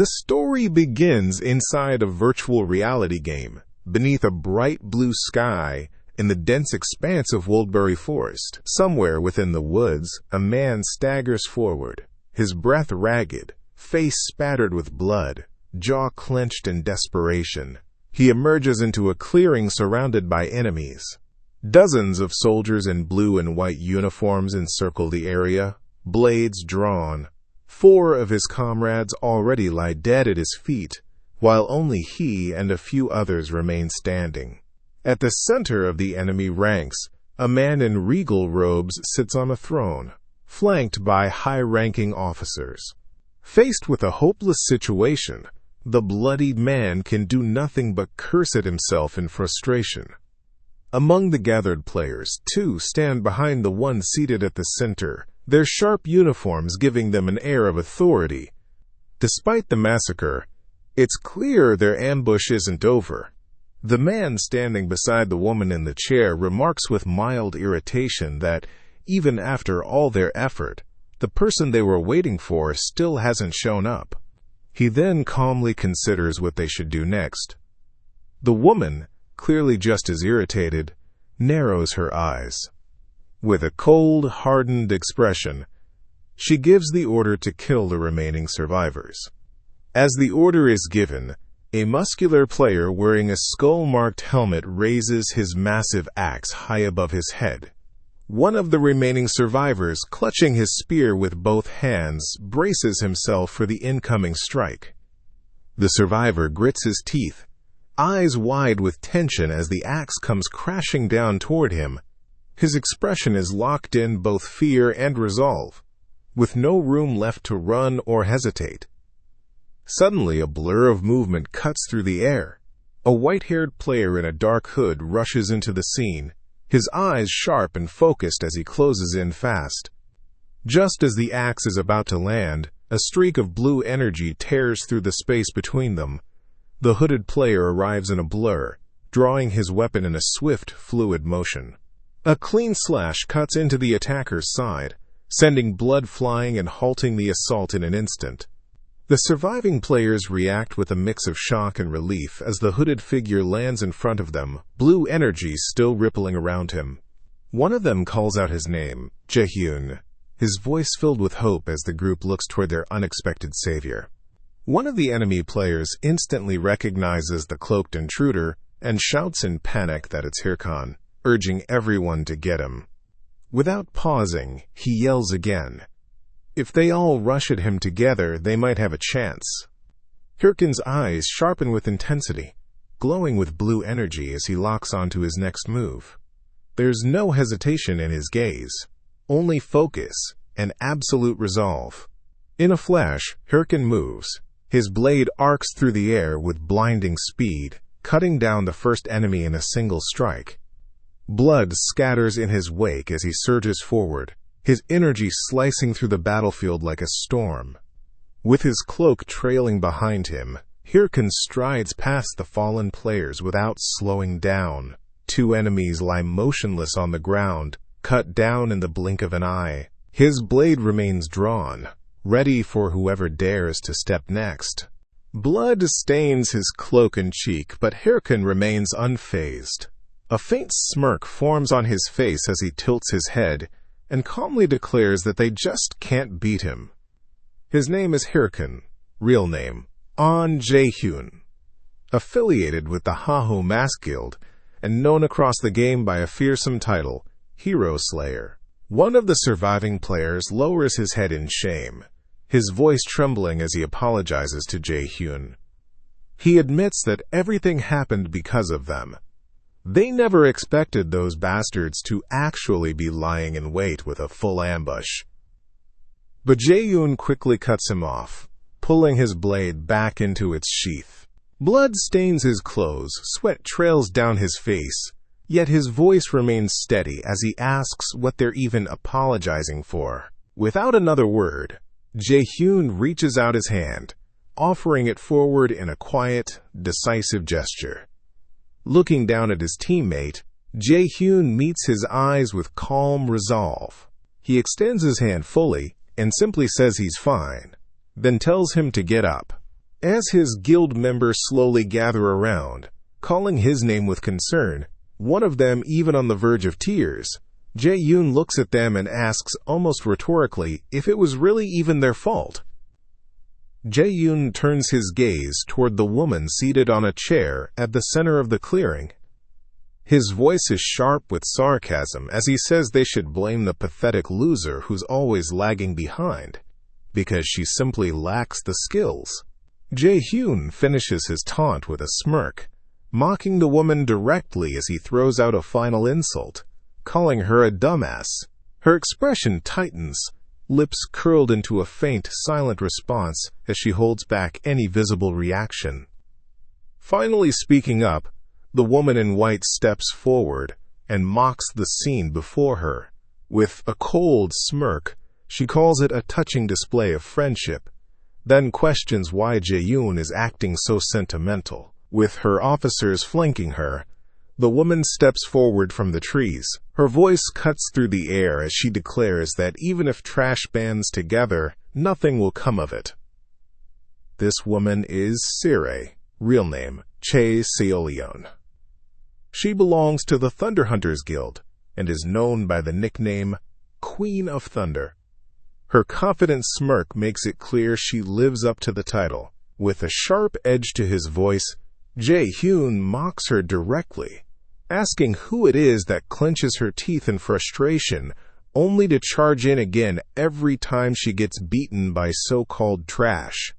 The story begins inside a virtual reality game, beneath a bright blue sky in the dense expanse of Woldbury Forest. Somewhere within the woods, a man staggers forward, his breath ragged, face spattered with blood, jaw clenched in desperation. He emerges into a clearing surrounded by enemies. Dozens of soldiers in blue and white uniforms encircle the area, blades drawn. 4 of his comrades already lie dead at his feet, while only he and a few others remain standing. At the center of the enemy ranks, a man in regal robes sits on a throne, flanked by high-ranking officers. Faced with a hopeless situation, the bloodied man can do nothing but curse at himself in frustration. Among the gathered players, 2 stand behind the one seated at the center, their sharp uniforms giving them an air of authority. Despite the massacre, it's clear their ambush isn't over. The man standing beside the woman in the chair remarks with mild irritation that, even after all their effort, the person they were waiting for still hasn't shown up. He then calmly considers what they should do next. The woman, clearly just as irritated, narrows her eyes. With a cold, hardened expression, she gives the order to kill the remaining survivors. As the order is given, a muscular player wearing a skull-marked helmet raises his massive axe high above his head. One of the remaining survivors, clutching his spear with both hands, braces himself for the incoming strike. The survivor grits his teeth, eyes wide with tension as the axe comes crashing down toward him. His expression is locked in both fear and resolve, with no room left to run or hesitate. Suddenly, a blur of movement cuts through the air. A white-haired player in a dark hood rushes into the scene, his eyes sharp and focused as he closes in fast. Just as the axe is about to land, a streak of blue energy tears through the space between them. The hooded player arrives in a blur, drawing his weapon in a swift, fluid motion. A clean slash cuts into the attacker's side, sending blood flying and halting the assault in an instant. The surviving players react with a mix of shock and relief as the hooded figure lands in front of them, blue energy still rippling around him. One of them calls out his name, Jaehyun, his voice filled with hope as the group looks toward their unexpected savior. One of the enemy players instantly recognizes the cloaked intruder and shouts in panic that it's Jaehyun, urging everyone to get him. Without pausing, he yells again. If they all rush at him together, they might have a chance. Jaehyun's eyes sharpen with intensity, glowing with blue energy as he locks onto his next move. There's no hesitation in his gaze, only focus and absolute resolve. In a flash, Jaehyun moves. His blade arcs through the air with blinding speed, cutting down the first enemy in a single strike. Blood scatters in his wake as he surges forward, his energy slicing through the battlefield like a storm. With his cloak trailing behind him, Jaehyun strides past the fallen players without slowing down. 2 enemies lie motionless on the ground, cut down in the blink of an eye. His blade remains drawn, ready for whoever dares to step next. Blood stains his cloak and cheek, but Jaehyun remains unfazed. A faint smirk forms on his face as he tilts his head, and calmly declares that they just can't beat him. His name is Jaehyun, real name, An Jaehyun, affiliated with the Haho Mask Guild, and known across the game by a fearsome title, Hero Slayer. One of the surviving players lowers his head in shame, his voice trembling as he apologizes to Jaehyun. He admits that everything happened because of them. They never expected those bastards to actually be lying in wait with a full ambush. But Jaehyun quickly cuts him off, pulling his blade back into its sheath. Blood stains his clothes, sweat trails down his face, yet his voice remains steady as he asks what they're even apologizing for. Without another word, Jaehyun reaches out his hand, offering it forward in a quiet, decisive gesture. Looking down at his teammate, Jaehyun meets his eyes with calm resolve. He extends his hand fully and simply says he's fine, then tells him to get up. As his guild members slowly gather around, calling his name with concern, one of them even on the verge of tears, Jaehyun looks at them and asks almost rhetorically if it was really even their fault. Jaehyun turns his gaze toward the woman seated on a chair at the center of the clearing. His voice is sharp with sarcasm as he says they should blame the pathetic loser who's always lagging behind, because she simply lacks the skills. Jaehyun finishes his taunt with a smirk, mocking the woman directly as he throws out a final insult, calling her a dumbass. Her expression tightens, lips curled into a faint, silent response as she holds back any visible reaction. Finally speaking up, the woman in white steps forward and mocks the scene before her. With a cold smirk, she calls it a touching display of friendship, then questions why Jaehyun is acting so sentimental. With her officers flanking her, the woman steps forward from the trees. Her voice cuts through the air as she declares that even if trash bands together, nothing will come of it. This woman is Sire, real name Jaehyun. She belongs to the Thunder Hunters Guild and is known by the nickname Queen of Thunder. Her confident smirk makes it clear she lives up to the title. With a sharp edge to his voice, Jaehyun mocks her directly, asking who it is that clenches her teeth in frustration, only to charge in again every time she gets beaten by so-called trash.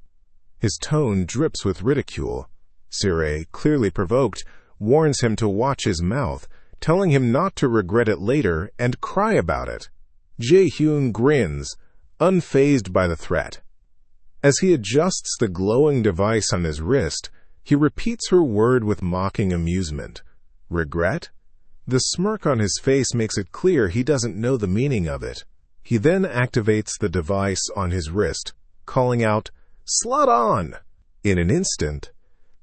His tone drips with ridicule. Sire, clearly provoked, warns him to watch his mouth, telling him not to regret it later and cry about it. Jaehyun grins, unfazed by the threat. As he adjusts the glowing device on his wrist, he repeats her word with mocking amusement. Regret? The smirk on his face makes it clear he doesn't know the meaning of it. He then activates the device on his wrist, calling out, "Slut on!" In an instant,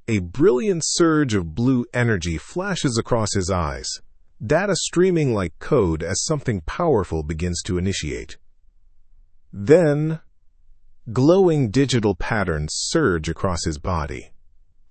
a brilliant surge of blue energy flashes across his eyes, data streaming like code as something powerful begins to initiate. Then, glowing digital patterns surge across his body.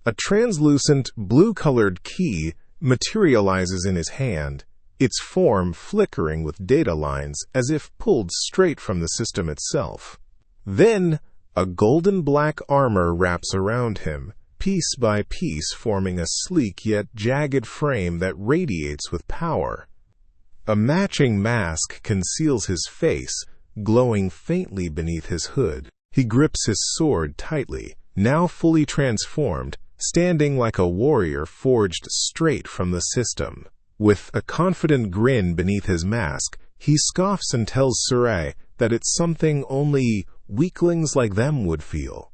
A translucent, blue-colored key materializes in his hand, its form flickering with data lines as if pulled straight from the system itself. Then, a golden-black armor wraps around him, piece by piece forming a sleek yet jagged frame that radiates with power. A matching mask conceals his face, glowing faintly beneath his hood. He grips his sword tightly, now fully transformed, standing like a warrior forged straight from the system. With a confident grin beneath his mask, he scoffs and tells Sire that it's something only weaklings like them would feel.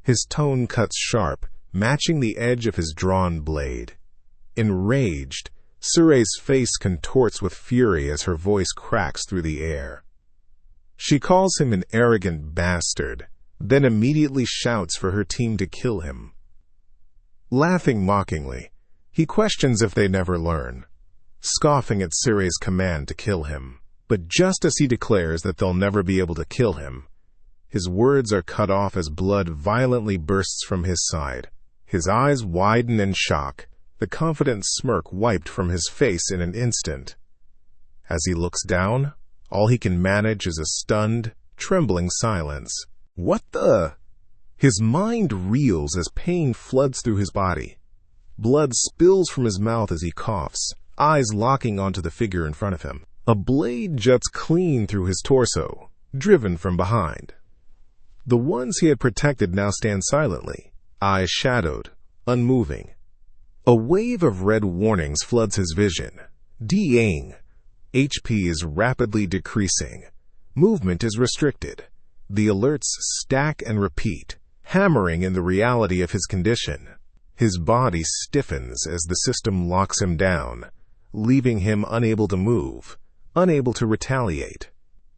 His tone cuts sharp, matching the edge of his drawn blade. Enraged, Sire's face contorts with fury as her voice cracks through the air. She calls him an arrogant bastard, then immediately shouts for her team to kill him. Laughing mockingly, he questions if they never learn, scoffing at Sire's command to kill him. But just as he declares that they'll never be able to kill him, his words are cut off as blood violently bursts from his side. His eyes widen in shock, the confident smirk wiped from his face in an instant. As he looks down, all he can manage is a stunned, trembling silence. What the? His mind reels as pain floods through his body. Blood spills from his mouth as he coughs, eyes locking onto the figure in front of him. A blade juts clean through his torso, driven from behind. The ones he had protected now stand silently, eyes shadowed, unmoving. A wave of red warnings floods his vision. DAing. HP is rapidly decreasing. Movement is restricted. The alerts stack and repeat, hammering in the reality of his condition. His body stiffens as the system locks him down, leaving him unable to move, unable to retaliate.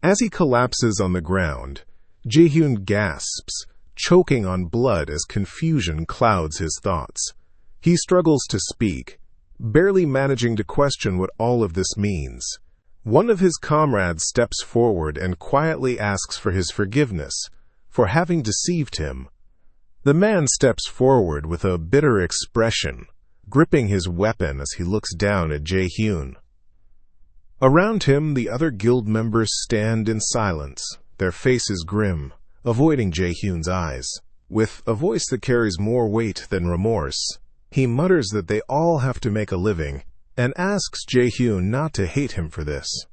As he collapses on the ground, Jaehyun gasps, choking on blood as confusion clouds his thoughts. He struggles to speak, barely managing to question what all of this means. One of his comrades steps forward and quietly asks for his forgiveness for having deceived him. The man steps forward with a bitter expression, gripping his weapon as he looks down at Jaehyun. Around him, the other guild members stand in silence, their faces grim, avoiding Jaehyun's eyes. With a voice that carries more weight than remorse, he mutters that they all have to make a living, and asks Jaehyun not to hate him for this.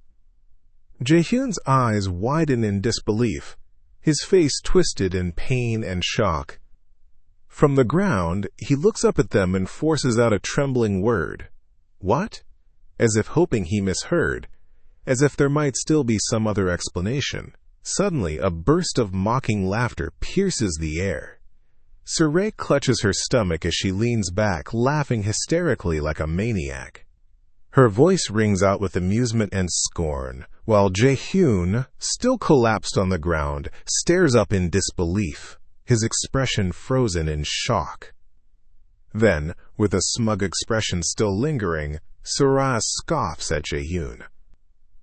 Jaehyun's eyes widen in disbelief, his face twisted in pain and shock. From the ground, he looks up at them and forces out a trembling word. "What?" As if hoping he misheard, as if there might still be some other explanation. Suddenly, a burst of mocking laughter pierces the air. Saray clutches her stomach as she leans back, laughing hysterically like a maniac. Her voice rings out with amusement and scorn, while Jaehyun, still collapsed on the ground, stares up in disbelief, his expression frozen in shock. Then, with a smug expression still lingering, Saray scoffs at Jaehyun.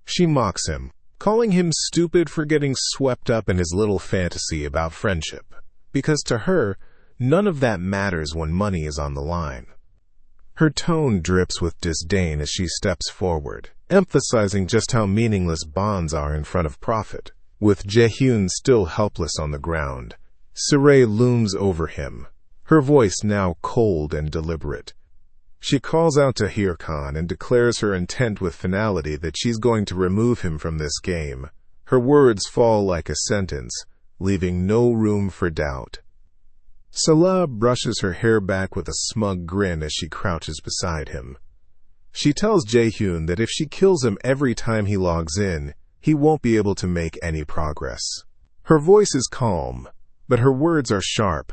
She mocks him, calling him stupid for getting swept up in his little fantasy about friendship, because to her, none of that matters when money is on the line. Her tone drips with disdain as she steps forward, emphasizing just how meaningless bonds are in front of profit. With Jaehyun still helpless on the ground, Saray looms over him, her voice now cold and deliberate. She calls out to Jaehyun and declares her intent with finality that she's going to remove him from this game. Her words fall like a sentence, leaving no room for doubt. Salah brushes her hair back with a smug grin as she crouches beside him. She tells Jaehyun that if she kills him every time he logs in, he won't be able to make any progress. Her voice is calm, but her words are sharp.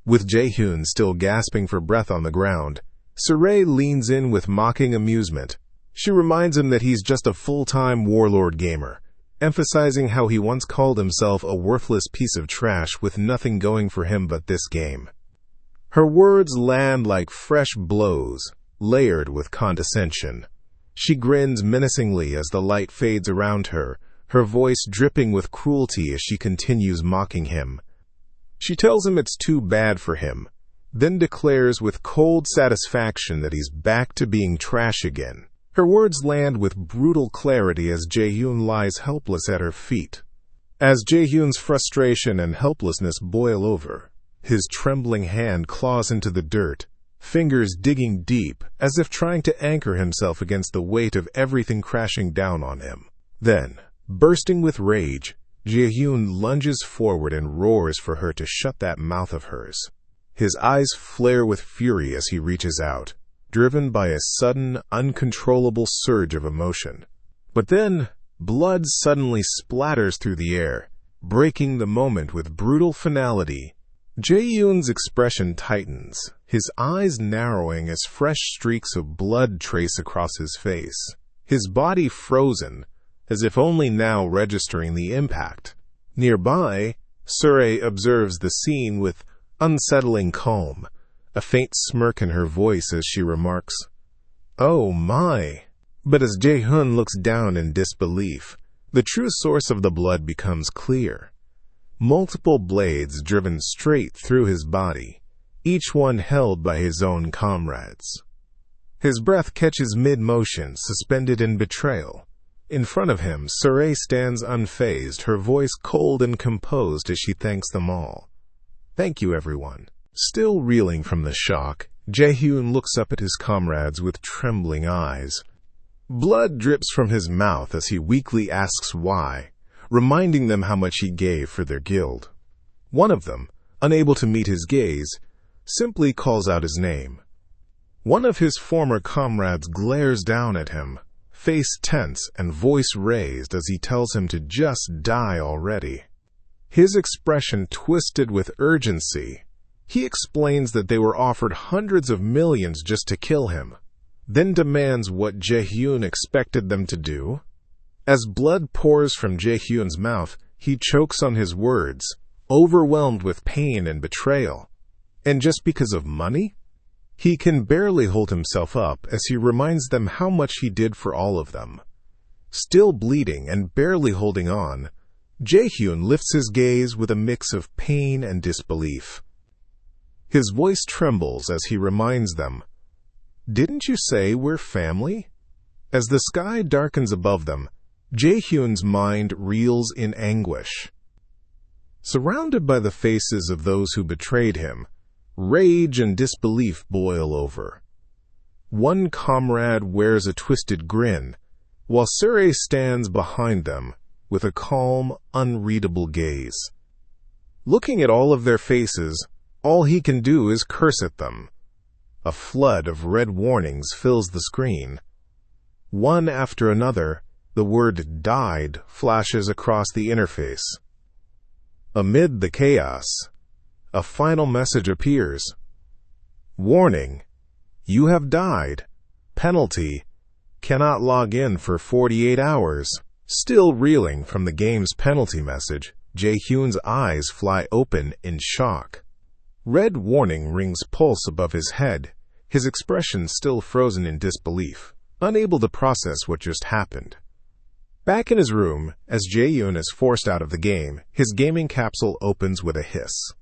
With Jaehyun still gasping for breath on the ground, Saray leans in with mocking amusement. She reminds him that he's just a full-time warlord gamer, emphasizing how he once called himself a worthless piece of trash with nothing going for him but this game. Her words land like fresh blows, layered with condescension. She grins menacingly as the light fades around her, her voice dripping with cruelty as she continues mocking him. She tells him it's too bad for him, then declares with cold satisfaction that he's back to being trash again. Her words land with brutal clarity as Jaehyun lies helpless at her feet. As Jaehyun's frustration and helplessness boil over, his trembling hand claws into the dirt, fingers digging deep, as if trying to anchor himself against the weight of everything crashing down on him. Then, bursting with rage, Jaehyun lunges forward and roars for her to shut that mouth of hers. His eyes flare with fury as he reaches out, driven by a sudden, uncontrollable surge of emotion. But then, blood suddenly splatters through the air, breaking the moment with brutal finality. Jaehyun's expression tightens, his eyes narrowing as fresh streaks of blood trace across his face, his body frozen, as if only now registering the impact. Nearby, Saray observes the scene with unsettling calm, a faint smirk in her voice as she remarks, "Oh my!" But as Jaehyun looks down in disbelief, the true source of the blood becomes clear. Multiple blades driven straight through his body, each one held by his own comrades. His breath catches mid-motion, suspended in betrayal. In front of him, Saray stands unfazed, her voice cold and composed as she thanks them all. "Thank you, everyone." Still reeling from the shock, Jaehyun looks up at his comrades with trembling eyes. Blood drips from his mouth as he weakly asks why, reminding them how much he gave for their guild. One of them, unable to meet his gaze, simply calls out his name. One of his former comrades glares down at him, face tense and voice raised as he tells him to just die already. His expression twisted with urgency. He explains that they were offered hundreds of millions just to kill him, then demands what Jaehyun expected them to do. As blood pours from Jaehyun's mouth, he chokes on his words, overwhelmed with pain and betrayal. And just because of money? He can barely hold himself up as he reminds them how much he did for all of them. Still bleeding and barely holding on, Jaehyun lifts his gaze with a mix of pain and disbelief. His voice trembles as he reminds them, "Didn't you say we're family?" As the sky darkens above them, Jaehyun's mind reels in anguish. Surrounded by the faces of those who betrayed him, rage and disbelief boil over. One comrade wears a twisted grin, while Suri stands behind them with a calm, unreadable gaze. Looking at all of their faces, all he can do is curse at them. A flood of red warnings fills the screen. One after another, the word "died" flashes across the interface. Amid the chaos, a final message appears. Warning: you have died. Penalty: cannot log in for 48 hours. Still reeling from the game's penalty message, Jaehyun's eyes fly open in shock. Red warning rings pulse above his head, his expression still frozen in disbelief, unable to process what just happened. Back in his room, as Jaehyun is forced out of the game, his gaming capsule opens with a hiss.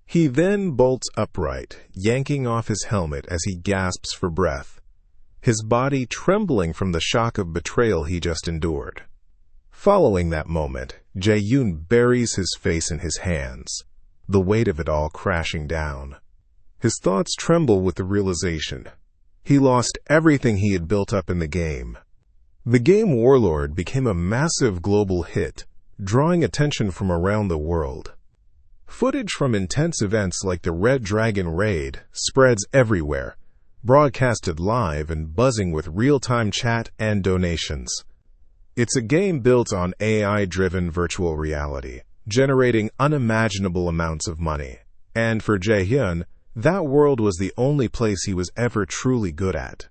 He then bolts upright, yanking off his helmet as he gasps for breath, his body trembling from the shock of betrayal he just endured. Following that moment, Jaehyun buries his face in his hands, the weight of it all crashing down. His thoughts tremble with the realization. He lost everything he had built up in the game. The game Warlord became a massive global hit, drawing attention from around the world. Footage from intense events like the Red Dragon Raid spreads everywhere, broadcasted live and buzzing with real-time chat and donations. It's a game built on AI-driven virtual reality, generating unimaginable amounts of money. And for Jaehyun, that world was the only place he was ever truly good at.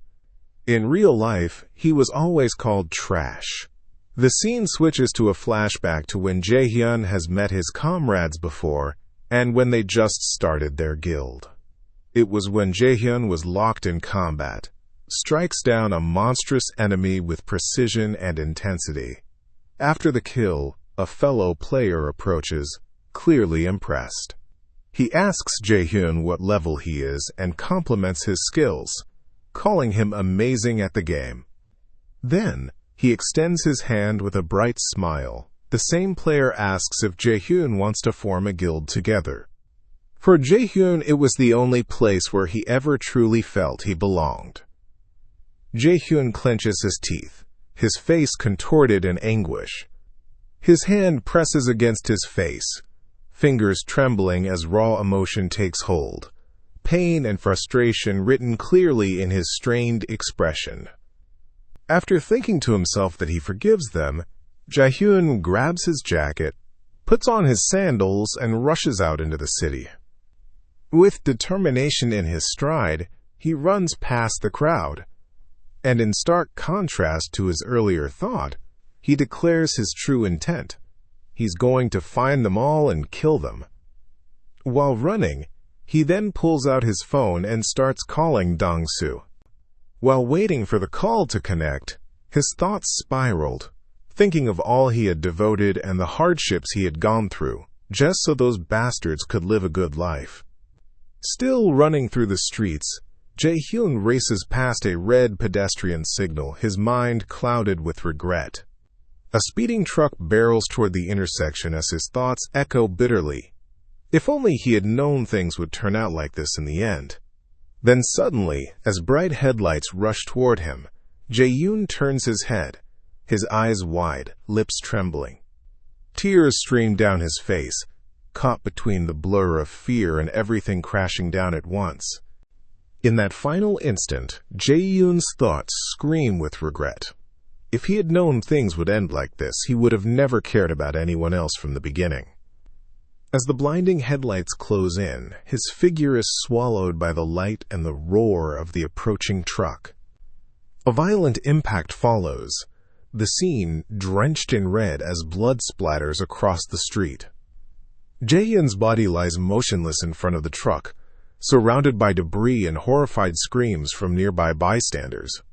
In real life, he was always called trash. The scene switches to a flashback to when Jaehyun has met his comrades before and when they just started their guild. It was when Jaehyun was locked in combat, strikes down a monstrous enemy with precision and intensity. After the kill, a fellow player approaches, clearly impressed. He asks Jaehyun what level he is and compliments his skills, calling him amazing at the game. Then, he extends his hand with a bright smile. The same player asks if Jaehyun wants to form a guild together. For Jaehyun, it was the only place where he ever truly felt he belonged. Jaehyun clenches his teeth, his face contorted in anguish. His hand presses against his face, fingers trembling as raw emotion takes hold, pain and frustration written clearly in his strained expression. After thinking to himself that he forgives them, Jaehyun grabs his jacket, puts on his sandals, and rushes out into the city. With determination in his stride, he runs past the crowd, and in stark contrast to his earlier thought, he declares his true intent. He's going to find them all and kill them. While running, he then pulls out his phone and starts calling Dong-soo. While waiting for the call to connect, his thoughts spiraled, thinking of all he had devoted and the hardships he had gone through, just so those bastards could live a good life. Still running through the streets, Jaehyun races past a red pedestrian signal, his mind clouded with regret. A speeding truck barrels toward the intersection as his thoughts echo bitterly. If only he had known things would turn out like this in the end. Then suddenly, as bright headlights rush toward him, Jaehyun turns his head, his eyes wide, lips trembling. Tears stream down his face, caught between the blur of fear and everything crashing down at once. In that final instant, Jaehyun's thoughts scream with regret. If he had known things would end like this, he would have never cared about anyone else from the beginning. As the blinding headlights close in, his figure is swallowed by the light and the roar of the approaching truck. A violent impact follows, the scene drenched in red as blood splatters across the street. Jaehyun's body lies motionless in front of the truck, surrounded by debris and horrified screams from nearby bystanders.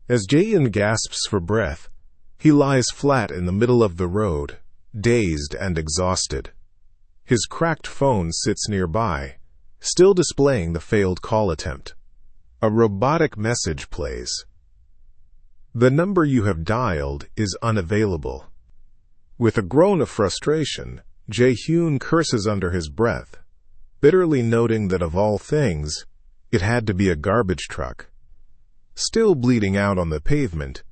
As Jaehyun gasps for breath, he lies flat in the middle of the road, dazed and exhausted. His cracked phone sits nearby, still displaying the failed call attempt. A robotic message plays. The number you have dialed is unavailable. With a groan of frustration, Jaehyun curses under his breath, bitterly noting that of all things, it had to be a garbage truck. Still bleeding out on the pavement,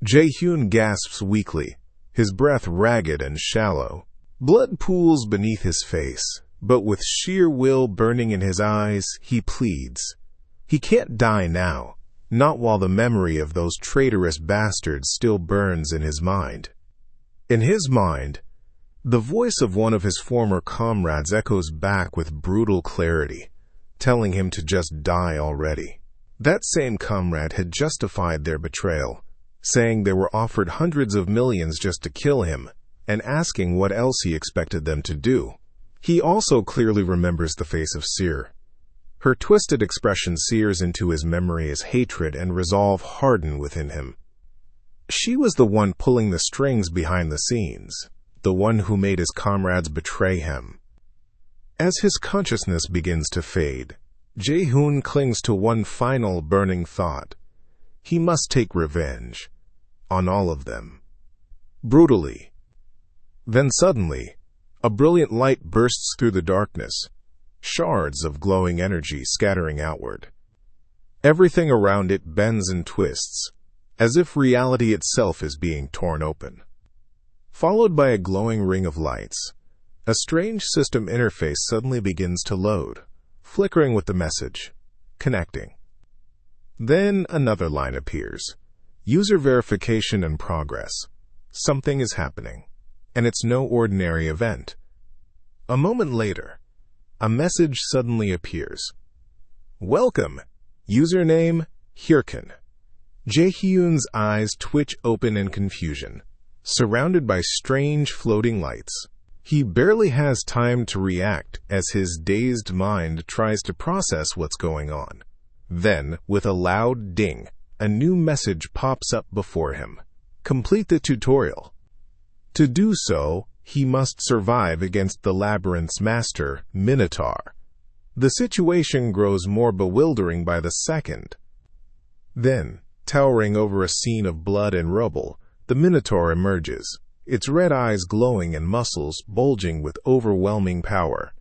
Jaehyun gasps weakly, his breath ragged and shallow. Blood pools beneath his face, but with sheer will burning in his eyes, he pleads. He can't die now, not while the memory of those traitorous bastards still burns in his mind. In his mind, the voice of one of his former comrades echoes back with brutal clarity, telling him to just die already. That same comrade had justified their betrayal, saying they were offered hundreds of millions just to kill him, and asking what else he expected them to do. He also clearly remembers the face of Seer. Her twisted expression sears into his memory as hatred and resolve harden within him. She was the one pulling the strings behind the scenes, the one who made his comrades betray him. As his consciousness begins to fade, Jaehyun clings to one final burning thought. He must take revenge on all of them, brutally. Then suddenly, a brilliant light bursts through the darkness, shards of glowing energy scattering outward. Everything around it bends and twists, as if reality itself is being torn open. Followed by a glowing ring of lights, a strange system interface suddenly begins to load, flickering with the message, connecting. Then another line appears. User verification in progress. Something is happening, and it's no ordinary event. A moment later, a message suddenly appears. Welcome. Username, Jaehyun. Jaehyun's eyes twitch open in confusion, surrounded by strange floating lights. He barely has time to react as his dazed mind tries to process what's going on. Then, with a loud ding, a new message pops up before him. Complete the tutorial. To do so, he must survive against the labyrinth's master, Minotaur. The situation grows more bewildering by the second. Then, towering over a scene of blood and rubble, the Minotaur emerges, its red eyes glowing and muscles bulging with overwhelming power.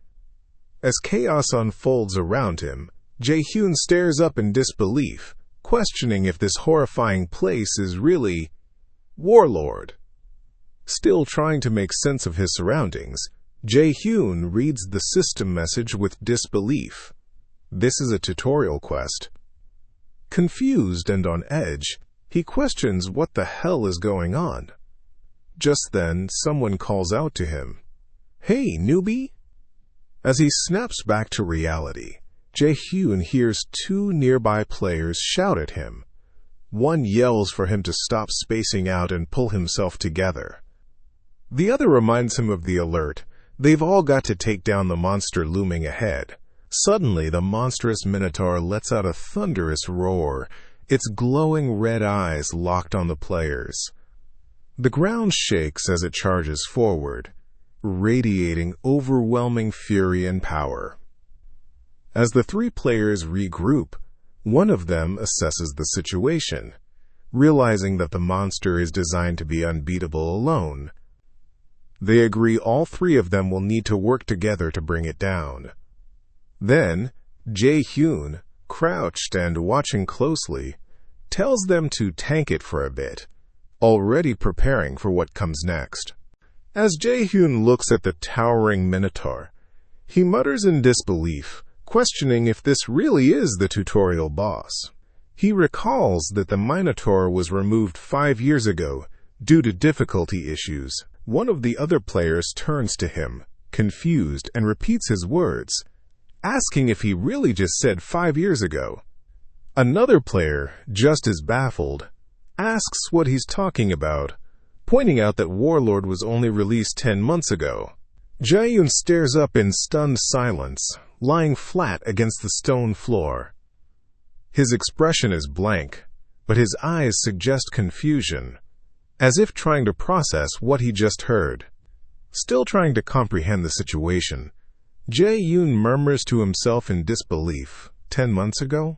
As chaos unfolds around him, Jaehyun stares up in disbelief, questioning if this horrifying place is really Warlord. Still trying to make sense of his surroundings, Jaehyun reads the system message with disbelief. This is a tutorial quest. Confused and on edge, he questions what the hell is going on. Just then, someone calls out to him, "Hey, newbie!" As he snaps back to reality, Jaehyun hears two nearby players shout at him. One yells for him to stop spacing out and pull himself together. The other reminds him of the alert. They've all got to take down the monster looming ahead. Suddenly, the monstrous Minotaur lets out a thunderous roar, its glowing red eyes locked on the players. The ground shakes as it charges forward, radiating overwhelming fury and power. As the three players regroup, one of them assesses the situation, realizing that the monster is designed to be unbeatable alone. They agree all three of them will need to work together to bring it down. Then, Jaehyun, crouched and watching closely, tells them to tank it for a bit, already preparing for what comes next. As Jaehyun looks at the towering Minotaur, he mutters in disbelief, questioning if this really is the tutorial boss. He recalls that the Minotaur was removed 5 years ago due to difficulty issues. One of the other players turns to him, confused, and repeats his words, asking if he really just said 5 years ago. Another player, just as baffled, asks what he's talking about, pointing out that Warlord was only released 10 months ago. Jaehyun stares up in stunned silence, lying flat against the stone floor. His expression is blank, but his eyes suggest confusion, as if trying to process what he just heard. Still trying to comprehend the situation, Jaehyun murmurs to himself in disbelief. 10 months ago?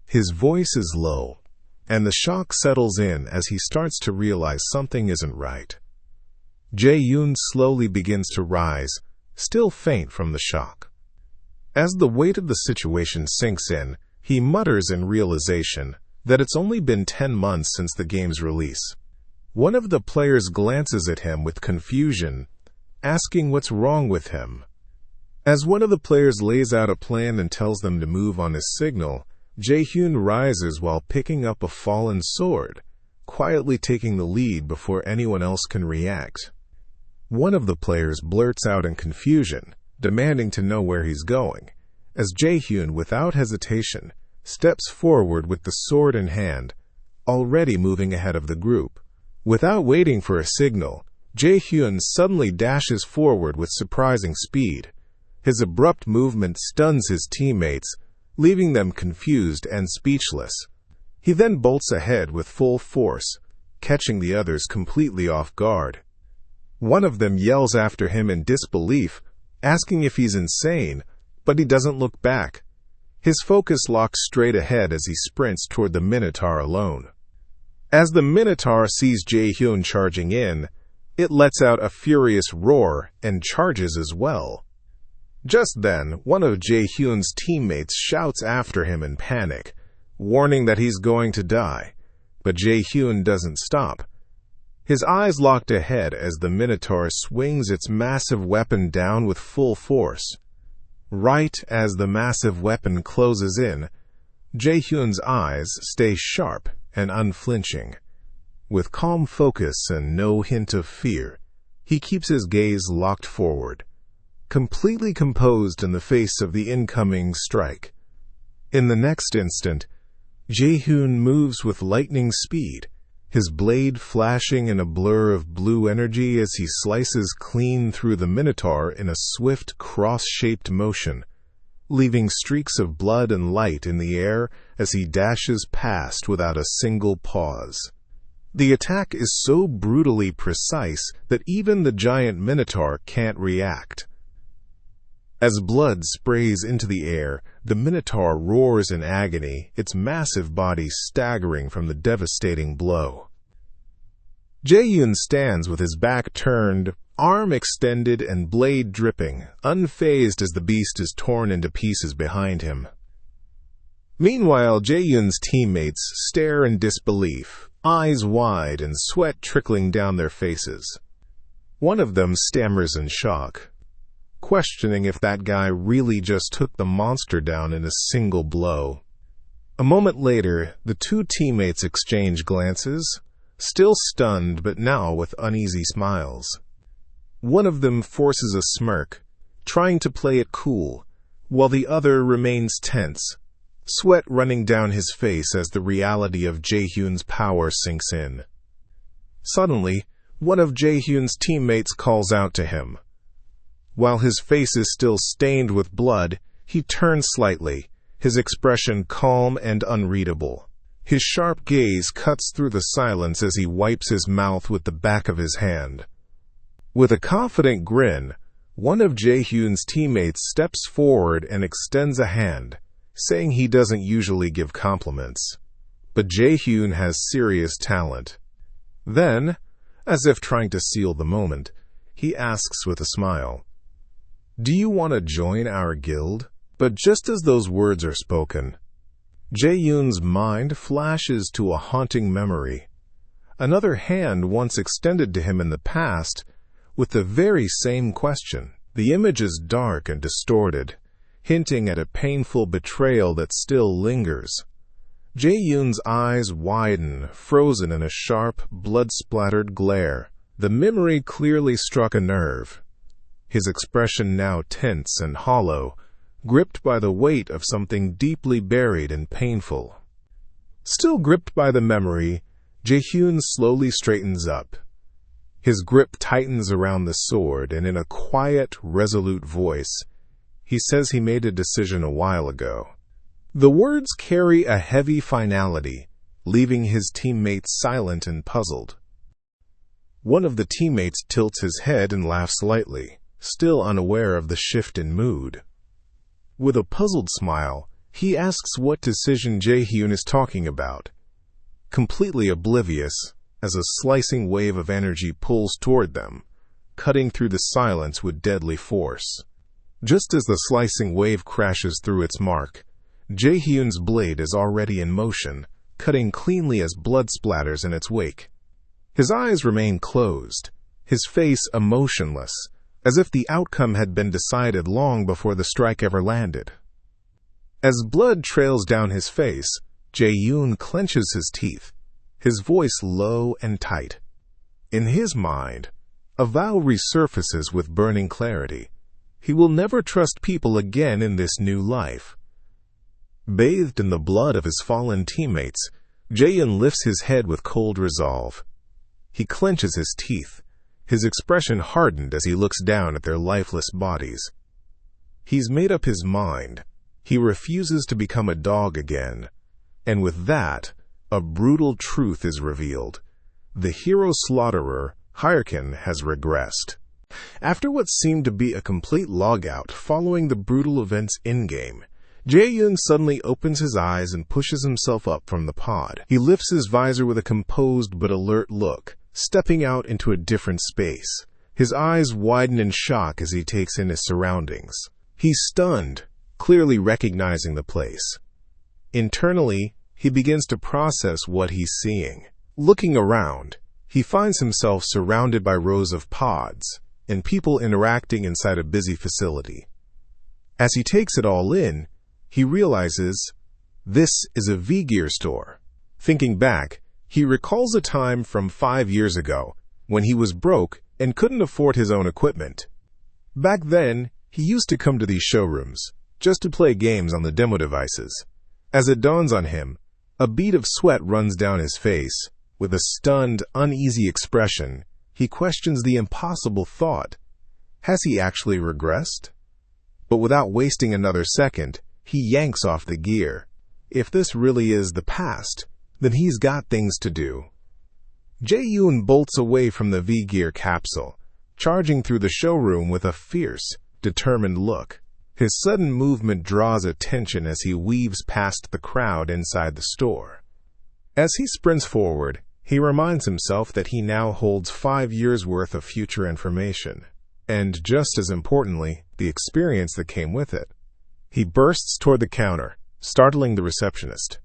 His voice is low, and the shock settles in as he starts to realize something isn't right. Jaehyun slowly begins to rise, still faint from the shock. As the weight of the situation sinks in, he mutters in realization that it's only been 10 months since the game's release. One of the players glances at him with confusion, asking what's wrong with him. As one of the players lays out a plan and tells them to move on his signal, Jaehyun rises while picking up a fallen sword, quietly taking the lead before anyone else can react. One of the players blurts out in confusion, demanding to know where he's going, as Jaehyun, without hesitation, steps forward with the sword in hand, already moving ahead of the group. Without waiting for a signal, Jaehyun suddenly dashes forward with surprising speed. His abrupt movement stuns his teammates, leaving them confused and speechless. He then bolts ahead with full force, catching the others completely off guard. One of them yells after him in disbelief, asking if he's insane, but he doesn't look back. His focus locks straight ahead as he sprints toward the Minotaur alone. As the Minotaur sees Jaehyun charging in, it lets out a furious roar and charges as well. Just then, one of Jaehyun's teammates shouts after him in panic, warning that he's going to die, but Jaehyun doesn't stop. His eyes locked ahead as the Minotaur swings its massive weapon down with full force. Right as the massive weapon closes in, Jaehyun's eyes stay sharp and unflinching. With calm focus and no hint of fear, he keeps his gaze locked forward, completely composed in the face of the incoming strike. In the next instant, Jaehyun moves with lightning speed, his blade flashing in a blur of blue energy as he slices clean through the Minotaur in a swift, cross-shaped motion, leaving streaks of blood and light in the air as he dashes past without a single pause. The attack is so brutally precise that even the giant Minotaur can't react. As blood sprays into the air, the Minotaur roars in agony, its massive body staggering from the devastating blow. Jaehyun stands with his back turned, arm extended and blade dripping, unfazed as the beast is torn into pieces behind him. Meanwhile, Jaehyun's teammates stare in disbelief, eyes wide and sweat trickling down their faces. One of them stammers in shock, questioning if that guy really just took the monster down in a single blow. A moment later, the two teammates exchange glances, still stunned but now with uneasy smiles. One of them forces a smirk, trying to play it cool, while the other remains tense, sweat running down his face as the reality of Jaehyun's power sinks in. Suddenly, one of Jaehyun's teammates calls out to him. While his face is still stained with blood, he turns slightly, his expression calm and unreadable. His sharp gaze cuts through the silence as he wipes his mouth with the back of his hand. With a confident grin, one of Jaehyun's teammates steps forward and extends a hand, saying he doesn't usually give compliments. But Jaehyun has serious talent. Then, as if trying to seal the moment, he asks with a smile, "Do you want to join our guild?" But just as those words are spoken, Jaehyun's mind flashes to a haunting memory. Another hand once extended to him in the past with the very same question. The image is dark and distorted, hinting at a painful betrayal that still lingers. Jaehyun's eyes widen, frozen in a sharp, blood-splattered glare. The memory clearly struck a nerve. His expression now tense and hollow, gripped by the weight of something deeply buried and painful. Still gripped by the memory, Jaehyun slowly straightens up. His grip tightens around the sword, and in a quiet, resolute voice, he says he made a decision a while ago. The words carry a heavy finality, leaving his teammates silent and puzzled. One of the teammates tilts his head and laughs lightly, still unaware of the shift in mood. With a puzzled smile, he asks what decision Jaehyun is talking about, completely oblivious as a slicing wave of energy pulls toward them, cutting through the silence with deadly force. Just as the slicing wave crashes through its mark, Jaehyun's blade is already in motion, cutting cleanly as blood splatters in its wake. His eyes remain closed, his face emotionless, as if the outcome had been decided long before the strike ever landed. As blood trails down his face, Jaehyun clenches his teeth, his voice low and tight. In his mind, a vow resurfaces with burning clarity. He will never trust people again in this new life. Bathed in the blood of his fallen teammates, Jaehyun lifts his head with cold resolve. He clenches his teeth, his expression hardened as he looks down at their lifeless bodies. He's made up his mind. He refuses to become a dog again. And with that, a brutal truth is revealed. The hero slaughterer, Jaehyun, has regressed. After what seemed to be a complete logout following the brutal events in-game, Jaehyun suddenly opens his eyes and pushes himself up from the pod. He lifts his visor with a composed but alert look, stepping out into a different space. His eyes widen in shock as he takes in his surroundings. He's stunned, clearly recognizing the place. Internally, he begins to process what he's seeing. Looking around, he finds himself surrounded by rows of pods and people interacting inside a busy facility. As he takes it all in, he realizes this is a V-Gear store. Thinking back, he recalls a time from 5 years ago when he was broke and couldn't afford his own equipment. Back then, he used to come to these showrooms just to play games on the demo devices. As it dawns on him, a bead of sweat runs down his face. With a stunned, uneasy expression, he questions the impossible thought. Has he actually regressed? But without wasting another second, he yanks off the gear. If this really is the past, then he's got things to do. Jaehyun bolts away from the V-Gear capsule, charging through the showroom with a fierce, determined look. His sudden movement draws attention as he weaves past the crowd inside the store. As he sprints forward, he reminds himself that he now holds 5 years' worth of future information, and just as importantly, the experience that came with it. He bursts toward the counter, startling the receptionist.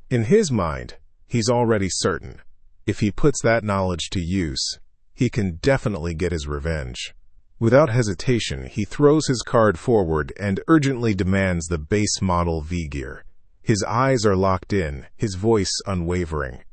In his mind, he's already certain. If he puts that knowledge to use, he can definitely get his revenge. Without hesitation, he throws his card forward and urgently demands the base model V-Gear. His eyes are locked in, his voice unwavering.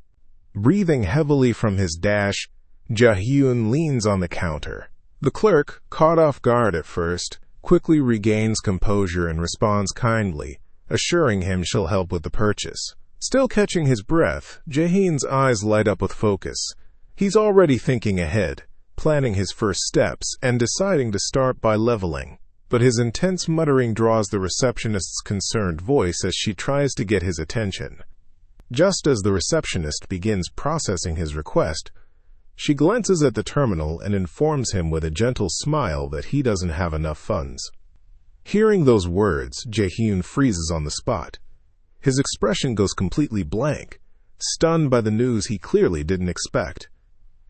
Breathing heavily from his dash, Jaehyun leans on the counter. The clerk, caught off guard at first, quickly regains composure and responds kindly, assuring him she'll help with the purchase. Still catching his breath, Jaehyun's eyes light up with focus. He's already thinking ahead, planning his first steps and deciding to start by leveling. But his intense muttering draws the receptionist's concerned voice as she tries to get his attention. Just as the receptionist begins processing his request, she glances at the terminal and informs him with a gentle smile that he doesn't have enough funds. Hearing those words, Jaehyun freezes on the spot. His expression goes completely blank, stunned by the news he clearly didn't expect.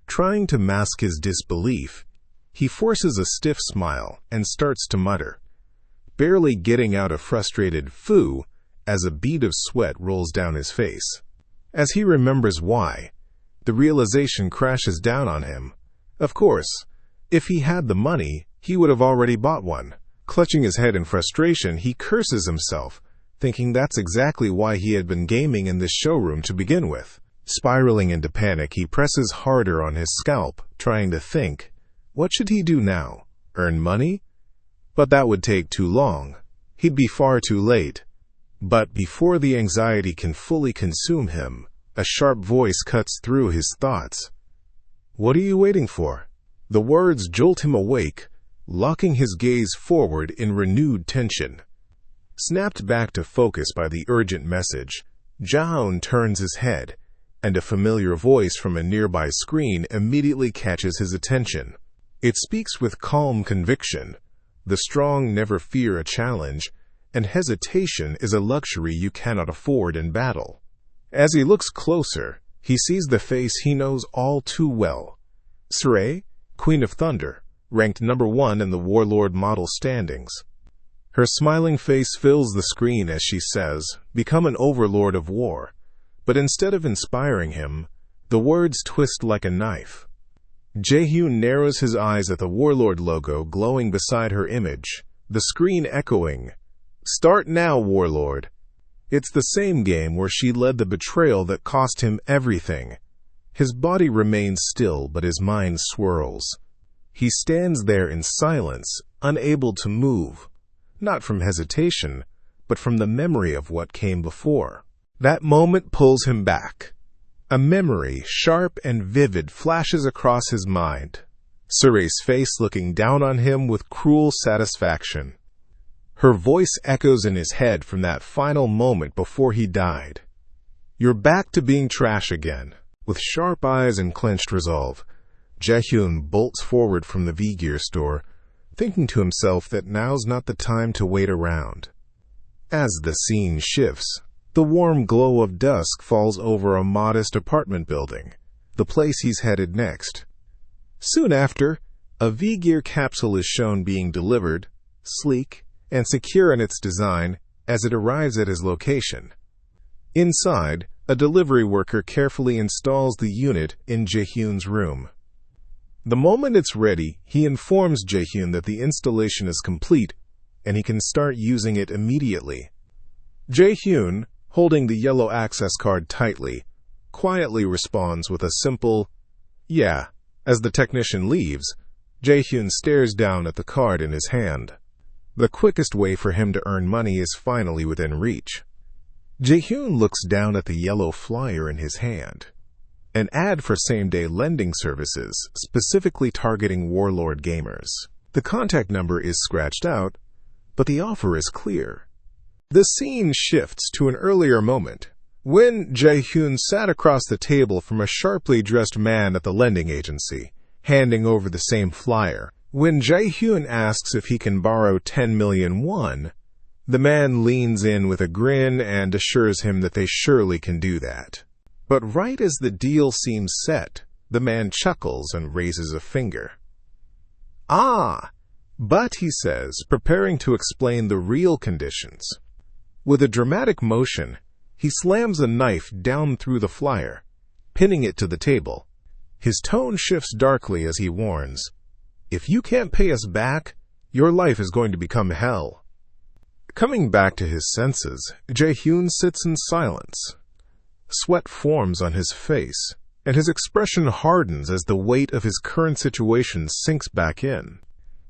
Trying to mask his disbelief, he forces a stiff smile and starts to mutter, barely getting out a frustrated "phoo" as a bead of sweat rolls down his face. As he remembers why, the realization crashes down on him. Of course, if he had the money, he would have already bought one. Clutching his head in frustration, he curses himself, thinking that's exactly why he had been gaming in this showroom to begin with. Spiraling into panic, he presses harder on his scalp, trying to think, what should he do now? Earn money? But that would take too long. He'd be far too late. But before the anxiety can fully consume him, a sharp voice cuts through his thoughts. What are you waiting for? The words jolt him awake, locking his gaze forward in renewed tension. Snapped back to focus by the urgent message, Jaehyun turns his head, and a familiar voice from a nearby screen immediately catches his attention. It speaks with calm conviction. The strong never fear a challenge, and hesitation is a luxury you cannot afford in battle. As he looks closer, he sees the face he knows all too well. Saray, Queen of Thunder, ranked #1 in the Warlord model standings. Her smiling face fills the screen as she says, "Become an overlord of war." But instead of inspiring him, the words twist like a knife. Jaehyun narrows his eyes at the Warlord logo glowing beside her image, the screen echoing, "Start now, Warlord." It's the same game where she led the betrayal that cost him everything. His body remains still, but his mind swirls. He stands there in silence, unable to move, not from hesitation, but from the memory of what came before. That moment pulls him back. A memory, sharp and vivid, flashes across his mind. Saray's face looking down on him with cruel satisfaction. Her voice echoes in his head from that final moment before he died. "You're back to being trash again." With sharp eyes and clenched resolve, Jaehyun bolts forward from the V-Gear store, thinking to himself that now's not the time to wait around. As the scene shifts, the warm glow of dusk falls over a modest apartment building, the place he's headed next. Soon after, a V-Gear capsule is shown being delivered, sleek and secure in its design, as it arrives at his location. Inside, a delivery worker carefully installs the unit in Jaehyun's room. The moment it's ready, he informs Jaehyun that the installation is complete and he can start using it immediately. Jaehyun, holding the yellow access card tightly, quietly responds with a simple, "Yeah." As the technician leaves, Jaehyun stares down at the card in his hand. The quickest way for him to earn money is finally within reach. Jaehyun looks down at the yellow flyer in his hand. An ad for same-day lending services, specifically targeting Warlord gamers. The contact number is scratched out, but the offer is clear. The scene shifts to an earlier moment, when Jaehyun sat across the table from a sharply dressed man at the lending agency, handing over the same flyer. When Jaehyun asks if he can borrow 10 million won, the man leans in with a grin and assures him that they surely can do that. But right as the deal seems set, the man chuckles and raises a finger. "Ah, but," he says, preparing to explain the real conditions. With a dramatic motion, he slams a knife down through the flyer, pinning it to the table. His tone shifts darkly as he warns, "If you can't pay us back, your life is going to become hell." Coming back to his senses, Jaehyun sits in silence. Sweat forms on his face, and his expression hardens as the weight of his current situation sinks back in.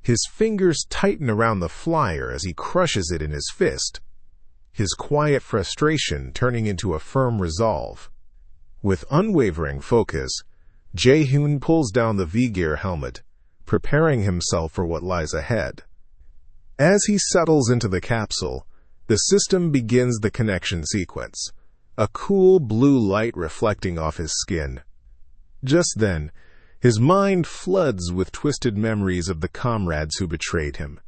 His fingers tighten around the flyer as he crushes it in his fist, his quiet frustration turning into a firm resolve. With unwavering focus, Jaehyun pulls down the V-Gear helmet, preparing himself for what lies ahead. As he settles into the capsule, the system begins the connection sequence, a cool blue light reflecting off his skin. Just then, his mind floods with twisted memories of the comrades who betrayed him,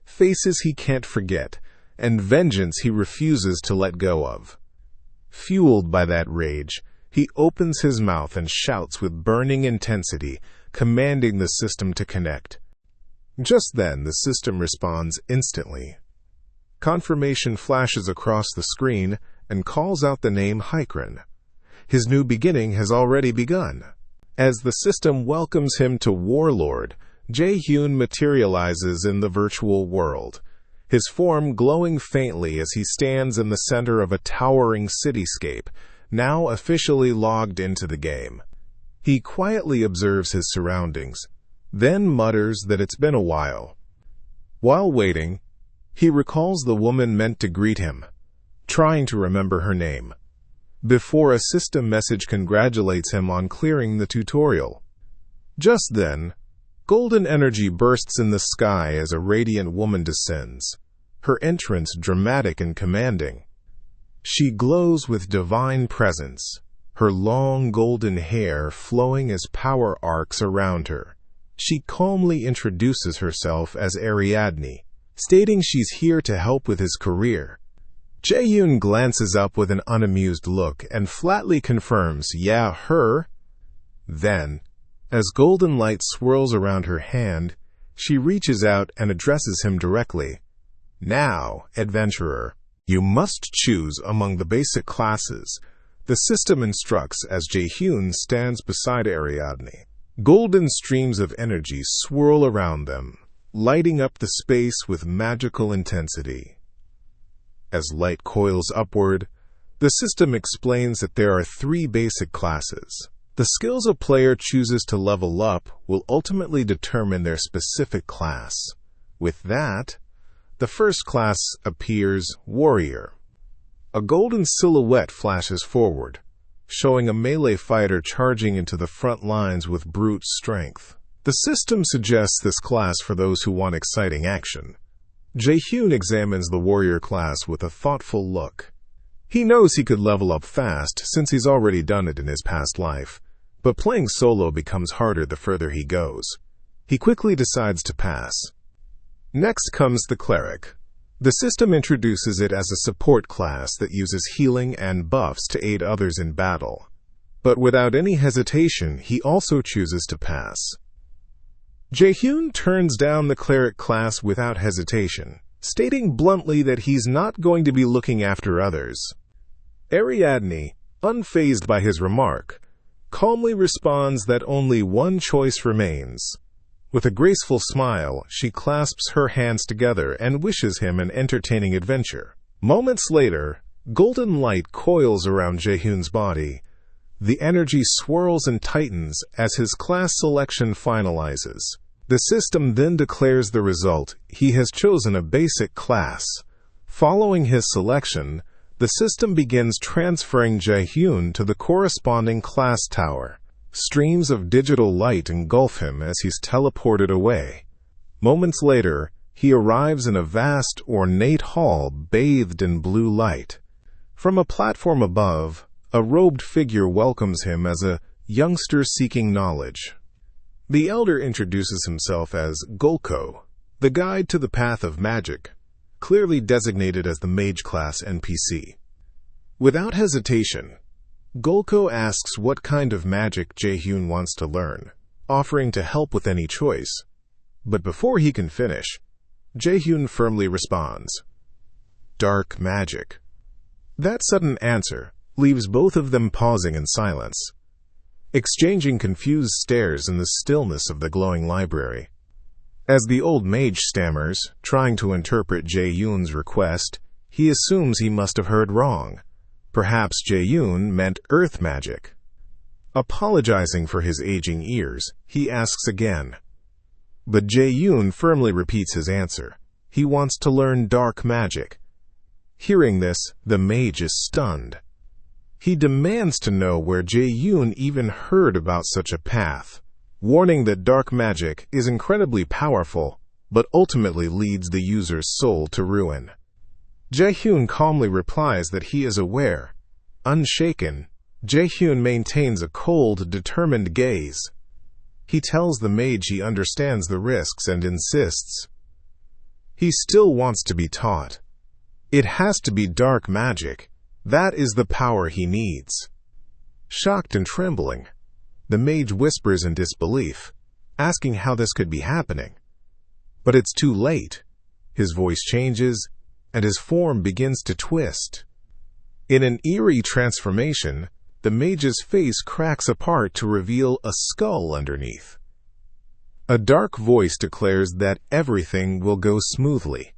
faces he can't forget, and vengeance he refuses to let go of. Fueled by that rage, he opens his mouth and shouts with burning intensity, commanding the system to connect. Just then, the system responds instantly. Confirmation flashes across the screen and calls out the name Haekran. His new beginning has already begun. As the system welcomes him to Warlord, Jaehyun materializes in the virtual world, his form glowing faintly as he stands in the center of a towering cityscape, now officially logged into the game. He quietly observes his surroundings, then mutters that it's been a while. While waiting, he recalls the woman meant to greet him, trying to remember her name, before a system message congratulates him on clearing the tutorial. Just then, golden energy bursts in the sky as a radiant woman descends, her entrance dramatic and commanding. She glows with divine presence, her long golden hair flowing as power arcs around her. She calmly introduces herself as Ariadne, stating she's here to help with his career. Jaehyun glances up with an unamused look and flatly confirms, "Yeah, her." Then, as golden light swirls around her hand, she reaches out and addresses him directly. "Now, adventurer, you must choose among the basic classes," the system instructs as Jaehyun stands beside Ariadne. Golden streams of energy swirl around them, lighting up the space with magical intensity. As light coils upward, the system explains that there are 3 basic classes. The skills a player chooses to level up will ultimately determine their specific class. With that, the first class appears Warrior. A golden silhouette flashes forward, showing a melee fighter charging into the front lines with brute strength. The system suggests this class for those who want exciting action. Jaehyun examines the Warrior class with a thoughtful look. He knows he could level up fast since he's already done it in his past life, but playing solo becomes harder the further he goes. He quickly decides to pass. Next comes the Cleric. The system introduces it as a support class that uses healing and buffs to aid others in battle. But without any hesitation, he also chooses to pass. Jaehyun turns down the Cleric class without hesitation, stating bluntly that he's not going to be looking after others. Ariadne, unfazed by his remark, calmly responds that only one choice remains. With a graceful smile, she clasps her hands together and wishes him an entertaining adventure. Moments later, golden light coils around Jaehyun's body. The energy swirls and tightens as his class selection finalizes. The system then declares the result. He has chosen a basic class. Following his selection, the system begins transferring Jaehyun to the corresponding class tower. Streams of digital light engulf him as he's teleported away. Moments later, he arrives in a vast, ornate hall bathed in blue light. From a platform above, a robed figure welcomes him as a youngster seeking knowledge. The elder introduces himself as Golko, the guide to the path of magic, clearly designated as the mage class NPC. Without hesitation, Golko asks what kind of magic Jaehyun wants to learn, offering to help with any choice. But before he can finish, Jaehyun firmly responds, "Dark magic." That sudden answer leaves both of them pausing in silence, exchanging confused stares in the stillness of the glowing library. As the old mage stammers, trying to interpret Jaehyun's request, he assumes he must have heard wrong. Perhaps Jaehyun meant earth magic. Apologizing for his aging ears, he asks again. But Jaehyun firmly repeats his answer. He wants to learn dark magic. Hearing this, the mage is stunned. He demands to know where Jaehyun even heard about such a path, warning that dark magic is incredibly powerful, but ultimately leads the user's soul to ruin. Jaehyun calmly replies that he is aware. Unshaken, Jaehyun maintains a cold, determined gaze. He tells the mage he understands the risks and insists. He still wants to be taught. It has to be dark magic. That is the power he needs. Shocked and trembling, the mage whispers in disbelief, asking how this could be happening. But it's too late. His voice changes, and his form begins to twist. In an eerie transformation, the mage's face cracks apart to reveal a skull underneath. A dark voice declares that everything will go smoothly.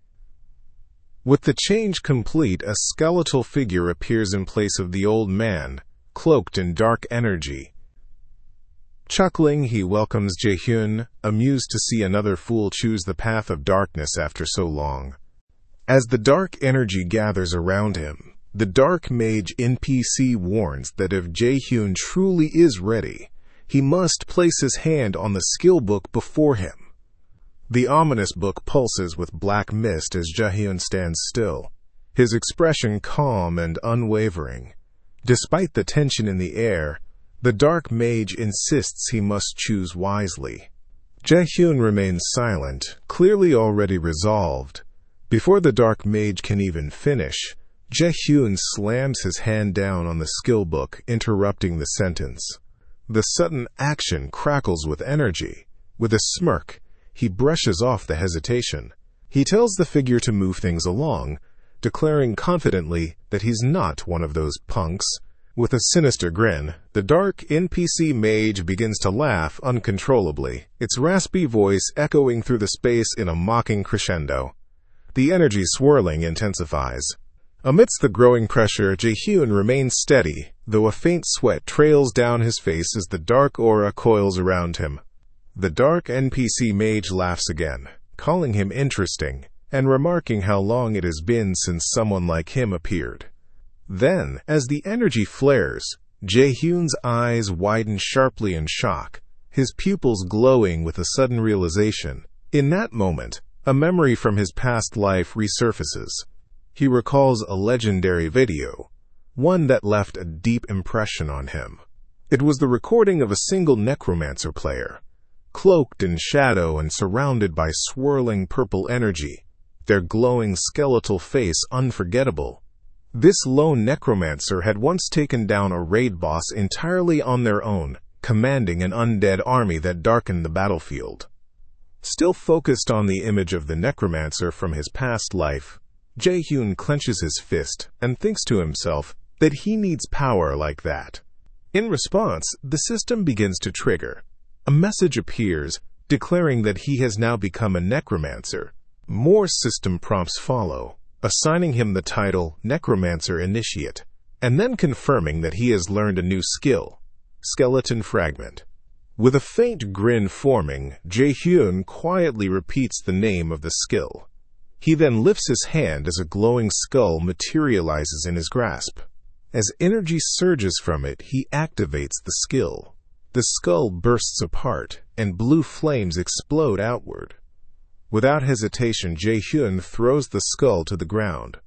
With the change complete, a skeletal figure appears in place of the old man, cloaked in dark energy. Chuckling, he welcomes Jaehyun, amused to see another fool choose the path of darkness after so long. As the dark energy gathers around him, the dark mage NPC warns that if Jaehyun truly is ready, he must place his hand on the skill book before him. The ominous book pulses with black mist as Jaehyun stands still, his expression calm and unwavering. Despite the tension in the air, the dark mage insists he must choose wisely. Jaehyun remains silent, clearly already resolved. Before the dark mage can even finish, Jaehyun slams his hand down on the skill book, interrupting the sentence. The sudden action crackles with energy. With a smirk, he brushes off the hesitation. He tells the figure to move things along, declaring confidently that he's not one of those punks. With a sinister grin, the dark NPC mage begins to laugh uncontrollably, its raspy voice echoing through the space in a mocking crescendo. The energy swirling intensifies. Amidst the growing pressure, Jaehyun remains steady, though a faint sweat trails down his face as the dark aura coils around him. The dark NPC mage laughs again, calling him interesting, and remarking how long it has been since someone like him appeared. Then, as the energy flares, Jaehyun's eyes widen sharply in shock, his pupils glowing with a sudden realization. In that moment, a memory from his past life resurfaces. He recalls a legendary video, one that left a deep impression on him. It was the recording of a single necromancer player, cloaked in shadow and surrounded by swirling purple energy, their glowing skeletal face unforgettable. This lone necromancer had once taken down a raid boss entirely on their own, commanding an undead army that darkened the battlefield. Still focused on the image of the necromancer from his past life, Jaehyun clenches his fist and thinks to himself that he needs power like that. In response, the system begins to trigger. A message appears, declaring that he has now become a necromancer. More system prompts follow, assigning him the title Necromancer Initiate, and then confirming that he has learned a new skill, Skeleton Fragment. With a faint grin forming, Jaehyun quietly repeats the name of the skill. He then lifts his hand as a glowing skull materializes in his grasp. As energy surges from it, he activates the skill. The skull bursts apart, and blue flames explode outward. Without hesitation, Jaehyun throws the skull to the ground.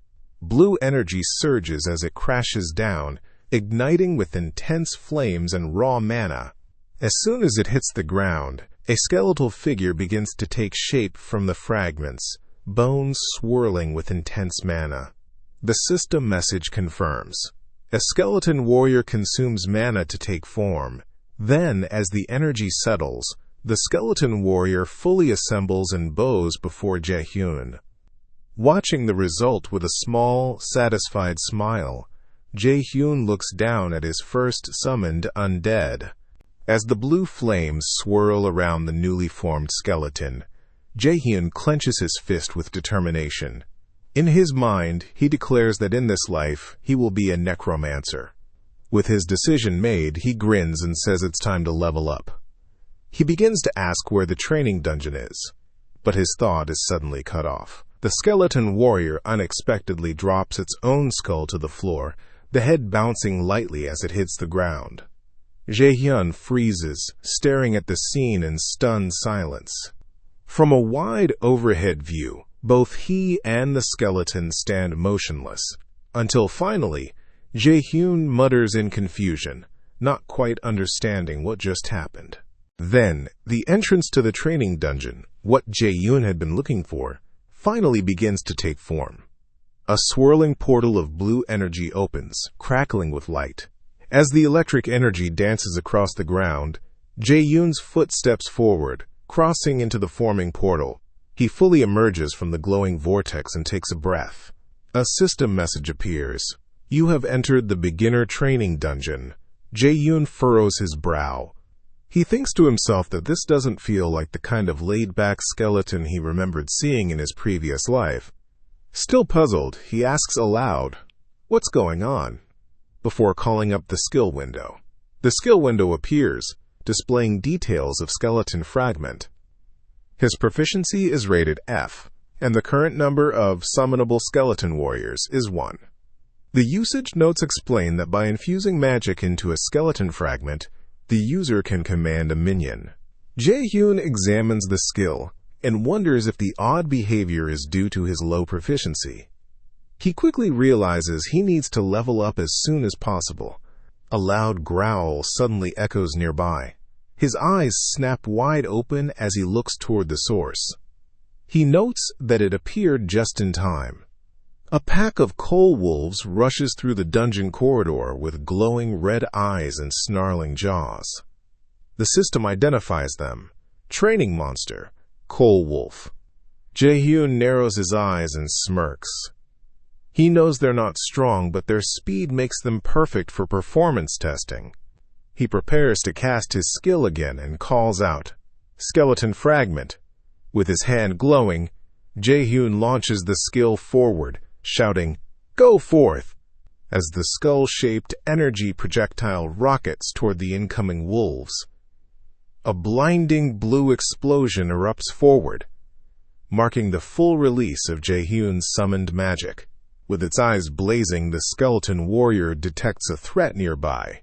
Blue energy surges as it crashes down, igniting with intense flames and raw mana. As soon as it hits the ground, a skeletal figure begins to take shape from the fragments, bones swirling with intense mana. The system message confirms. A skeleton warrior consumes mana to take form. Then, as the energy settles, the skeleton warrior fully assembles and bows before Jaehyun. Watching the result with a small, satisfied smile, Jaehyun looks down at his first summoned undead. As the blue flames swirl around the newly formed skeleton, Jaehyun clenches his fist with determination. In his mind, he declares that in this life, he will be a necromancer. With his decision made, he grins and says it's time to level up. He begins to ask where the training dungeon is, but his thought is suddenly cut off. The skeleton warrior unexpectedly drops its own skull to the floor, the head bouncing lightly as it hits the ground. Jaehyun freezes, staring at the scene in stunned silence. From a wide overhead view, both he and the skeleton stand motionless, until finally, Jaehyun mutters in confusion, not quite understanding what just happened. Then, the entrance to the training dungeon, what Jaehyun had been looking for, finally begins to take form. A swirling portal of blue energy opens, crackling with light. As the electric energy dances across the ground, Jaehyun's foot steps forward, crossing into the forming portal. He fully emerges from the glowing vortex and takes a breath. A system message appears. You have entered the beginner training dungeon. Jaehyun furrows his brow. He thinks to himself that this doesn't feel like the kind of laid-back skeleton he remembered seeing in his previous life. Still puzzled, he asks aloud, "What's going on?" before calling up the skill window. The skill window appears, displaying details of Skeleton Fragment. His proficiency is rated F, and the current number of summonable skeleton warriors is 1. The usage notes explain that by infusing magic into a skeleton fragment, the user can command a minion. Jaehyun examines the skill and wonders if the odd behavior is due to his low proficiency. He quickly realizes he needs to level up as soon as possible. A loud growl suddenly echoes nearby. His eyes snap wide open as he looks toward the source. He notes that it appeared just in time. A pack of coal wolves rushes through the dungeon corridor with glowing red eyes and snarling jaws. The system identifies them. Training monster, coal wolf. Jaehyun narrows his eyes and smirks. He knows they're not strong, but their speed makes them perfect for performance testing. He prepares to cast his skill again and calls out, "Skeleton fragment." With his hand glowing, Jaehyun launches the skill forward, shouting, "Go forth!" as the skull-shaped energy projectile rockets toward the incoming wolves. A blinding blue explosion erupts forward, marking the full release of Jaehyun's summoned magic. With its eyes blazing, the skeleton warrior detects a threat nearby.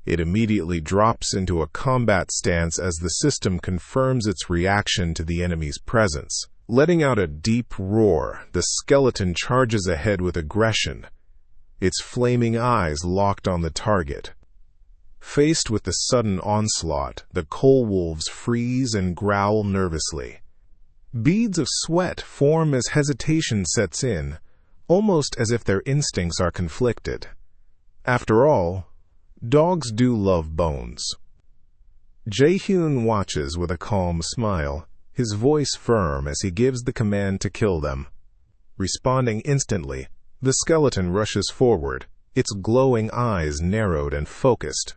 It immediately drops into a combat stance as the system confirms its reaction to the enemy's presence. Letting out a deep roar, the skeleton charges ahead with aggression, its flaming eyes locked on the target. Faced with the sudden onslaught, the coal wolves freeze and growl nervously. Beads of sweat form as hesitation sets in, almost as if their instincts are conflicted. After all, dogs do love bones. Jaehyun watches with a calm smile, his voice firm as he gives the command to kill them. Responding instantly, the skeleton rushes forward, its glowing eyes narrowed and focused.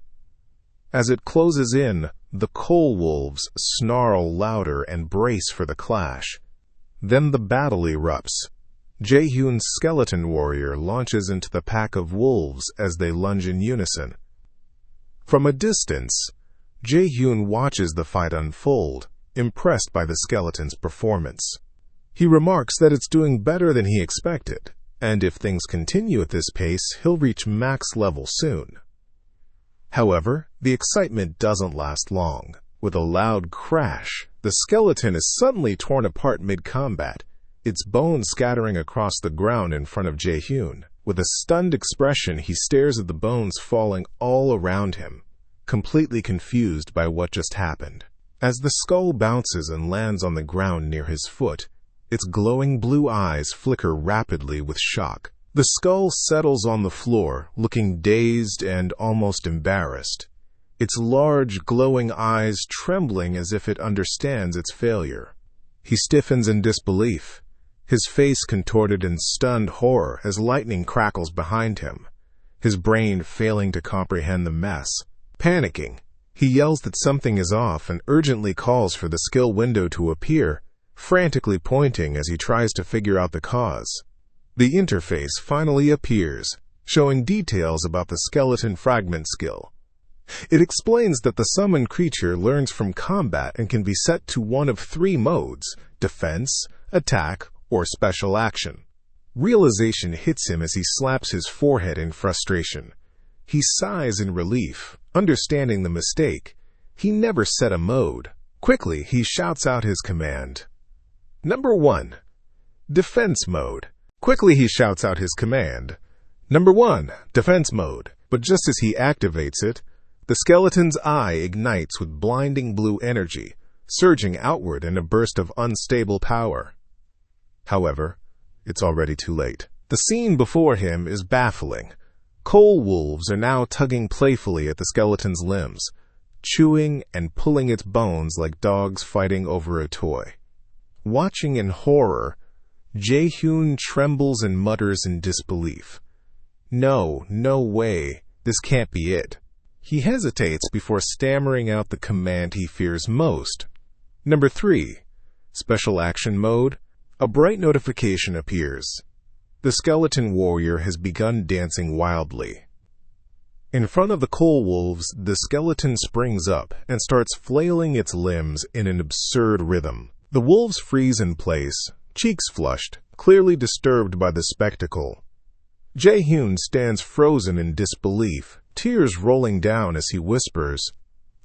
As it closes in, the coal wolves snarl louder and brace for the clash. Then the battle erupts. Jaehyun's skeleton warrior launches into the pack of wolves as they lunge in unison. From a distance, Jaehyun watches the fight unfold, impressed by the skeleton's performance. He remarks that it's doing better than he expected, and if things continue at this pace, he'll reach max level soon. However, the excitement doesn't last long. With a loud crash, the skeleton is suddenly torn apart mid-combat, its bones scattering across the ground in front of Jaehyun. With a stunned expression, he stares at the bones falling all around him, completely confused by what just happened. As the skull bounces and lands on the ground near his foot, its glowing blue eyes flicker rapidly with shock. The skull settles on the floor, looking dazed and almost embarrassed, its large, glowing eyes trembling as if it understands its failure. He stiffens in disbelief, his face contorted in stunned horror as lightning crackles behind him, his brain failing to comprehend the mess. Panicking, he yells that something is off and urgently calls for the skill window to appear, frantically pointing as he tries to figure out the cause. The interface finally appears, showing details about the skeleton fragment skill. It explains that the summoned creature learns from combat and can be set to one of 3 modes: defense, attack, or special action. Realization hits him as he slaps his forehead in frustration. He sighs in relief, understanding the mistake. He never set a mode. Quickly, he shouts out his command. Number 1. Defense mode. Quickly, he shouts out his command. Number 1. Defense mode. But just as he activates it, the skeleton's eye ignites with blinding blue energy, surging outward in a burst of unstable power. However, it's already too late. The scene before him is baffling. Coal wolves are now tugging playfully at the skeleton's limbs, chewing and pulling its bones like dogs fighting over a toy. Watching in horror, Jaehyun trembles and mutters in disbelief. No way, this can't be it. He hesitates before stammering out the command he fears most. Number 3. Special action mode. A bright notification appears. The skeleton warrior has begun dancing wildly. In front of the coal wolves, the skeleton springs up and starts flailing its limbs in an absurd rhythm. The wolves freeze in place, cheeks flushed, clearly disturbed by the spectacle. Jaehyun stands frozen in disbelief, tears rolling down as he whispers,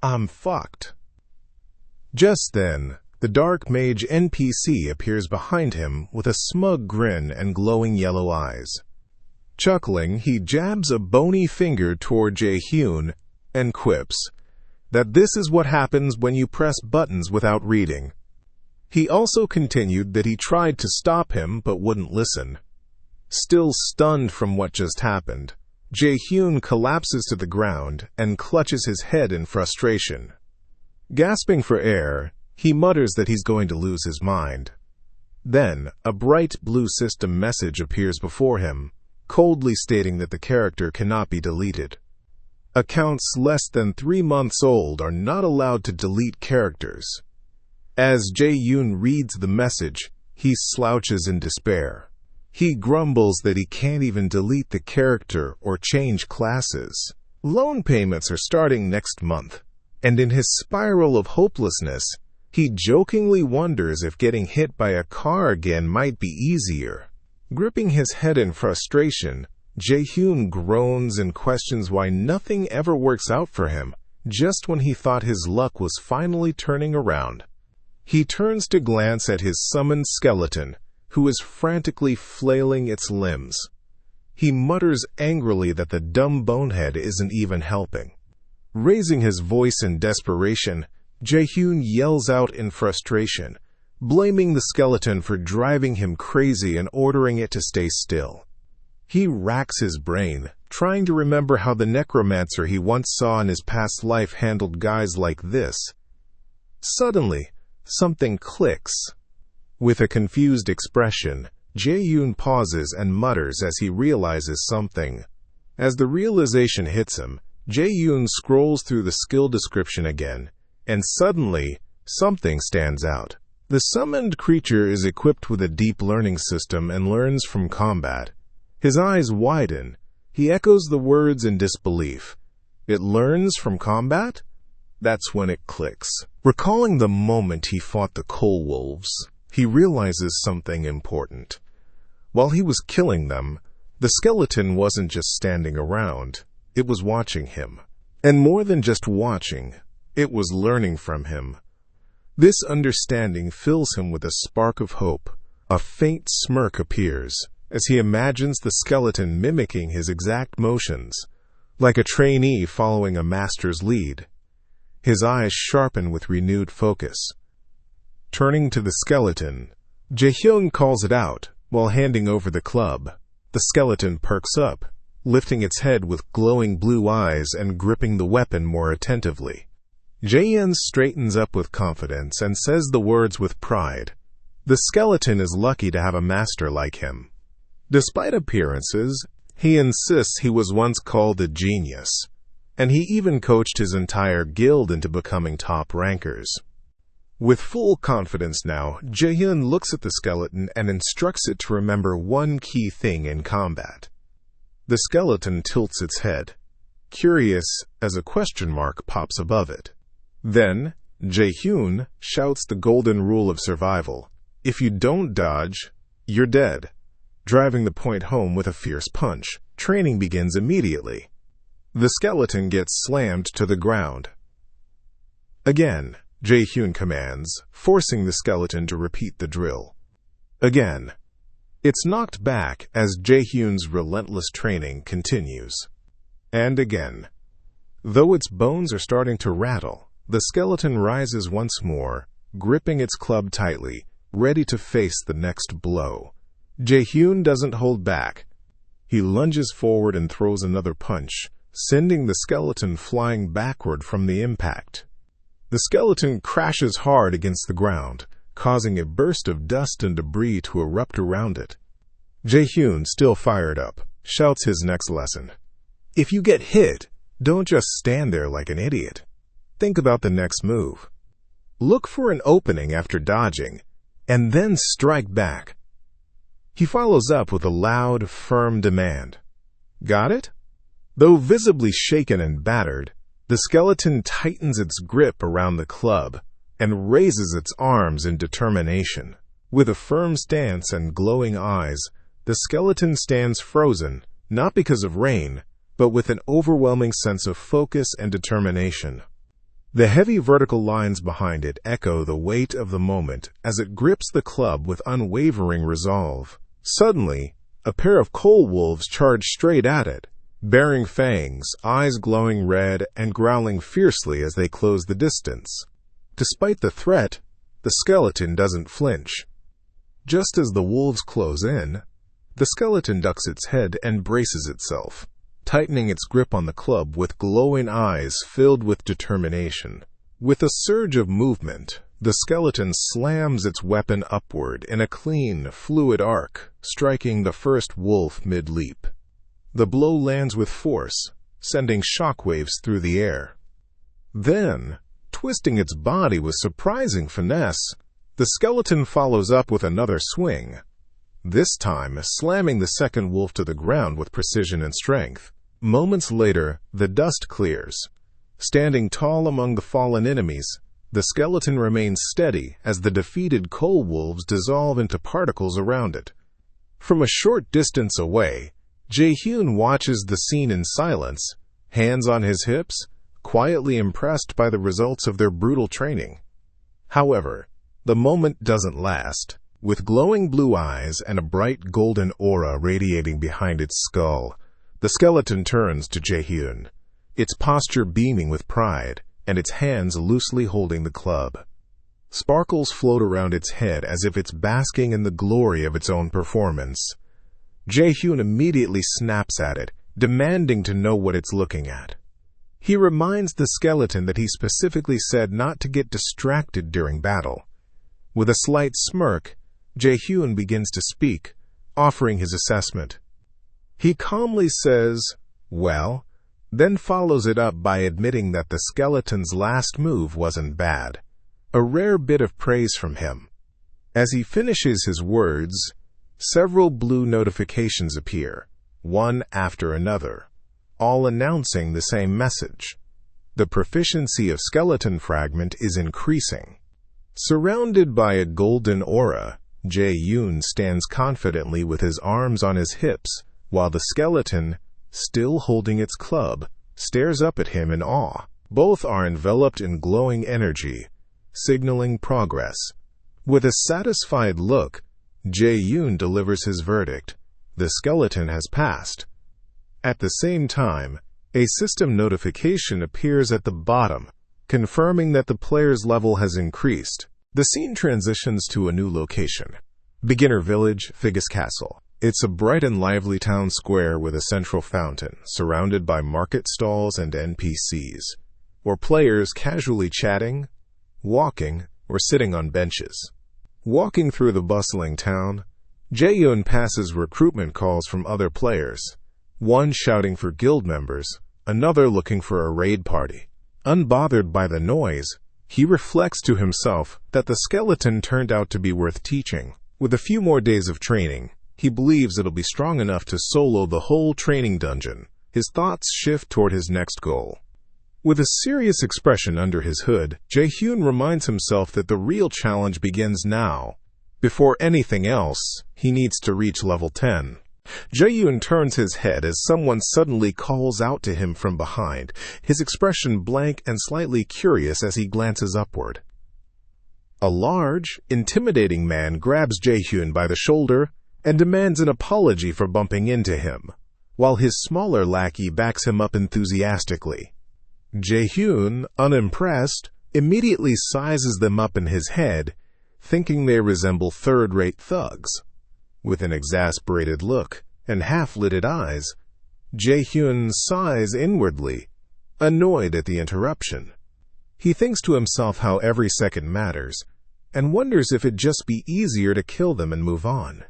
"I'm fucked." Just then, the dark mage NPC appears behind him with a smug grin and glowing yellow eyes. Chuckling, he jabs a bony finger toward Jaehyun and quips, that this is what happens when you press buttons without reading. He also continued that he tried to stop him but wouldn't listen. Still stunned from what just happened, Jaehyun collapses to the ground and clutches his head in frustration. Gasping for air, he mutters that he's going to lose his mind. Then, a bright blue system message appears before him, coldly stating that the character cannot be deleted. Accounts less than 3 months old are not allowed to delete characters. As Jaehyun reads the message, he slouches in despair. He grumbles that he can't even delete the character or change classes. Loan payments are starting next month, and in his spiral of hopelessness, he jokingly wonders if getting hit by a car again might be easier. Gripping his head in frustration, Jaehyun groans and questions why nothing ever works out for him, just when he thought his luck was finally turning around. He turns to glance at his summoned skeleton, who is frantically flailing its limbs. He mutters angrily that the dumb bonehead isn't even helping. Raising his voice in desperation, Jaehyun yells out in frustration, blaming the skeleton for driving him crazy and ordering it to stay still. He racks his brain, trying to remember how the necromancer he once saw in his past life handled guys like this. Suddenly, something clicks. With a confused expression, Jaehyun pauses and mutters as he realizes something. As the realization hits him, Jaehyun scrolls through the skill description again, and suddenly, something stands out. The summoned creature is equipped with a deep learning system and learns from combat. His eyes widen. He echoes the words in disbelief. It learns from combat? That's when it clicks. Recalling the moment he fought the coal wolves, he realizes something important. While he was killing them, the skeleton wasn't just standing around. It was watching him. And more than just watching, it was learning from him. This understanding fills him with a spark of hope. A faint smirk appears as he imagines the skeleton mimicking his exact motions, like a trainee following a master's lead. His eyes sharpen with renewed focus. Turning to the skeleton, Jaehyun calls it out while handing over the club. The skeleton perks up, lifting its head with glowing blue eyes and gripping the weapon more attentively. Jaehyun straightens up with confidence and says the words with pride. The skeleton is lucky to have a master like him. Despite appearances, he insists he was once called a genius, and he even coached his entire guild into becoming top rankers. With full confidence now, Jaehyun looks at the skeleton and instructs it to remember one key thing in combat. The skeleton tilts its head, curious as a question mark pops above it. Then, Jaehyun shouts the golden rule of survival. If you don't dodge, you're dead. Driving the point home with a fierce punch, training begins immediately. The skeleton gets slammed to the ground. Again, Jaehyun commands, forcing the skeleton to repeat the drill. Again. It's knocked back as Jaehyun's relentless training continues. And again. Though its bones are starting to rattle, the skeleton rises once more, gripping its club tightly, ready to face the next blow. Jaehyun doesn't hold back. He lunges forward and throws another punch, sending the skeleton flying backward from the impact. The skeleton crashes hard against the ground, causing a burst of dust and debris to erupt around it. Jaehyun, still fired up, shouts his next lesson. If you get hit, don't just stand there like an idiot. Think about the next move. Look for an opening after dodging, and then strike back. He follows up with a loud, firm demand. Got it? Though visibly shaken and battered, the skeleton tightens its grip around the club and raises its arms in determination. With a firm stance and glowing eyes, the skeleton stands frozen, not because of rain, but with an overwhelming sense of focus and determination. The heavy vertical lines behind it echo the weight of the moment as it grips the club with unwavering resolve. Suddenly, a pair of coal wolves charge straight at it. baring fangs, eyes glowing red and growling fiercely as they close the distance. Despite the threat, the skeleton doesn't flinch. Just as the wolves close in, the skeleton ducks its head and braces itself, tightening its grip on the club with glowing eyes filled with determination. With a surge of movement, the skeleton slams its weapon upward in a clean, fluid arc, striking the first wolf mid-leap. The blow lands with force, sending shockwaves through the air. Then, twisting its body with surprising finesse, the skeleton follows up with another swing, this time slamming the second wolf to the ground with precision and strength. Moments later, the dust clears. Standing tall among the fallen enemies, the skeleton remains steady as the defeated coal wolves dissolve into particles around it. From a short distance away, Jaehyun watches the scene in silence, hands on his hips, quietly impressed by the results of their brutal training. However, the moment doesn't last. With glowing blue eyes and a bright golden aura radiating behind its skull, the skeleton turns to Jaehyun, its posture beaming with pride and its hands loosely holding the club. Sparkles float around its head as if it's basking in the glory of its own performance. Jaehyun immediately snaps at it, demanding to know what it's looking at. He reminds the skeleton that he specifically said not to get distracted during battle. With a slight smirk, Jaehyun begins to speak, offering his assessment. He calmly says, "Well," then follows it up by admitting that the skeleton's last move wasn't bad, a rare bit of praise from him. As he finishes his words, several blue notifications appear, one after another, all announcing the same message. The proficiency of skeleton fragment is increasing. Surrounded by a golden aura, Jaehyun stands confidently with his arms on his hips, while the skeleton, still holding its club, stares up at him in awe. Both are enveloped in glowing energy, signaling progress. With a satisfied look, Jaehyun delivers his verdict. The skeleton has passed. At the same time, a system notification appears at the bottom, confirming that the player's level has increased. The scene transitions to a new location. Beginner Village, Figgis Castle. It's a bright and lively town square with a central fountain, surrounded by market stalls and NPCs, where players casually chatting, walking, or sitting on benches. Walking through the bustling town, Jaehyun passes recruitment calls from other players, one shouting for guild members, another looking for a raid party. Unbothered by the noise, he reflects to himself that the skeleton turned out to be worth teaching. With a few more days of training, he believes it'll be strong enough to solo the whole training dungeon. His thoughts shift toward his next goal. With a serious expression under his hood, Jaehyun reminds himself that the real challenge begins now. Before anything else, he needs to reach level 10. Jaehyun turns his head as someone suddenly calls out to him from behind, his expression blank and slightly curious as he glances upward. A large, intimidating man grabs Jaehyun by the shoulder and demands an apology for bumping into him, while his smaller lackey backs him up enthusiastically. Jaehyun, unimpressed, immediately sizes them up in his head, thinking they resemble third-rate thugs. With an exasperated look and half-lidded eyes, Jaehyun sighs inwardly, annoyed at the interruption. He thinks to himself how every second matters, and wonders if it'd just be easier to kill them and move on.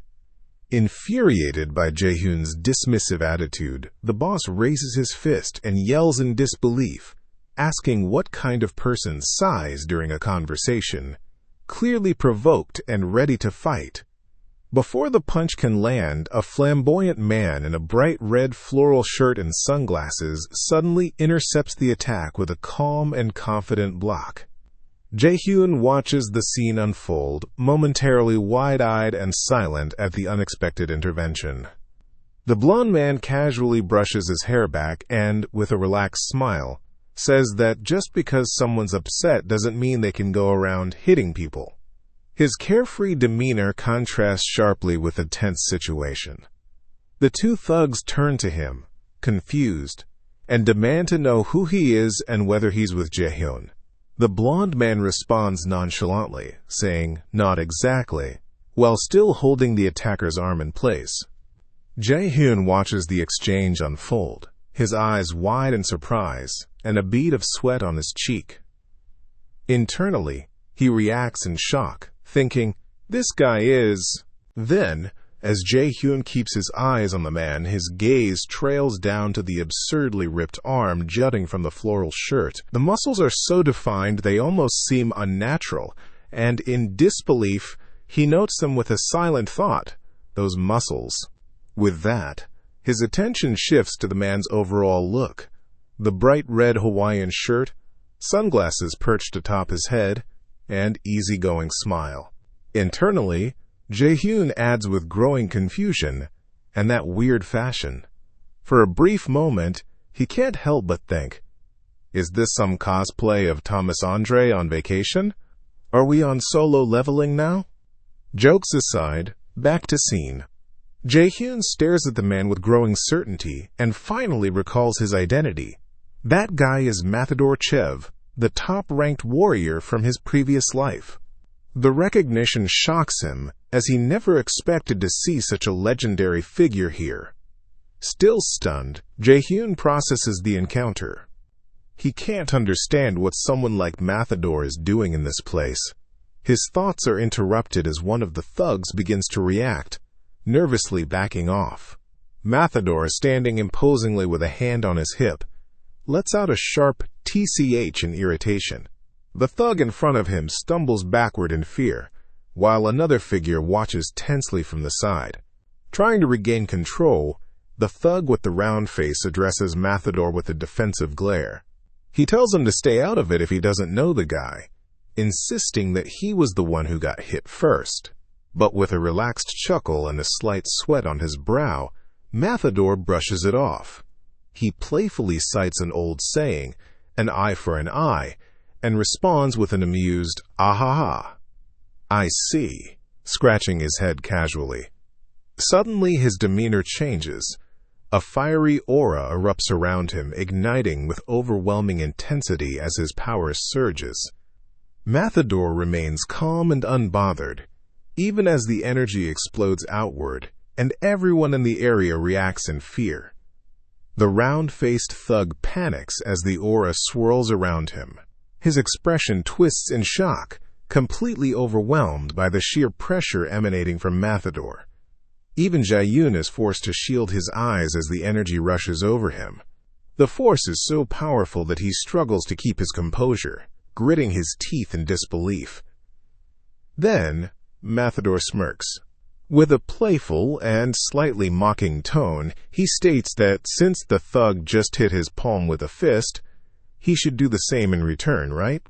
Infuriated by Jaehyun's dismissive attitude, the boss raises his fist and yells in disbelief, asking what kind of person sighs during a conversation, clearly provoked and ready to fight. Before the punch can land, a flamboyant man in a bright red floral shirt and sunglasses suddenly intercepts the attack with a calm and confident block. Jaehyun watches the scene unfold, momentarily wide-eyed and silent at the unexpected intervention. The blond man casually brushes his hair back and, with a relaxed smile, says that just because someone's upset doesn't mean they can go around hitting people. His carefree demeanor contrasts sharply with the tense situation. The two thugs turn to him, confused, and demand to know who he is and whether he's with Jaehyun. The blonde man responds nonchalantly, saying, "Not exactly," while still holding the attacker's arm in place. Jaehyun watches the exchange unfold, his eyes wide in surprise and a bead of sweat on his cheek. Internally, he reacts in shock, thinking, "This guy is..." Then, as Jaehyun keeps his eyes on the man, his gaze trails down to the absurdly ripped arm jutting from the floral shirt. The muscles are so defined they almost seem unnatural, and in disbelief, he notes them with a silent thought, those muscles. With that, his attention shifts to the man's overall look. The bright red Hawaiian shirt, sunglasses perched atop his head, and easygoing smile. Internally, Jaehyun adds with growing confusion, and that weird fashion. For a brief moment, he can't help but think, is this some cosplay of Thomas Andre on vacation? Are we on Solo Leveling now? Jokes aside, back to scene. Jaehyun stares at the man with growing certainty and finally recalls his identity. That guy is Matador Chev, the top-ranked warrior from his previous life. The recognition shocks him, as he never expected to see such a legendary figure here. Still stunned, Jaehyun processes the encounter. He can't understand what someone like Matador is doing in this place. His thoughts are interrupted as one of the thugs begins to react, nervously backing off. Matador, standing imposingly with a hand on his hip, lets out a sharp TCH in irritation. The thug in front of him stumbles backward in fear, while another figure watches tensely from the side. Trying to regain control, the thug with the round face addresses Matador with a defensive glare. He tells him to stay out of it if he doesn't know the guy, insisting that he was the one who got hit first. But with a relaxed chuckle and a slight sweat on his brow, Matador brushes it off. He playfully cites an old saying, an eye for an eye, and responds with an amused, "Ah-ha-ha. I see," scratching his head casually. Suddenly his demeanor changes. A fiery aura erupts around him, igniting with overwhelming intensity as his power surges. Matador remains calm and unbothered, even as the energy explodes outward, and everyone in the area reacts in fear. The round-faced thug panics as the aura swirls around him. His expression twists in shock, completely overwhelmed by the sheer pressure emanating from Matador. Even Jaehyun is forced to shield his eyes as the energy rushes over him. The force is so powerful that he struggles to keep his composure, gritting his teeth in disbelief. Then, Matador smirks. With a playful and slightly mocking tone, he states that since the thug just hit his palm with a fist, he should do the same in return, right?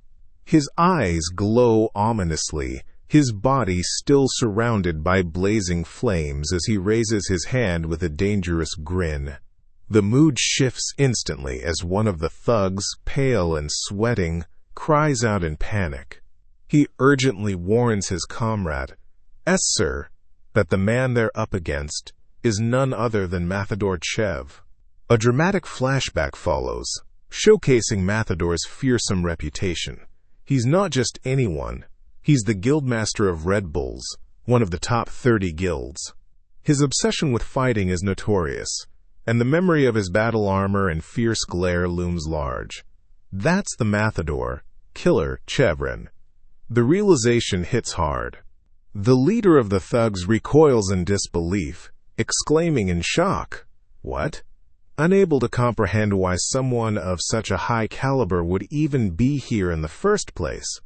His eyes glow ominously, his body still surrounded by blazing flames as he raises his hand with a dangerous grin. The mood shifts instantly as one of the thugs, pale and sweating, cries out in panic. He urgently warns his comrade, "Yes, sir," that the man they're up against is none other than Matador Chev. A dramatic flashback follows, showcasing Matador's fearsome reputation. He's not just anyone. He's the guildmaster of Red Bulls, one of the top 30 guilds. His obsession with fighting is notorious, and the memory of his battle armor and fierce glare looms large. That's the Matador, Killer Chevron. The realization hits hard. The leader of the thugs recoils in disbelief, exclaiming in shock, "What?" Unable to comprehend why someone of such a high caliber would even be here in the first place.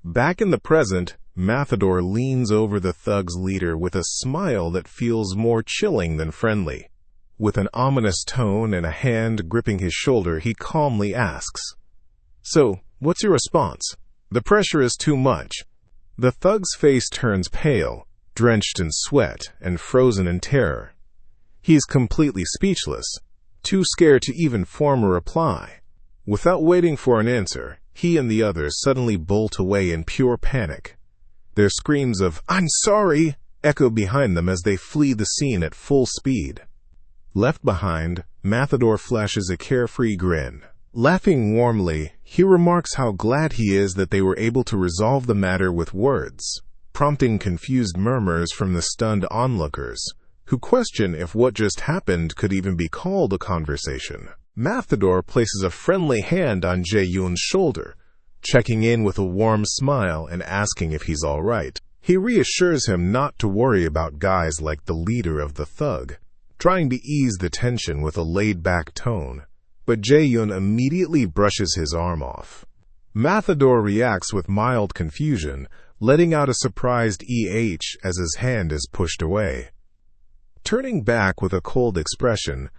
Back in the present, Matador leans over the thug's leader with a smile that feels more chilling than friendly. With an ominous tone and a hand gripping his shoulder, he calmly asks, "So, what's your response? The pressure is too much." The thug's face turns pale, drenched in sweat and frozen in terror. He is completely speechless, too scared to even form a reply. Without waiting for an answer, he and the others suddenly bolt away in pure panic. Their screams of "I'm sorry" echo behind them as they flee the scene at full speed. Left behind, Matador flashes a carefree grin. Laughing warmly, he remarks how glad he is that they were able to resolve the matter with words, prompting confused murmurs from the stunned onlookers, who question if what just happened could even be called a conversation. Matador places a friendly hand on Jaehyun's shoulder, checking in with a warm smile and asking if he's all right. He reassures him not to worry about guys like the leader of the thug, trying to ease the tension with a laid-back tone, but Jaehyun immediately brushes his arm off. Matador reacts with mild confusion, letting out a surprised as his hand is pushed away. Turning back with a cold expression,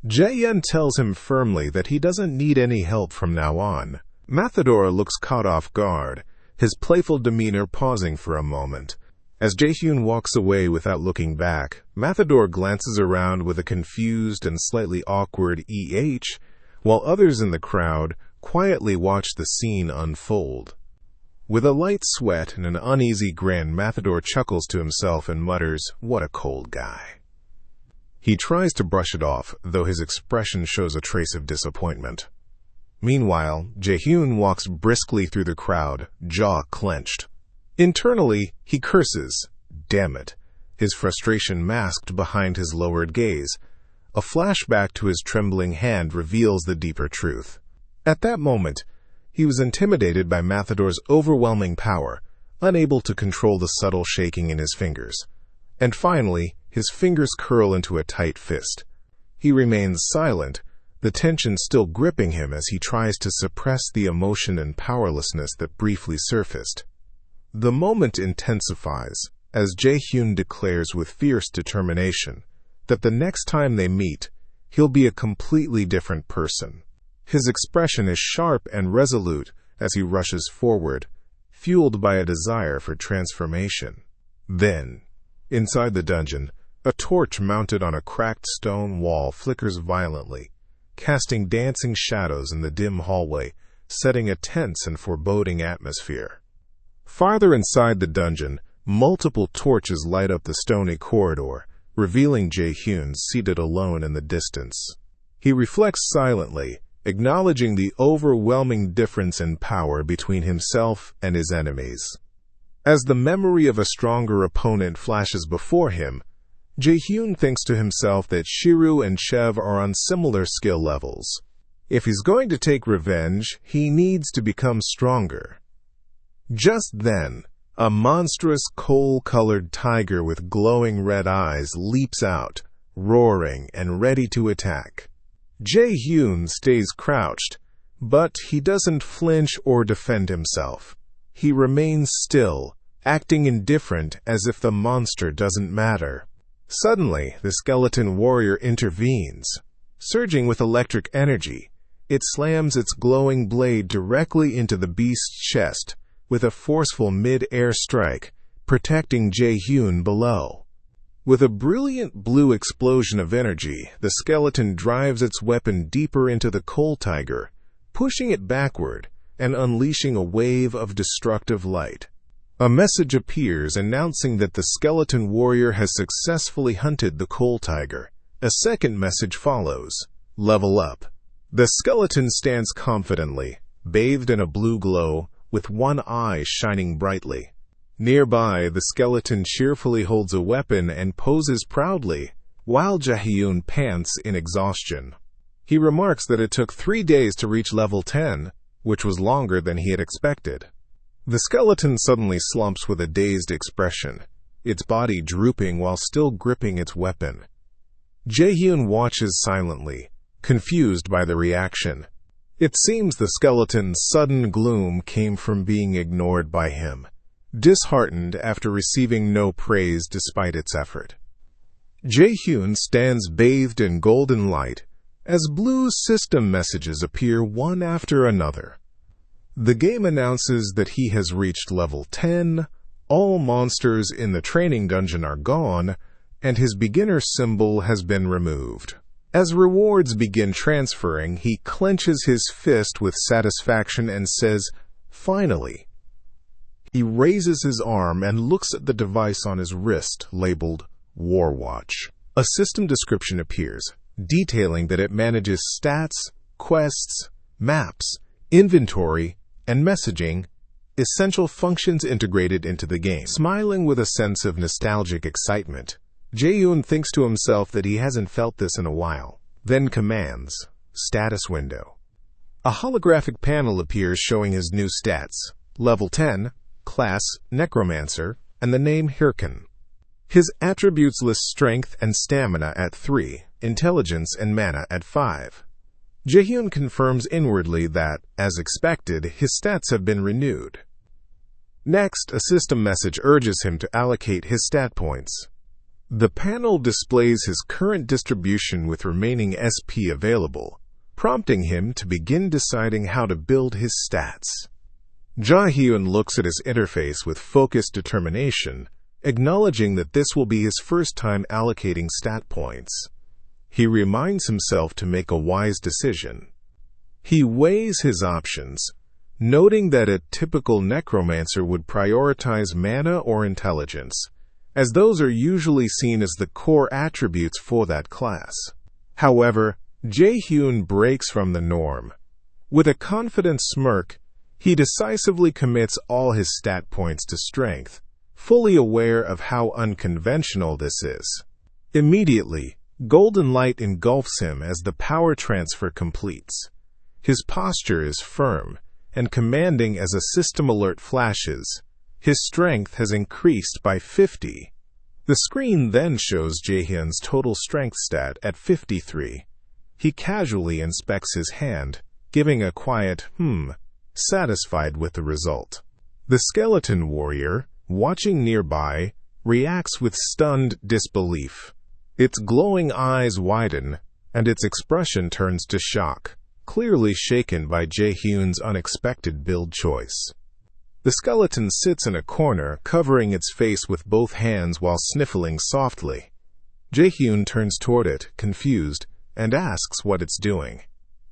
Jaehyun tells him firmly that he doesn't need any help from now on. Matador looks caught off guard, his playful demeanor pausing for a moment. As Jaehyun walks away without looking back, Matador glances around with a confused and slightly awkward while others in the crowd quietly watch the scene unfold. With a light sweat and an uneasy grin, Matador chuckles to himself and mutters, "What a cold guy." He tries to brush it off, though his expression shows a trace of disappointment. Meanwhile, Jaehyun walks briskly through the crowd, jaw clenched. Internally, he curses, "Damn it," his frustration masked behind his lowered gaze. A flashback to his trembling hand reveals the deeper truth. At that moment, he was intimidated by Matador's overwhelming power, unable to control the subtle shaking in his fingers. And finally, his fingers curl into a tight fist. He remains silent, the tension still gripping him as he tries to suppress the emotion and powerlessness that briefly surfaced. The moment intensifies as Jaehyun declares with fierce determination that the next time they meet, he'll be a completely different person. His expression is sharp and resolute as he rushes forward, fueled by a desire for transformation. Then, inside the dungeon, a torch mounted on a cracked stone wall flickers violently, casting dancing shadows in the dim hallway, setting a tense and foreboding atmosphere. Farther inside the dungeon, multiple torches light up the stony corridor, revealing Jaehyun seated alone in the distance. He reflects silently, acknowledging the overwhelming difference in power between himself and his enemies. As the memory of a stronger opponent flashes before him, Jaehyun thinks to himself that Shiru and Chev are on similar skill levels. If he's going to take revenge, he needs to become stronger. Just then, a monstrous coal-colored tiger with glowing red eyes leaps out, roaring and ready to attack. Jaehyun stays crouched, but he doesn't flinch or defend himself. He remains still, acting indifferent as if the monster doesn't matter. Suddenly, the skeleton warrior intervenes. Surging with electric energy, it slams its glowing blade directly into the beast's chest, with a forceful mid-air strike, protecting Jaehyun below. With a brilliant blue explosion of energy, the skeleton drives its weapon deeper into the coal tiger, pushing it backward and unleashing a wave of destructive light. A message appears announcing that the skeleton warrior has successfully hunted the coal tiger. A second message follows: level up. The skeleton stands confidently, bathed in a blue glow, with one eye shining brightly. Nearby, the skeleton cheerfully holds a weapon and poses proudly, while Jaehyun pants in exhaustion. He remarks that it took 3 days to reach level 10, which was longer than he had expected. The skeleton suddenly slumps with a dazed expression, its body drooping while still gripping its weapon. Jaehyun watches silently, confused by the reaction. It seems the skeleton's sudden gloom came from being ignored by him, disheartened after receiving no praise despite its effort. Jaehyun stands bathed in golden light as blue system messages appear one after another. The game announces that he has reached level 10, all monsters in the training dungeon are gone, and his beginner symbol has been removed. As rewards begin transferring, he clenches his fist with satisfaction and says, "Finally." He raises his arm and looks at the device on his wrist labeled War Watch. A system description appears: detailing that it manages stats, quests, maps, inventory, and messaging, essential functions integrated into the game. Smiling with a sense of nostalgic excitement, Jaehyun thinks to himself that he hasn't felt this in a while, then commands, Status window. A holographic panel appears showing his new stats, level 10, class Necromancer, and the name Jaehyun. His attributes list strength and stamina at 3, intelligence and mana at 5. Jaehyun confirms inwardly that, as expected, his stats have been renewed. Next, a system message urges him to allocate his stat points. The panel displays his current distribution with remaining SP available, prompting him to begin deciding how to build his stats. Jaehyun looks at his interface with focused determination, acknowledging that this will be his first time allocating stat points. He reminds himself to make a wise decision. He weighs his options, noting that a typical necromancer would prioritize mana or intelligence, as those are usually seen as the core attributes for that class. However, Jaehyun breaks from the norm. With a confident smirk, he decisively commits all his stat points to strength, fully aware of how unconventional this is. Immediately, golden light engulfs him as the power transfer completes. His posture is firm and commanding as a system alert flashes. His strength has increased by 50. The screen then shows Jaehyun's total strength stat at 53. He casually inspects his hand, giving a quiet, satisfied with the result. The skeleton warrior, watching nearby, reacts with stunned disbelief. Its glowing eyes widen, and its expression turns to shock, clearly shaken by Jaehyun's unexpected build choice. The skeleton sits in a corner, covering its face with both hands while sniffling softly. Jaehyun turns toward it, confused, and asks what it's doing.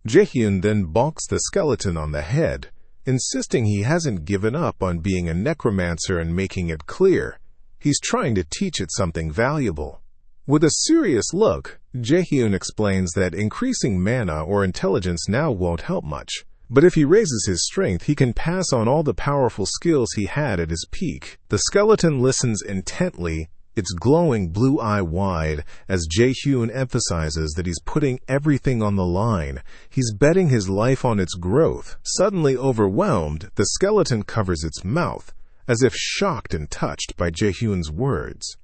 Jaehyun then bonks the skeleton on the head, insisting he hasn't given up on being a necromancer and making it clear he's trying to teach it something valuable. With a serious look, Jaehyun explains that increasing mana or intelligence now won't help much, but if he raises his strength, he can pass on all the powerful skills he had at his peak. The skeleton listens intently, its glowing blue eye wide, as Jaehyun emphasizes that he's putting everything on the line. He's betting his life on its growth. Suddenly overwhelmed, the skeleton covers its mouth, as if shocked and touched by Jaehyun's words.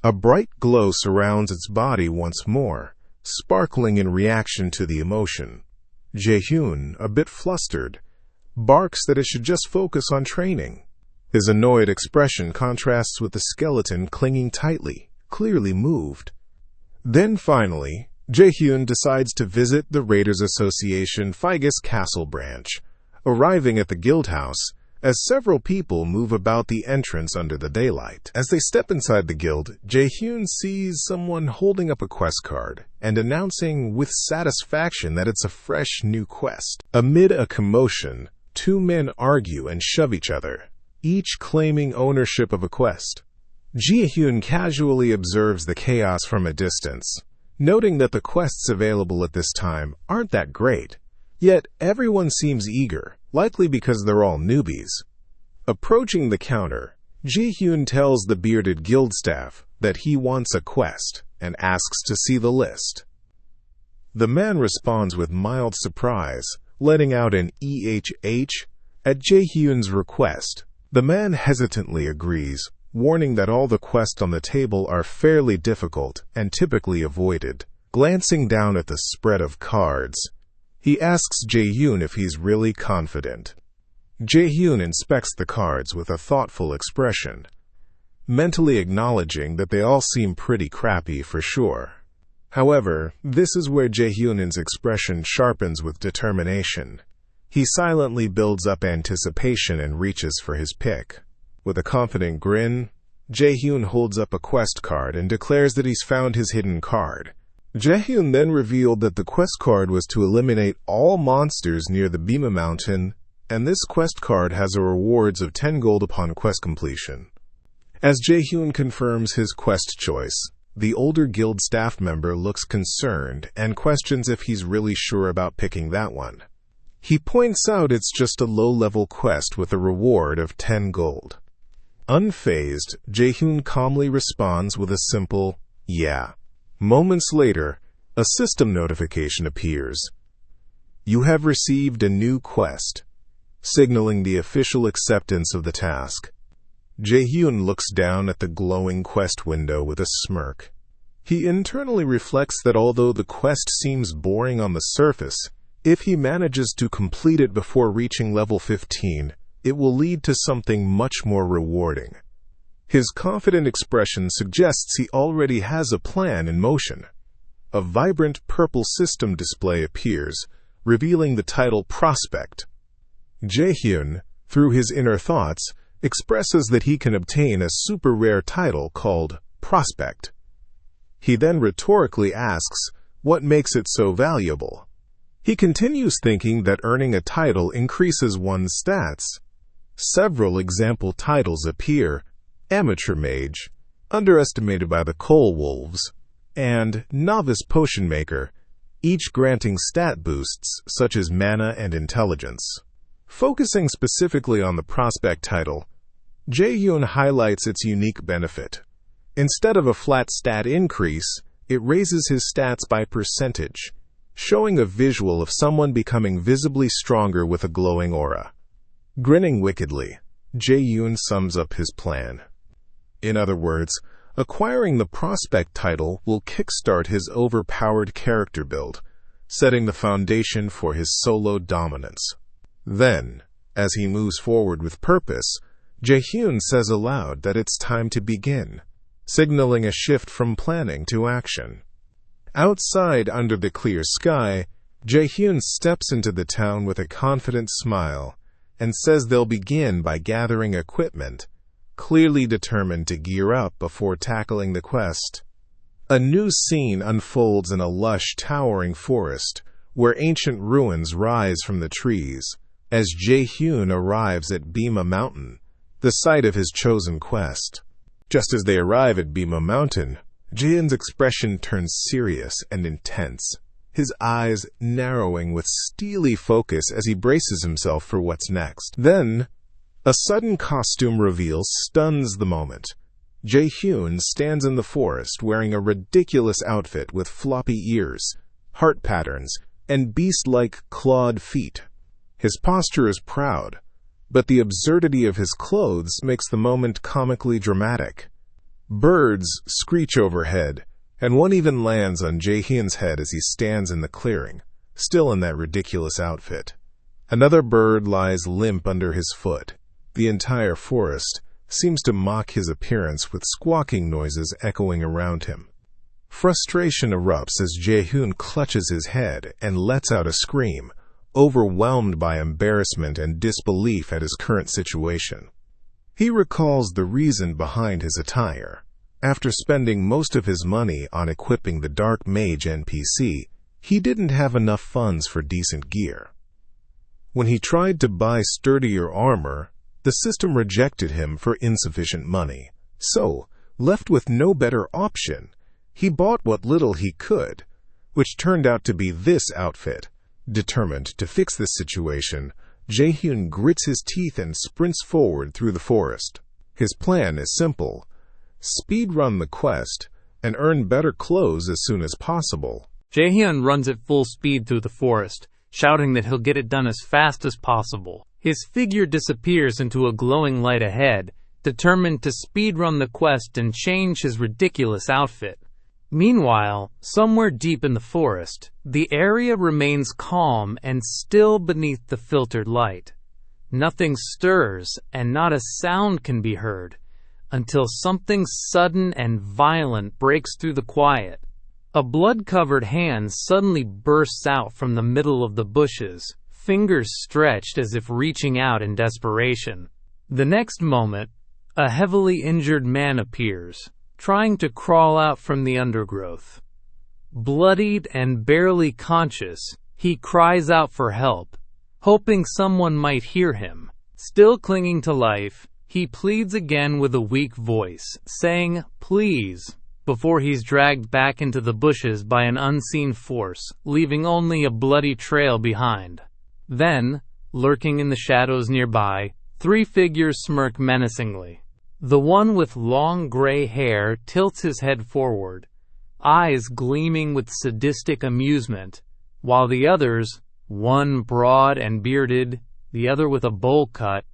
A bright glow surrounds its body once more, sparkling in reaction to the emotion. Jaehyun, a bit flustered, barks that it should just focus on training. His annoyed expression contrasts with the skeleton clinging tightly, clearly moved. Then finally, Jaehyun decides to visit the Raiders Association Figus Castle branch, arriving at the guild house as several people move about the entrance under the daylight. As they step inside the guild, Jaehyun sees someone holding up a quest card and announcing with satisfaction that it's a fresh new quest. Amid a commotion, two men argue and shove each other, each claiming ownership of a quest. Jaehyun casually observes the chaos from a distance, noting that the quests available at this time aren't that great. Yet everyone seems eager, likely because they're all newbies. Approaching the counter, Jaehyun tells the bearded guild staff that he wants a quest and asks to see the list. The man responds with mild surprise, letting out an EHH at Jaehyun's request. The man hesitantly agrees, warning that all the quests on the table are fairly difficult and typically avoided. Glancing down at the spread of cards, he asks Jaehyun if he's really confident. Jaehyun inspects the cards with a thoughtful expression, mentally acknowledging that they all seem pretty crappy for sure. However, this is where Jaehyun's expression sharpens with determination. He silently builds up anticipation and reaches for his pick. With a confident grin, Jaehyun holds up a quest card and declares that he's found his hidden card. Jaehyun then revealed that the quest card was to eliminate all monsters near the Bima Mountain, and this quest card has a rewards of 10 gold upon quest completion. As Jaehyun confirms his quest choice, The older guild staff member looks concerned and questions if he's really sure about picking that one. He points out it's just a low-level quest with a reward of 10 gold. Unfazed, Jaehyun calmly responds with a simple, "Yeah." Moments later, a system notification appears. "You have received a new quest," signaling the official acceptance of the task. Jaehyun looks down at the glowing quest window with a smirk. He internally reflects that although the quest seems boring on the surface, if he manages to complete it before reaching level 15, it will lead to something much more rewarding. His confident expression suggests he already has a plan in motion. A vibrant purple system display appears, revealing the title Prospect. Jaehyun, through his inner thoughts, expresses that he can obtain a super rare title called Prospect. He then rhetorically asks what makes it so valuable. He continues thinking that earning a title increases one's stats. Several example titles appear: Amateur Mage, underestimated by the Coal Wolves, and Novice Potion Maker, each granting stat boosts such as mana and intelligence. Focusing specifically on the Prospect title, Jaehyun highlights its unique benefit. Instead of a flat stat increase, it raises his stats by percentage, showing a visual of someone becoming visibly stronger with a glowing aura. Grinning wickedly, Jaehyun sums up his plan. In other words, acquiring the Prospect title will kickstart his overpowered character build, setting the foundation for his solo dominance. Then, as he moves forward with purpose, Jaehyun says aloud that it's time to begin, signaling a shift from planning to action. Outside under the clear sky, Jaehyun steps into the town with a confident smile and says they'll begin by gathering equipment, clearly determined to gear up before tackling the quest. A new scene unfolds in a lush, towering forest, where ancient ruins rise from the trees, as Jaehyun arrives at Bima Mountain, the site of his chosen quest. Just as they arrive at Bima Mountain, Jaehyun's expression turns serious and intense, his eyes narrowing with steely focus as he braces himself for what's next. Then, a sudden costume reveal stuns the moment. Jaehyun stands in the forest wearing a ridiculous outfit with floppy ears, heart patterns, and beast-like clawed feet. His posture is proud, but the absurdity of his clothes makes the moment comically dramatic. Birds screech overhead, and one even lands on Jaehyun's head as he stands in the clearing, still in that ridiculous outfit. Another bird lies limp under his foot. The entire forest seems to mock his appearance with squawking noises echoing around him. Frustration erupts as Jaehyun clutches his head and lets out a scream, overwhelmed by embarrassment and disbelief at his current situation. He recalls the reason behind his attire. After spending most of his money on equipping the Dark Mage NPC, he didn't have enough funds for decent gear. When he tried to buy sturdier armor, the system rejected him for insufficient money. So, left with no better option, he bought what little he could, which turned out to be this outfit. Determined to fix this situation, Jaehyun grits his teeth and sprints forward through the forest. His plan is simple: speedrun the quest and earn better clothes as soon as possible. Jaehyun runs at full speed through the forest, shouting that he'll get it done as fast as possible. His figure disappears into a glowing light ahead, determined to speedrun the quest and change his ridiculous outfit. Meanwhile, somewhere deep in the forest, the area remains calm and still beneath the filtered light. Nothing stirs and not a sound can be heard, until something sudden and violent breaks through the quiet. A blood-covered hand suddenly bursts out from the middle of the bushes, fingers stretched as if reaching out in desperation. The next moment, a heavily injured man appears, trying to crawl out from the undergrowth. Bloodied and barely conscious, he cries out for help, hoping someone might hear him. Still clinging to life, he pleads again with a weak voice, saying, "Please, before he's dragged back into the bushes by an unseen force, leaving only a bloody trail behind. Then, lurking in the shadows nearby, three figures smirk menacingly. The one with long gray hair tilts his head forward, eyes gleaming with sadistic amusement, while the others, one broad and bearded, the other with a bowl cut,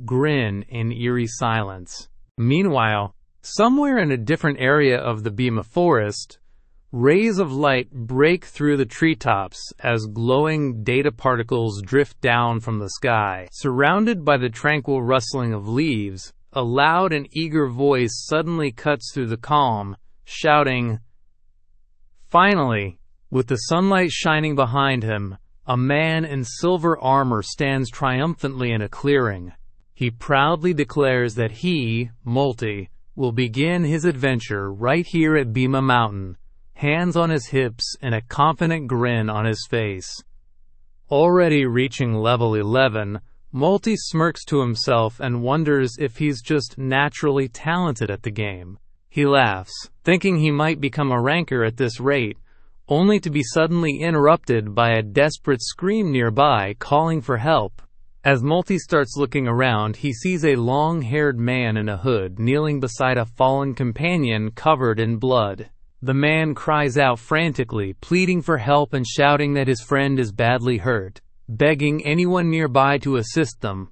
grin in eerie silence. Meanwhile, somewhere in a different area of the Bima forest, rays of light break through the treetops as glowing data particles drift down from the sky. Surrounded by the tranquil rustling of leaves, a loud and eager voice suddenly cuts through the calm, shouting, "Finally!" With the sunlight shining behind him, a man in silver armor stands triumphantly in a clearing. He proudly declares that he, Multi, will begin his adventure right here at Bima Mountain, hands on his hips and a confident grin on his face. Already reaching level 11, Multi smirks to himself and wonders if he's just naturally talented at the game. He laughs, thinking he might become a ranker at this rate, only to be suddenly interrupted by a desperate scream nearby calling for help. As Multi starts looking around, he sees a long-haired man in a hood kneeling beside a fallen companion covered in blood. The man cries out frantically, pleading for help and shouting that his friend is badly hurt, begging anyone nearby to assist them.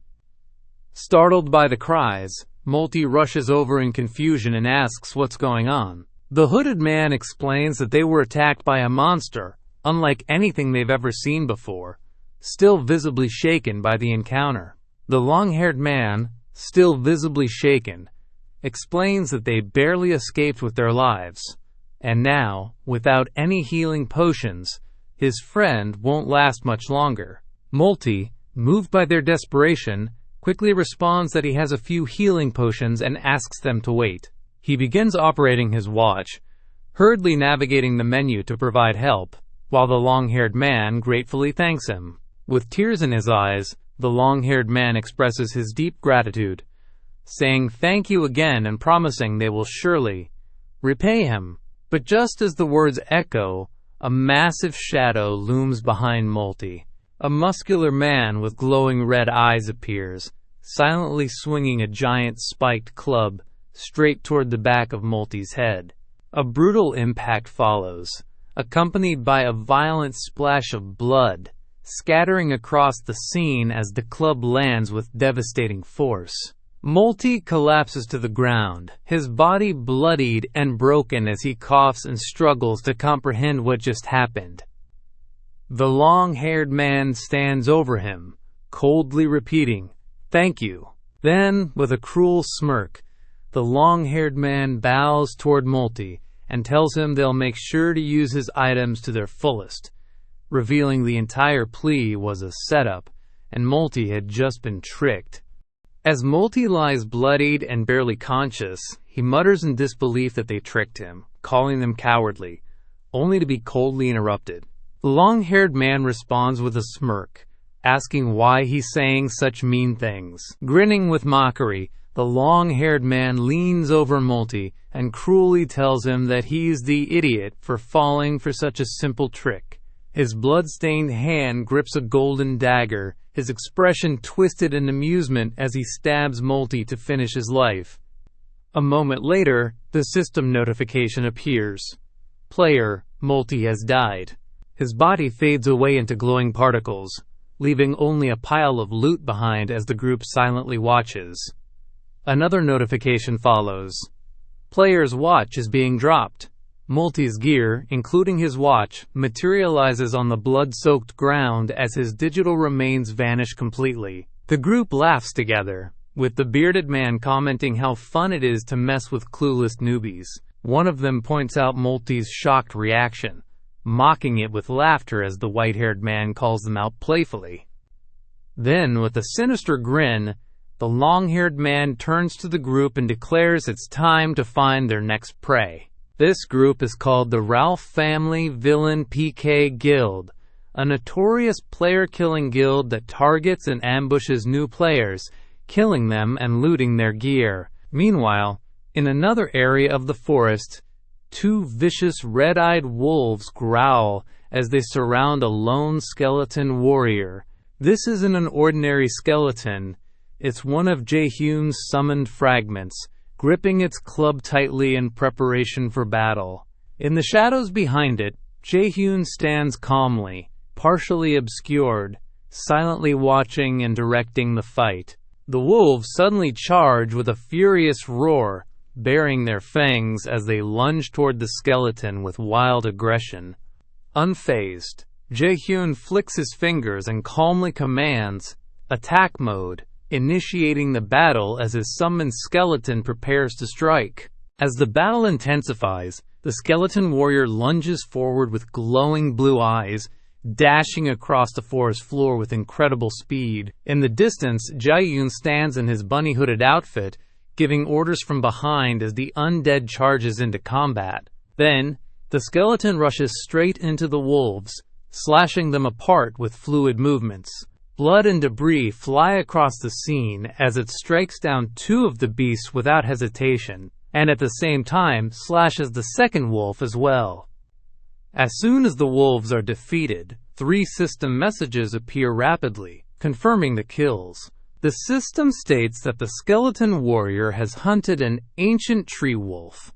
Startled by the cries, Multi rushes over in confusion and asks what's going on. The hooded man explains that they were attacked by a monster, unlike anything they've ever seen before, still visibly shaken by the encounter. The long-haired man, still visibly shaken, explains that they barely escaped with their lives, and now, without any healing potions, his friend won't last much longer. Multi, moved by their desperation, quickly responds that he has a few healing potions and asks them to wait. He begins operating his watch, hurriedly navigating the menu to provide help, while the long-haired man gratefully thanks him. With tears in his eyes, the long-haired man expresses his deep gratitude, saying thank you again and promising they will surely repay him. But just as the words echo, a massive shadow looms behind Multi. A muscular man with glowing red eyes appears, silently swinging a giant spiked club straight toward the back of Multi's head. A brutal impact follows, accompanied by a violent splash of blood, scattering across the scene as the club lands with devastating force. Multi collapses to the ground, his body bloodied and broken as he coughs and struggles to comprehend what just happened. The long-haired man stands over him, coldly repeating, "Thank you." Then, with a cruel smirk, the long-haired man bows toward Multi and tells him they'll make sure to use his items to their fullest, revealing the entire plea was a setup, and Multi had just been tricked. As Multi lies bloodied and barely conscious, he mutters in disbelief that they tricked him, calling them cowardly, only to be coldly interrupted. The long-haired man responds with a smirk, asking why he's saying such mean things. Grinning with mockery, the long-haired man leans over Multi and cruelly tells him that he's the idiot for falling for such a simple trick. His blood-stained hand grips a golden dagger, his expression twisted in amusement as he stabs Multi to finish his life. A moment later, the system notification appears. Player, Multi has died. His body fades away into glowing particles, leaving only a pile of loot behind as the group silently watches. Another notification follows. Player's watch is being dropped. Multi's gear, including his watch, materializes on the blood-soaked ground as his digital remains vanish completely. The group laughs together, with the bearded man commenting how fun it is to mess with clueless newbies. One of them points out Multi's shocked reaction, mocking it with laughter as the white-haired man calls them out playfully. Then, with a sinister grin, the long-haired man turns to the group and declares it's time to find their next prey. This group is called the Ralph Family Villain PK Guild, a notorious player-killing guild that targets and ambushes new players, killing them and looting their gear. Meanwhile, in another area of the forest, two vicious red-eyed wolves growl as they surround a lone skeleton warrior. This isn't an ordinary skeleton. It's one of Jaehyun's summoned fragments, gripping its club tightly in preparation for battle. In the shadows behind it, Jaehyun stands calmly, partially obscured, silently watching and directing the fight. The wolves suddenly charge with a furious roar, baring their fangs as they lunge toward the skeleton with wild aggression. Unfazed, Jaehyun flicks his fingers and calmly commands, "Attack mode," initiating the battle as his summoned skeleton prepares to strike. As the battle intensifies, the skeleton warrior lunges forward with glowing blue eyes, dashing across the forest floor with incredible speed. In the distance, Jaehyun stands in his bunny-hooded outfit, giving orders from behind as the undead charges into combat. Then, the skeleton rushes straight into the wolves, slashing them apart with fluid movements. Blood and debris fly across the scene as it strikes down two of the beasts without hesitation, and at the same time slashes the second wolf as well. As soon as the wolves are defeated, 3 system messages appear rapidly, confirming the kills. The system states that the skeleton warrior has hunted an ancient tree wolf,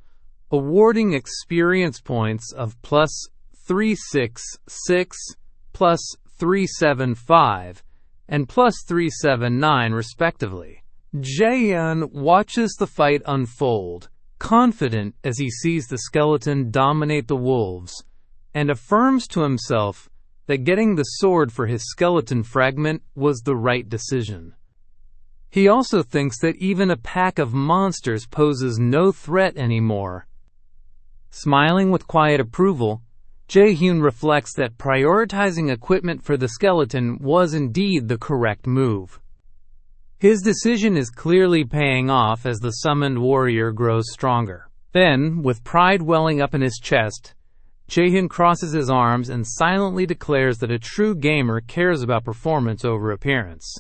awarding experience points of +366, +375, and +379 respectively. Jaehyun watches the fight unfold, confident as he sees the skeleton dominate the wolves, and affirms to himself that getting the sword for his skeleton fragment was the right decision. He also thinks that even a pack of monsters poses no threat anymore. Smiling with quiet approval, Jaehyun reflects that prioritizing equipment for the skeleton was indeed the correct move. His decision is clearly paying off as the summoned warrior grows stronger. Then, with pride welling up in his chest, Jaehyun crosses his arms and silently declares that a true gamer cares about performance over appearance,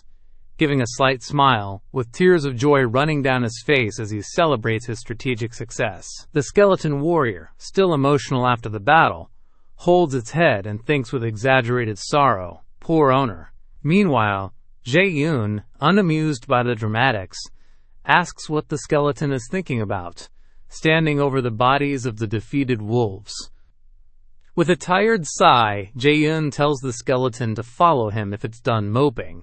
giving a slight smile, with tears of joy running down his face as he celebrates his strategic success. The skeleton warrior, still emotional after the battle, holds its head and thinks with exaggerated sorrow, "Poor owner." Meanwhile, Jaehyun, unamused by the dramatics, asks what the skeleton is thinking about, standing over the bodies of the defeated wolves. With a tired sigh, Jaehyun tells the skeleton to follow him if it's done moping.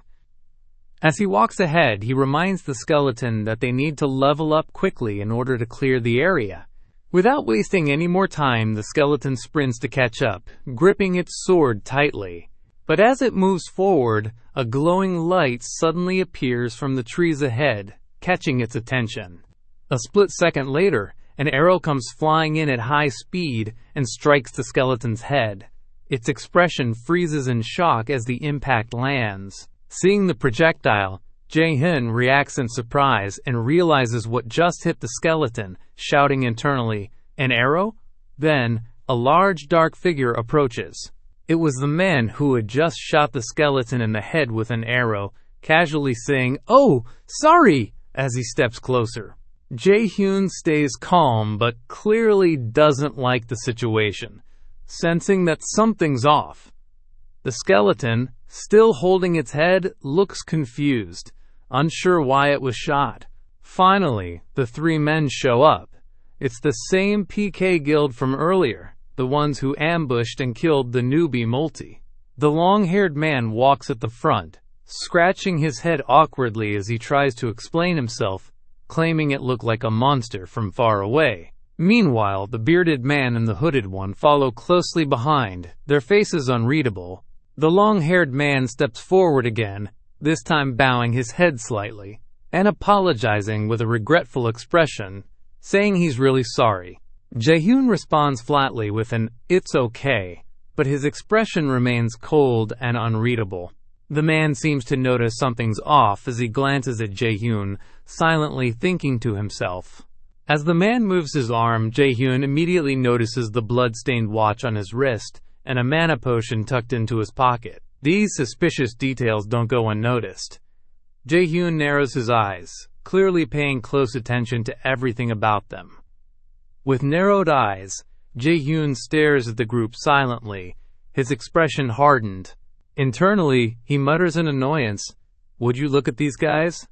As he walks ahead, he reminds the skeleton that they need to level up quickly in order to clear the area. Without wasting any more time, the skeleton sprints to catch up, gripping its sword tightly. But as it moves forward, a glowing light suddenly appears from the trees ahead, catching its attention. A split second later, an arrow comes flying in at high speed and strikes the skeleton's head. Its expression freezes in shock as the impact lands. Seeing the projectile, Jaehyun reacts in surprise and realizes what just hit the skeleton, shouting internally, "An arrow?" Then, a large dark figure approaches. It was the man who had just shot the skeleton in the head with an arrow, casually saying, "Oh, sorry," as he steps closer. Jaehyun stays calm but clearly doesn't like the situation, sensing that something's off. The skeleton, still holding its head, looks confused, unsure why it was shot. Finally, the 3 men show up. It's the same PK guild from earlier, the ones who ambushed and killed the newbie multi. The long-haired man walks at the front, scratching his head awkwardly as he tries to explain himself, claiming it looked like a monster from far away. Meanwhile, the bearded man and the hooded one follow closely behind, their faces unreadable. The long-haired man steps forward again, this time bowing his head slightly, and apologizing with a regretful expression, saying he's really sorry. Jaehyun responds flatly with an "it's okay," but his expression remains cold and unreadable. The man seems to notice something's off as he glances at Jaehyun, silently thinking to himself. As the man moves his arm, Jaehyun immediately notices the blood-stained watch on his wrist and a mana potion tucked into his pocket. These suspicious details don't go unnoticed. Jaehyun narrows his eyes, clearly paying close attention to everything about them. With narrowed eyes, Jaehyun stares at the group silently, his expression hardened. Internally, he mutters in annoyance, "Would you look at these guys?"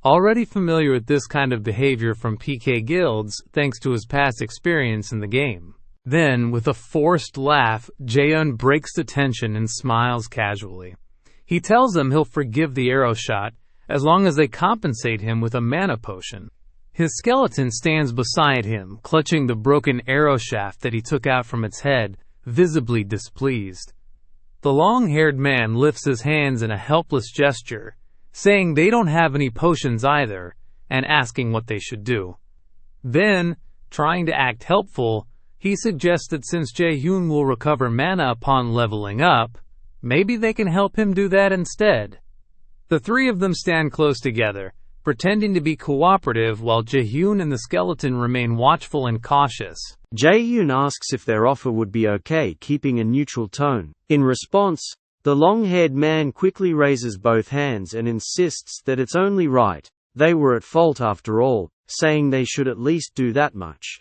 Already familiar with this kind of behavior from PK guilds thanks to his past experience in the game. Then, with a forced laugh, Jaehyun breaks the tension and smiles casually. He tells them he'll forgive the arrow shot as long as they compensate him with a mana potion. His skeleton stands beside him, clutching the broken arrow shaft that he took out from its head, visibly displeased. The long-haired man lifts his hands in a helpless gesture, saying they don't have any potions either, and asking what they should do. Then, trying to act helpful, he suggests that since Jaehyun will recover mana upon leveling up, maybe they can help him do that instead. The three of them stand close together, pretending to be cooperative while Jaehyun and the skeleton remain watchful and cautious. Jaehyun asks if their offer would be okay keeping a neutral tone. In response, the long-haired man quickly raises both hands and insists that it's only right, they were at fault after all, saying they should at least do that much.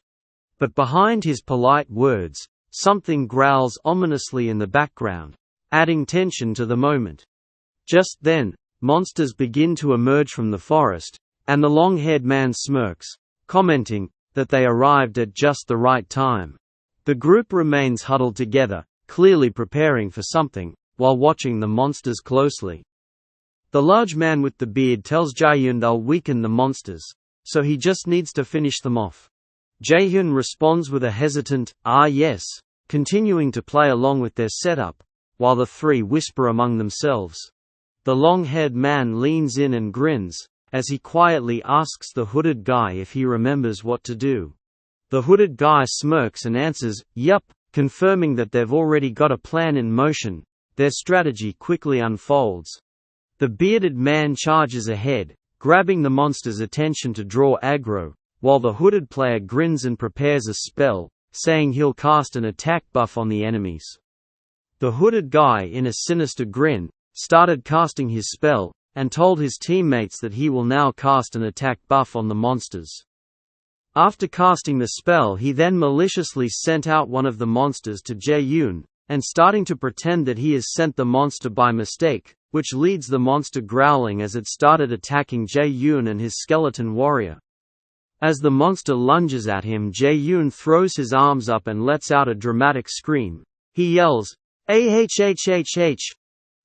But behind his polite words, something growls ominously in the background, adding tension to the moment. Just then, monsters begin to emerge from the forest, and the long-haired man smirks, commenting that they arrived at just the right time. The group remains huddled together, clearly preparing for something, while watching the monsters closely. The large man with the beard tells Jaehyun they'll weaken the monsters, so he just needs to finish them off. Jaehyun responds with a hesitant, "Ah yes," continuing to play along with their setup, while the three whisper among themselves. The long-haired man leans in and grins, as he quietly asks the hooded guy if he remembers what to do. The hooded guy smirks and answers, "Yup," confirming that they've already got a plan in motion. Their strategy quickly unfolds. The bearded man charges ahead, grabbing the monster's attention to draw aggro, while the hooded player grins and prepares a spell, saying he'll cast an attack buff on the enemies. The hooded guy, in a sinister grin, started casting his spell, and told his teammates that he will now cast an attack buff on the monsters. After casting the spell, he then maliciously sent out one of the monsters to Jaehyun, and starting to pretend that he has sent the monster by mistake, which leads the monster growling as it started attacking Jaehyun and his skeleton warrior. As the monster lunges at him, Jaehyun throws his arms up and lets out a dramatic scream. He yells, "Ahhhhh!"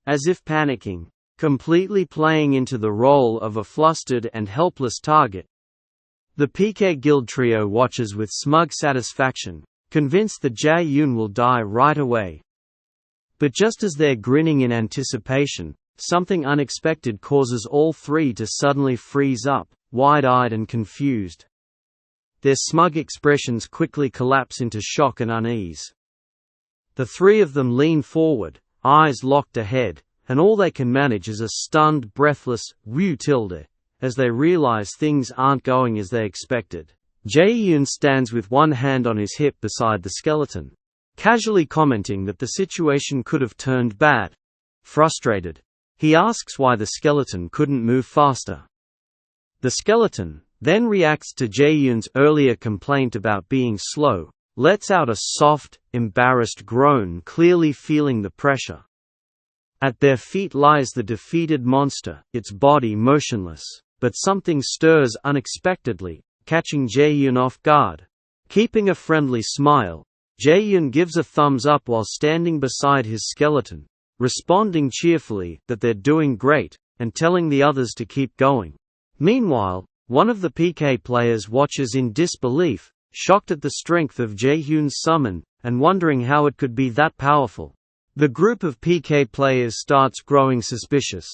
as if panicking, completely playing into the role of a flustered and helpless target. The PK Guild trio watches with smug satisfaction, convinced that Jaehyun will die right away. But just as they're grinning in anticipation, something unexpected causes all three to suddenly freeze up, wide-eyed and confused. Their smug expressions quickly collapse into shock and unease. The three of them lean forward, eyes locked ahead, and all they can manage is a stunned, breathless "whew" as they realize things aren't going as they expected. Jaehyun stands with one hand on his hip beside the skeleton, casually commenting that the situation could have turned bad. Frustrated, he asks why the skeleton couldn't move faster. The skeleton then reacts to Jaehyun's earlier complaint about being slow, lets out a soft, embarrassed groan, clearly feeling the pressure. At their feet lies the defeated monster, its body motionless, but something stirs unexpectedly, catching Jaehyun off guard. Keeping a friendly smile, Jaehyun gives a thumbs up while standing beside his skeleton, responding cheerfully that they're doing great, and telling the others to keep going. Meanwhile, one of the PK players watches in disbelief, shocked at the strength of Jaehyun's summon, and wondering how it could be that powerful. The group of PK players starts growing suspicious.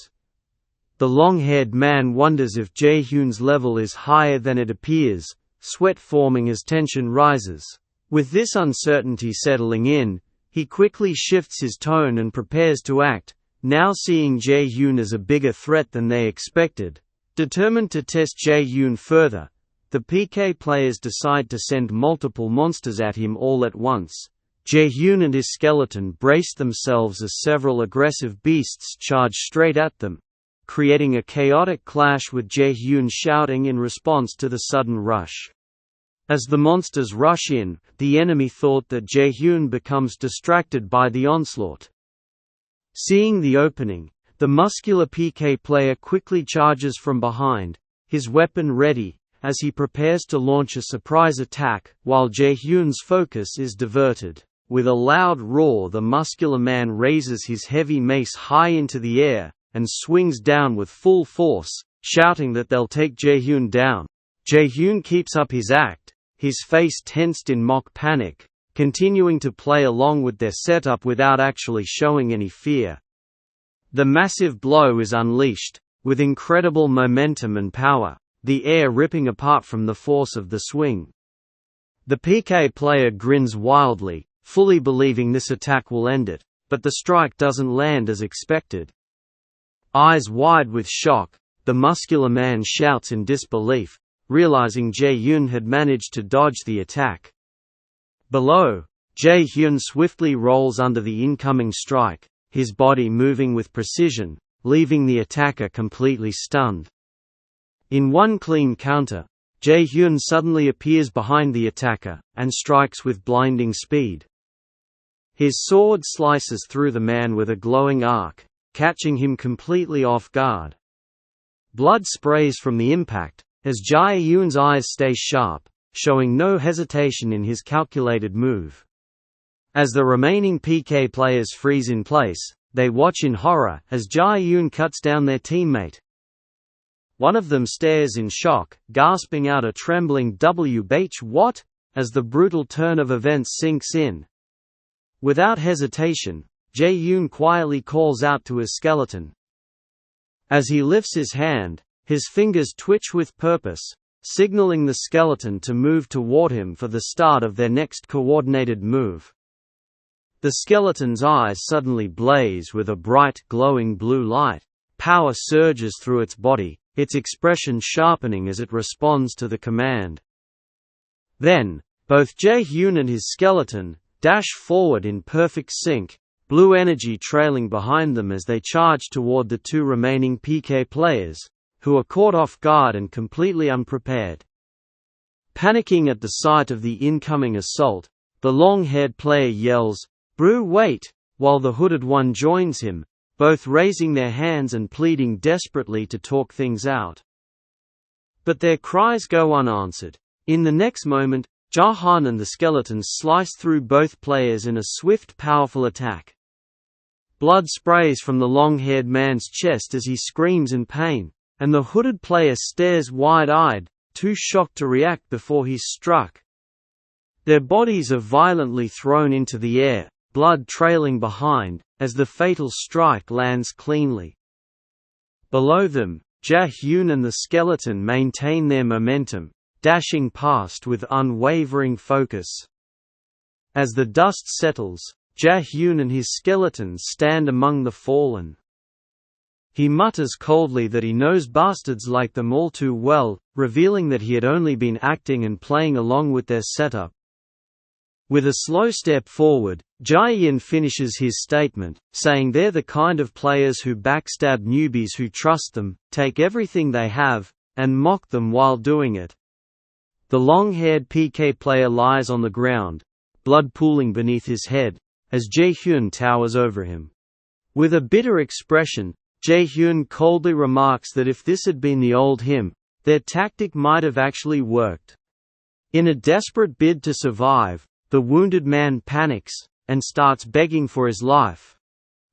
The long-haired man wonders if Jaehyun's level is higher than it appears, sweat forming as tension rises. With this uncertainty settling in, he quickly shifts his tone and prepares to act, now seeing Jaehyun as a bigger threat than they expected. Determined to test Jaehyun further, the PK players decide to send multiple monsters at him all at once. Jaehyun and his skeleton brace themselves as several aggressive beasts charge straight at them, creating a chaotic clash with Jaehyun shouting in response to the sudden rush. As the monsters rush in, the enemy thought that Jaehyun becomes distracted by the onslaught. Seeing the opening, the muscular PK player quickly charges from behind, his weapon ready, as he prepares to launch a surprise attack, while Jaehyun's focus is diverted. With a loud roar, the muscular man raises his heavy mace high into the air, and swings down with full force, shouting that they'll take Jaehyun down. Jaehyun keeps up his act, his face tensed in mock panic, continuing to play along with their setup without actually showing any fear. The massive blow is unleashed, with incredible momentum and power, the air ripping apart from the force of the swing. The PK player grins wildly, fully believing this attack will end it, but the strike doesn't land as expected. Eyes wide with shock, the muscular man shouts in disbelief, realizing Jaehyun had managed to dodge the attack. Below, Jaehyun swiftly rolls under the incoming strike, his body moving with precision, leaving the attacker completely stunned. In one clean counter, Jaehyun suddenly appears behind the attacker, and strikes with blinding speed. His sword slices through the man with a glowing arc, catching him completely off guard. Blood sprays from the impact, as Jaehyun's eyes stay sharp, showing no hesitation in his calculated move. As the remaining PK players freeze in place, they watch in horror as Jaehyun cuts down their teammate. One of them stares in shock, gasping out a trembling "WH what?" as the brutal turn of events sinks in. Without hesitation, Jaehyun quietly calls out to his skeleton. As he lifts his hand, his fingers twitch with purpose, signaling the skeleton to move toward him for the start of their next coordinated move. The skeleton's eyes suddenly blaze with a bright, glowing blue light. Power surges through its body, its expression sharpening as it responds to the command. Then, both Jaehyun and his skeleton dash forward in perfect sync, blue energy trailing behind them as they charge toward the two remaining PK players, who are caught off guard and completely unprepared. Panicking at the sight of the incoming assault, the long-haired player yells, "Brew, wait!" while the hooded one joins him, both raising their hands and pleading desperately to talk things out. But their cries go unanswered. In the next moment, Jaehyun and the skeleton slice through both players in a swift, powerful attack. Blood sprays from the long-haired man's chest as he screams in pain, and the hooded player stares wide-eyed, too shocked to react before he's struck. Their bodies are violently thrown into the air, blood trailing behind, as the fatal strike lands cleanly. Below them, Jaehyun and the skeleton maintain their momentum, dashing past with unwavering focus. As the dust settles, Jaehyun and his skeleton stand among the fallen. He mutters coldly that he knows bastards like them all too well, revealing that he had only been acting and playing along with their setup. With a slow step forward, Jaehyun finishes his statement, saying they're the kind of players who backstab newbies who trust them, take everything they have, and mock them while doing it. The long-haired PK player lies on the ground, blood pooling beneath his head, as Jaehyun towers over him. With a bitter expression, Jaehyun coldly remarks that if this had been the old him, their tactic might have actually worked. In a desperate bid to survive, the wounded man panics, and starts begging for his life.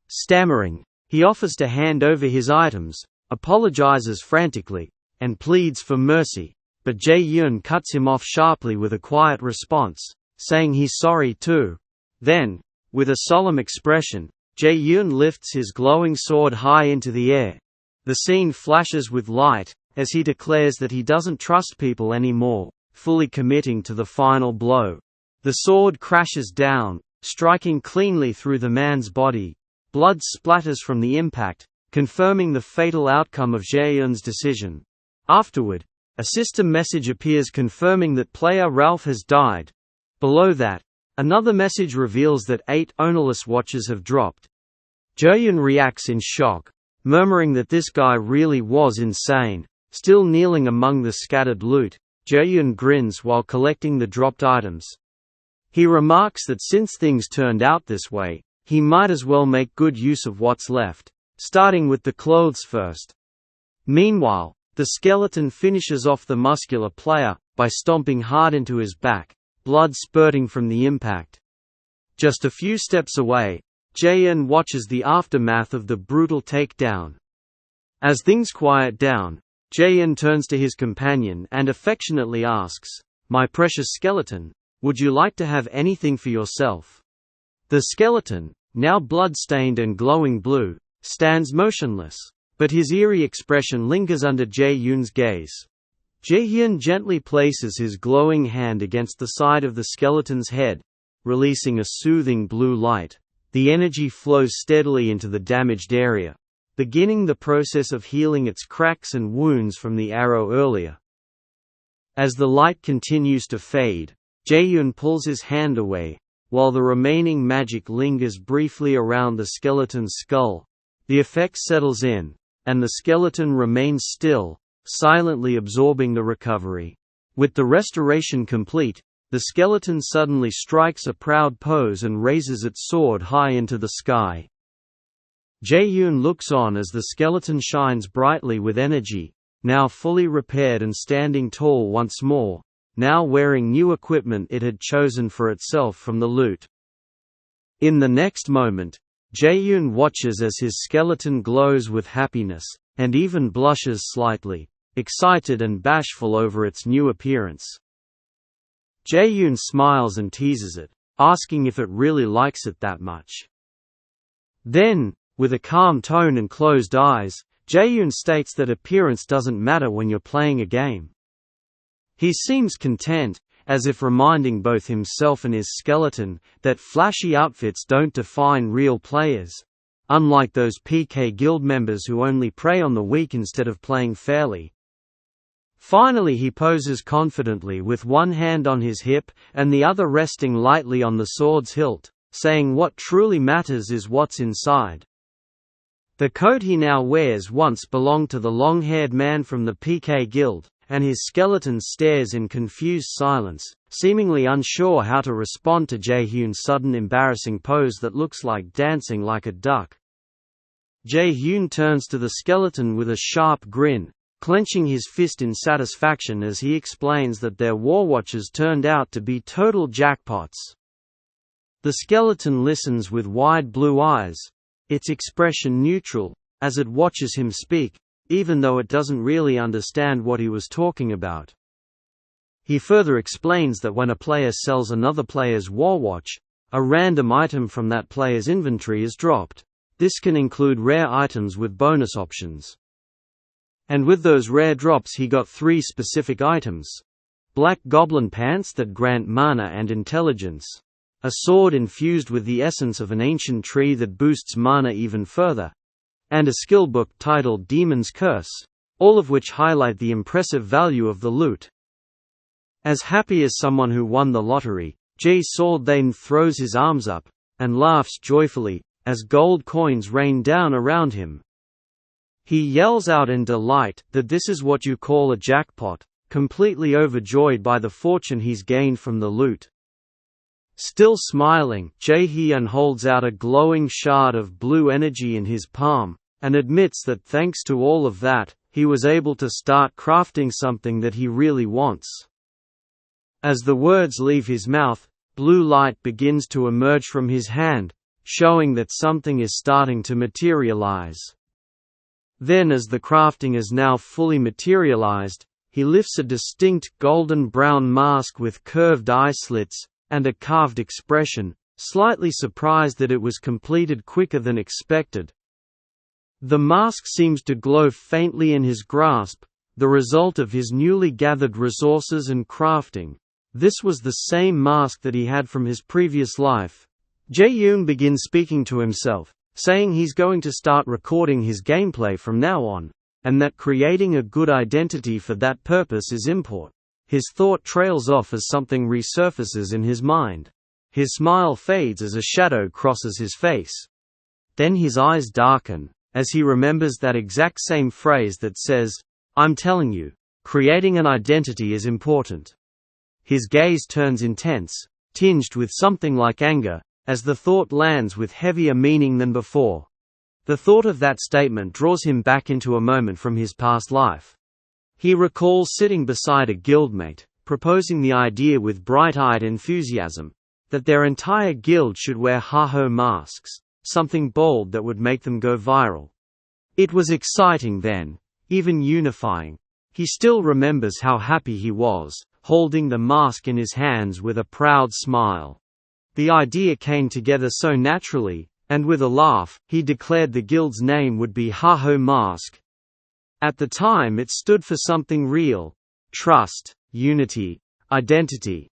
Stammering, he offers to hand over his items, apologizes frantically, and pleads for mercy, but Jaehyun cuts him off sharply with a quiet response, saying he's sorry too. Then, with a solemn expression, Jaehyun lifts his glowing sword high into the air. The scene flashes with light, as he declares that he doesn't trust people anymore, fully committing to the final blow. The sword crashes down, striking cleanly through the man's body. Blood splatters from the impact, confirming the fatal outcome of Jaehyun's decision. Afterward, a system message appears confirming that player Ralph has died. Below that, another message reveals that 8 ownerless watches have dropped. Jaehyun reacts in shock, murmuring that this guy really was insane. Still kneeling among the scattered loot, Jaehyun grins while collecting the dropped items. He remarks that since things turned out this way, he might as well make good use of what's left, starting with the clothes first. Meanwhile, the skeleton finishes off the muscular player by stomping hard into his back, blood spurting from the impact. Just a few steps away, Jaehyun watches the aftermath of the brutal takedown. As things quiet down, Jaehyun turns to his companion and affectionately asks, "My precious skeleton, would you like to have anything for yourself?" The skeleton, now blood-stained and glowing blue, stands motionless, but his eerie expression lingers under Jaehyun's gaze. Jaehyun gently places his glowing hand against the side of the skeleton's head, releasing a soothing blue light. The energy flows steadily into the damaged area, beginning the process of healing its cracks and wounds from the arrow earlier. As the light continues to fade, Jaehyun pulls his hand away, while the remaining magic lingers briefly around the skeleton's skull. The effect settles in, and the skeleton remains still, silently absorbing the recovery. With the restoration complete, the skeleton suddenly strikes a proud pose and raises its sword high into the sky. Jaehyun looks on as the skeleton shines brightly with energy, now fully repaired and standing tall once more, now wearing new equipment it had chosen for itself from the loot. In the next moment, Jaehyun watches as his skeleton glows with happiness, and even blushes slightly, excited and bashful over its new appearance. Jaehyun smiles and teases it, asking if it really likes it that much. Then, with a calm tone and closed eyes, Jaehyun states that appearance doesn't matter when you're playing a game. He seems content, as if reminding both himself and his skeleton that flashy outfits don't define real players, unlike those PK guild members who only prey on the weak instead of playing fairly. Finally he poses confidently with one hand on his hip and the other resting lightly on the sword's hilt, saying what truly matters is what's inside. The coat he now wears once belonged to the long-haired man from the PK guild, and his skeleton stares in confused silence, seemingly unsure how to respond to Jaehyun's sudden embarrassing pose that looks like dancing like a duck. Jaehyun turns to the skeleton with a sharp grin, clenching his fist in satisfaction as he explains that their war watches turned out to be total jackpots. The skeleton listens with wide blue eyes, its expression neutral, as it watches him speak, even though it doesn't really understand what he was talking about. He further explains that when a player sells another player's war watch, a random item from that player's inventory is dropped. This can include rare items with bonus options. And with those rare drops he got 3 specific items: black goblin pants that grant mana and intelligence, a sword infused with the essence of an ancient tree that boosts mana even further, and a skill book titled Demon's Curse, all of which highlight the impressive value of the loot. As happy as someone who won the lottery, Jae-Sword then throws his arms up, and laughs joyfully, as gold coins rain down around him. He yells out in delight that this is what you call a jackpot, completely overjoyed by the fortune he's gained from the loot. Still smiling, Jaehyun holds out a glowing shard of blue energy in his palm, and admits that thanks to all of that, he was able to start crafting something that he really wants. As the words leave his mouth, blue light begins to emerge from his hand, showing that something is starting to materialize. Then as the crafting is now fully materialized, he lifts a distinct golden-brown mask with curved eye slits and a carved expression, slightly surprised that it was completed quicker than expected. The mask seems to glow faintly in his grasp, the result of his newly gathered resources and crafting. This was the same mask that he had from his previous life. Jaehyun begins speaking to himself, saying he's going to start recording his gameplay from now on, and that creating a good identity for that purpose is important. His thought trails off as something resurfaces in his mind. His smile fades as a shadow crosses his face. Then his eyes darken, as he remembers that exact same phrase that says, "I'm telling you, Creating an identity is important. His gaze turns intense, tinged with something like anger, as the thought lands with heavier meaning than before. The thought of that statement draws him back into a moment from his past life. He recalls sitting beside a guildmate, proposing the idea with bright-eyed enthusiasm, that their entire guild should wear ha-ho masks, something bold that would make them go viral. It was exciting then, even unifying. He still remembers how happy he was, holding the mask in his hands with a proud smile. The idea came together so naturally, and with a laugh, he declared the guild's name would be Ha-Ho Mask. At the time it stood for something real: trust, unity, identity.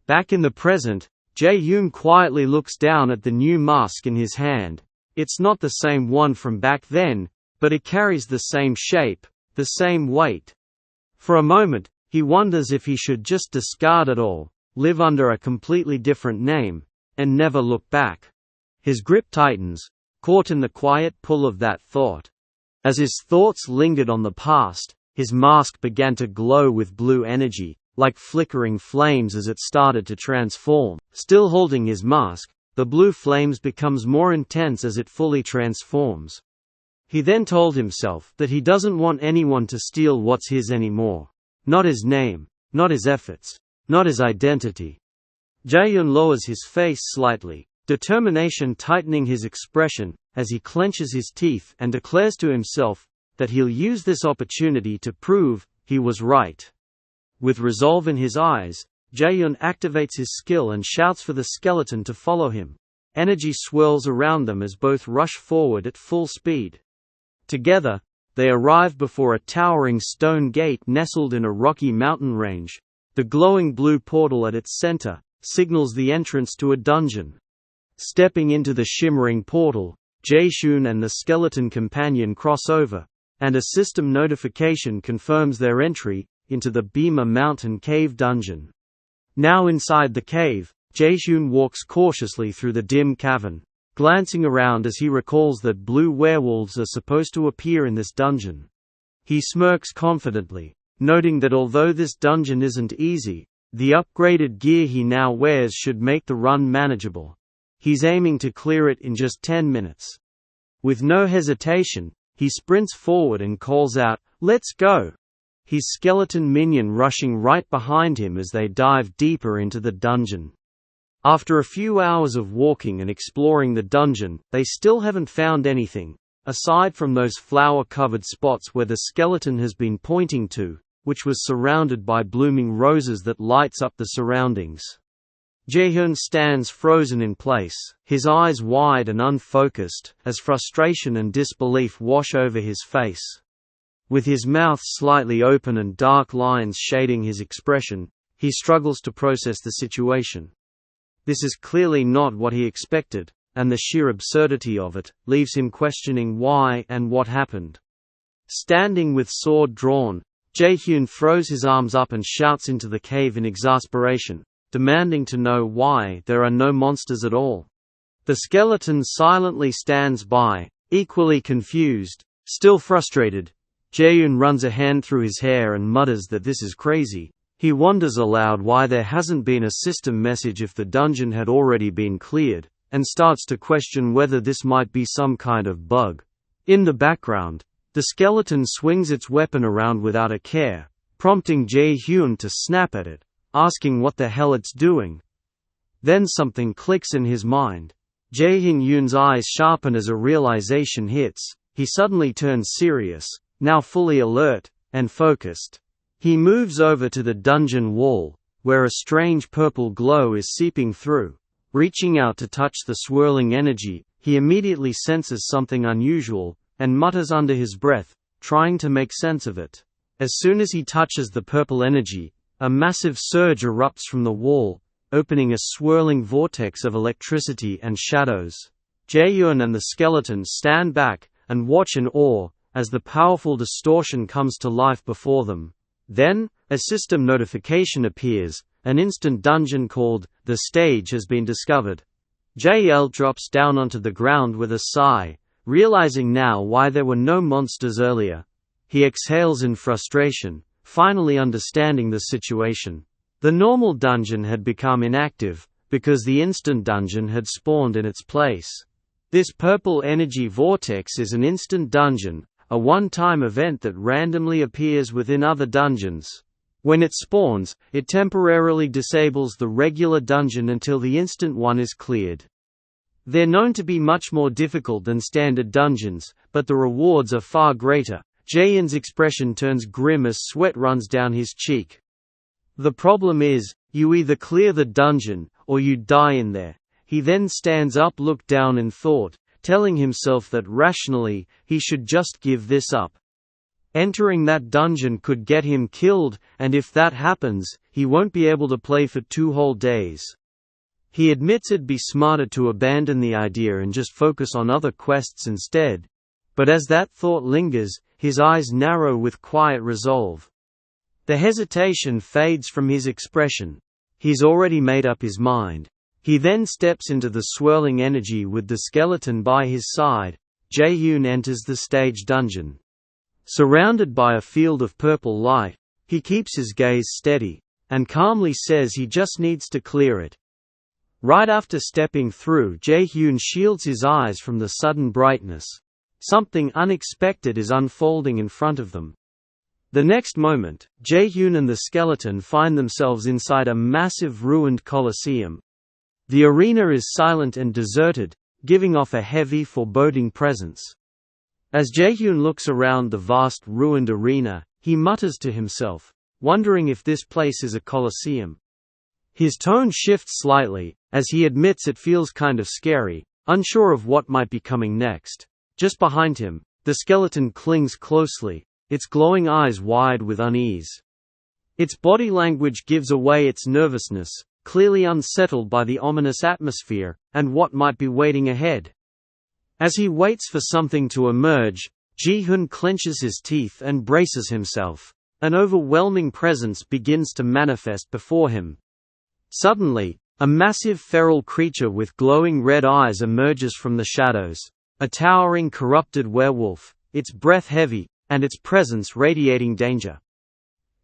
Back in the present, Jaehyun quietly looks down at the new mask in his hand. It's not the same one from back then, but it carries the same shape, the same weight. For a moment, he wonders if he should just discard it all, live under a completely different name, and never look back. His grip tightens, caught in the quiet pull of that thought. As his thoughts lingered on the past, his mask began to glow with blue energy, like flickering flames as it started to transform. Still holding his mask, the blue flames becomes more intense as it fully transforms. He then told himself that he doesn't want anyone to steal what's his anymore. Not his name, not his efforts, not his identity. Jaehyun lowers his face slightly, determination tightening his expression, as he clenches his teeth and declares to himself that he'll use this opportunity to prove he was right. With resolve in his eyes, Jaehyun activates his skill and shouts for the skeleton to follow him. Energy swirls around them as both rush forward at full speed. Together, they arrive before a towering stone gate nestled in a rocky mountain range. The glowing blue portal at its center signals the entrance to a dungeon. Stepping into the shimmering portal, Jaehyun and the skeleton companion cross over, and a system notification confirms their entry into the Bima Mountain Cave dungeon. Now inside the cave, Jaehyun walks cautiously through the dim cavern, glancing around as he recalls that blue werewolves are supposed to appear in this dungeon. He smirks confidently, noting that although this dungeon isn't easy, the upgraded gear he now wears should make the run manageable. He's aiming to clear it in just 10 minutes. With no hesitation, he sprints forward and calls out, "Let's go!" His skeleton minion rushing right behind him as they dive deeper into the dungeon. After a few hours of walking and exploring the dungeon, they still haven't found anything, aside from those flower-covered spots where the skeleton has been pointing to, which was surrounded by blooming roses that lights up the surroundings. Jaehyun stands frozen in place, his eyes wide and unfocused, as frustration and disbelief wash over his face. With his mouth slightly open and dark lines shading his expression, he struggles to process the situation. This is clearly not what he expected, and the sheer absurdity of it leaves him questioning why and what happened. Standing with sword drawn, Jaehyun throws his arms up and shouts into the cave in exasperation, demanding to know why there are no monsters at all. The skeleton silently stands by, equally confused, still frustrated. Jaehyun runs a hand through his hair and mutters that this is crazy. He wonders aloud why there hasn't been a system message if the dungeon had already been cleared, and starts to question whether this might be some kind of bug. In the background, the skeleton swings its weapon around without a care, prompting Jaehyun to snap at it, asking what the hell it's doing. Then something clicks in his mind. Jaehyun's eyes sharpen as a realization hits. He suddenly turns serious, now fully alert and focused. He moves over to the dungeon wall, where a strange purple glow is seeping through. Reaching out to touch the swirling energy, he immediately senses something unusual, and mutters under his breath, trying to make sense of it. As soon as he touches the purple energy, a massive surge erupts from the wall, opening a swirling vortex of electricity and shadows. Jaehyun and the skeleton stand back and watch in awe as the powerful distortion comes to life before them. Then, a system notification appears. An instant dungeon called The Stage has been discovered. JL drops down onto the ground with a sigh, realizing now why there were no monsters earlier. He exhales in frustration, finally understanding the situation. The normal dungeon had become inactive, because the instant dungeon had spawned in its place. This purple energy vortex is an instant dungeon, a one-time event that randomly appears within other dungeons. When it spawns, it temporarily disables the regular dungeon until the instant one is cleared. They're known to be much more difficult than standard dungeons, but the rewards are far greater. Jaehyun's expression turns grim as sweat runs down his cheek. The problem is, you either clear the dungeon, or you die in there. He then stands up, looked down in thought, telling himself that rationally, he should just give this up. Entering that dungeon could get him killed, and if that happens, he won't be able to play for 2 whole days. He admits it'd be smarter to abandon the idea and just focus on other quests instead. But as that thought lingers, his eyes narrow with quiet resolve. The hesitation fades from his expression. He's already made up his mind. He then steps into the swirling energy with the skeleton by his side. Jaehyun enters the stage dungeon. Surrounded by a field of purple light, he keeps his gaze steady, and calmly says he just needs to clear it. Right after stepping through, Jaehyun shields his eyes from the sudden brightness. Something unexpected is unfolding in front of them. The next moment, Jaehyun and the skeleton find themselves inside a massive ruined coliseum. The arena is silent and deserted, giving off a heavy, foreboding presence. As Jaehyun looks around the vast ruined arena, he mutters to himself, wondering if this place is a coliseum. His tone shifts slightly, as he admits it feels kind of scary, unsure of what might be coming next. Just behind him, the skeleton clings closely, its glowing eyes wide with unease. Its body language gives away its nervousness, clearly unsettled by the ominous atmosphere, and what might be waiting ahead. As he waits for something to emerge, Jaehyun clenches his teeth and braces himself. An overwhelming presence begins to manifest before him. Suddenly, a massive feral creature with glowing red eyes emerges from the shadows. A towering corrupted werewolf, its breath heavy, and its presence radiating danger.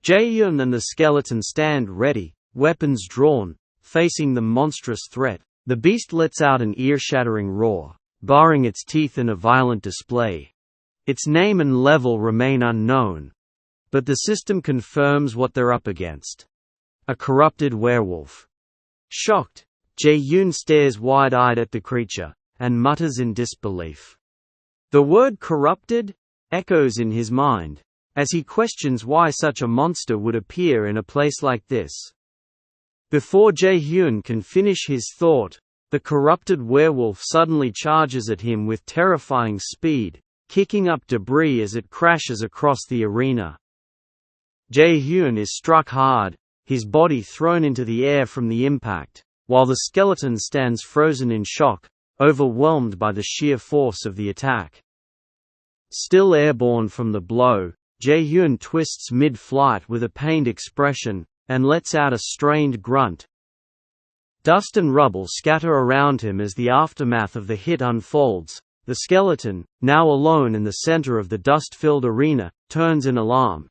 Jaehyun and the skeleton stand ready, weapons drawn, facing the monstrous threat. The beast lets out an ear-shattering roar, baring its teeth in a violent display. Its name and level remain unknown, but the system confirms what they're up against. A corrupted werewolf. Shocked, Jaehyun stares wide-eyed at the creature, and mutters in disbelief. The word corrupted echoes in his mind, as he questions why such a monster would appear in a place like this. Before Jaehyun can finish his thought, the corrupted werewolf suddenly charges at him with terrifying speed, kicking up debris as it crashes across the arena. Jaehyun is struck hard, his body thrown into the air from the impact, while the skeleton stands frozen in shock, overwhelmed by the sheer force of the attack. Still airborne from the blow, Jaehyun twists mid-flight with a pained expression, and lets out a strained grunt. Dust and rubble scatter around him as the aftermath of the hit unfolds. The skeleton, now alone in the center of the dust-filled arena, turns in alarm.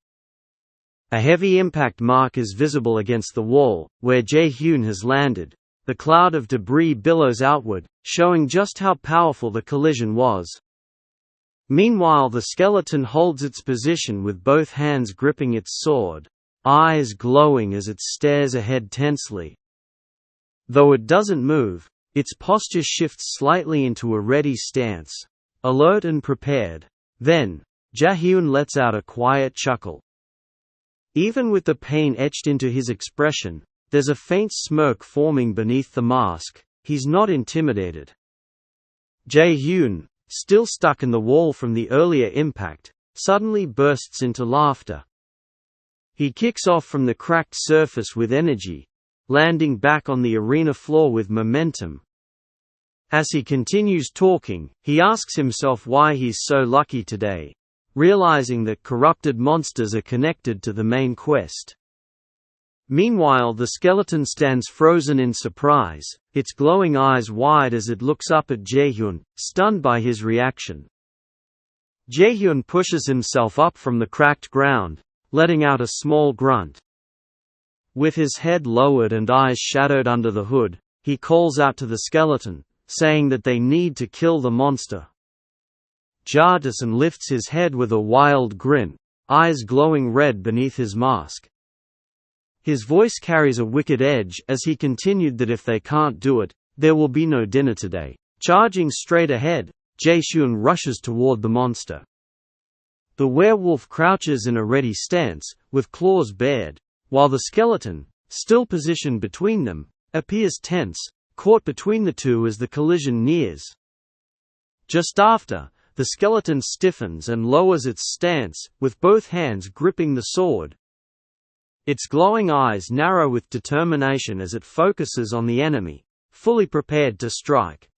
A heavy impact mark is visible against the wall, where Jaehyun has landed. The cloud of debris billows outward, showing just how powerful the collision was. Meanwhile, the skeleton holds its position with both hands gripping its sword, eyes glowing as it stares ahead tensely. Though it doesn't move, its posture shifts slightly into a ready stance, alert and prepared. Then, Jaehyun lets out a quiet chuckle. Even with the pain etched into his expression, there's a faint smirk forming beneath the mask. He's not intimidated. Jaehyun, still stuck in the wall from the earlier impact, suddenly bursts into laughter. He kicks off from the cracked surface with energy, landing back on the arena floor with momentum. As he continues talking, he asks himself why he's so lucky today, realizing that corrupted monsters are connected to the main quest. Meanwhile, the skeleton stands frozen in surprise, its glowing eyes wide as it looks up at Jaehyun, stunned by his reaction. Jaehyun pushes himself up from the cracked ground, letting out a small grunt. With his head lowered and eyes shadowed under the hood, he calls out to the skeleton, saying that they need to kill the monster. Jaehyun lifts his head with a wild grin, eyes glowing red beneath his mask. His voice carries a wicked edge as he continued that if they can't do it, there will be no dinner today. Charging straight ahead, Jaehyun rushes toward the monster. The werewolf crouches in a ready stance, with claws bared, while the skeleton, still positioned between them, appears tense, caught between the two as the collision nears. Just after, the skeleton stiffens and lowers its stance, with both hands gripping the sword. Its glowing eyes narrow with determination as it focuses on the enemy, fully prepared to strike.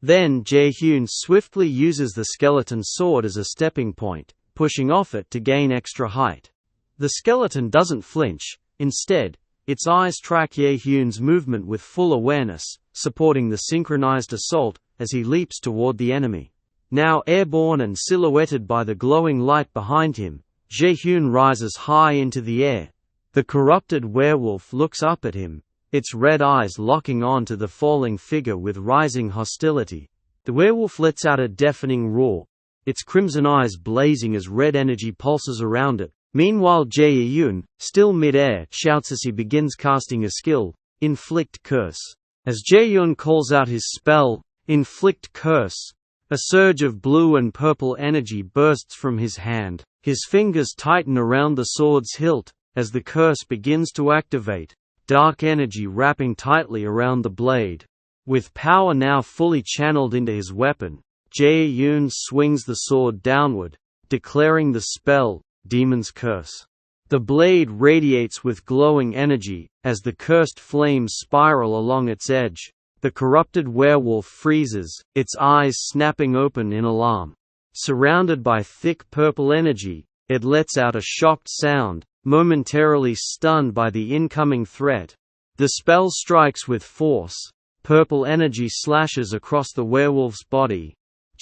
Then Jaehyun swiftly uses the skeleton's sword as a stepping point, pushing off it to gain extra height. The skeleton doesn't flinch, instead, its eyes track Jaehyun's movement with full awareness, supporting the synchronized assault as he leaps toward the enemy. Now airborne and silhouetted by the glowing light behind him, Jaehyun rises high into the air. The corrupted werewolf looks up at him, its red eyes locking on to the falling figure with rising hostility. The werewolf lets out a deafening roar, its crimson eyes blazing as red energy pulses around it. Meanwhile Jaehyun, still mid-air, shouts as he begins casting a skill, Inflict Curse. As Jaehyun calls out his spell, Inflict Curse, a surge of blue and purple energy bursts from his hand. His fingers tighten around the sword's hilt, as the curse begins to activate, dark energy wrapping tightly around the blade. With power now fully channeled into his weapon, Jaehyun swings the sword downward, declaring the spell, Demon's Curse. The blade radiates with glowing energy, as the cursed flames spiral along its edge. The corrupted werewolf freezes, its eyes snapping open in alarm. Surrounded by thick purple energy, it lets out a shocked sound, momentarily stunned by the incoming threat. The spell strikes with force. Purple energy slashes across the werewolf's body.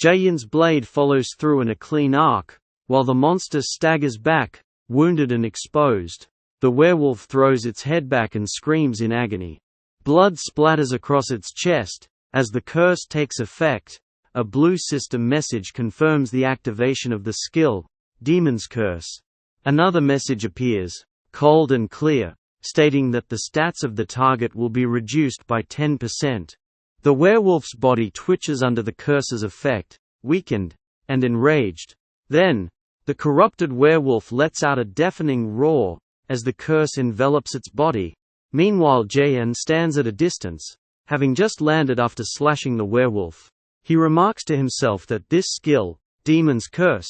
Jaehyun's blade follows through in a clean arc, while the monster staggers back, wounded and exposed. The werewolf throws its head back and screams in agony. Blood splatters across its chest. As the curse takes effect, a blue system message confirms the activation of the skill, Demon's Curse. Another message appears, cold and clear, stating that the stats of the target will be reduced by 10%. The werewolf's body twitches under the curse's effect, weakened, and enraged. Then, the corrupted werewolf lets out a deafening roar, as the curse envelops its body. Meanwhile Jaehyun stands at a distance, having just landed after slashing the werewolf. He remarks to himself that this skill, Demon's Curse,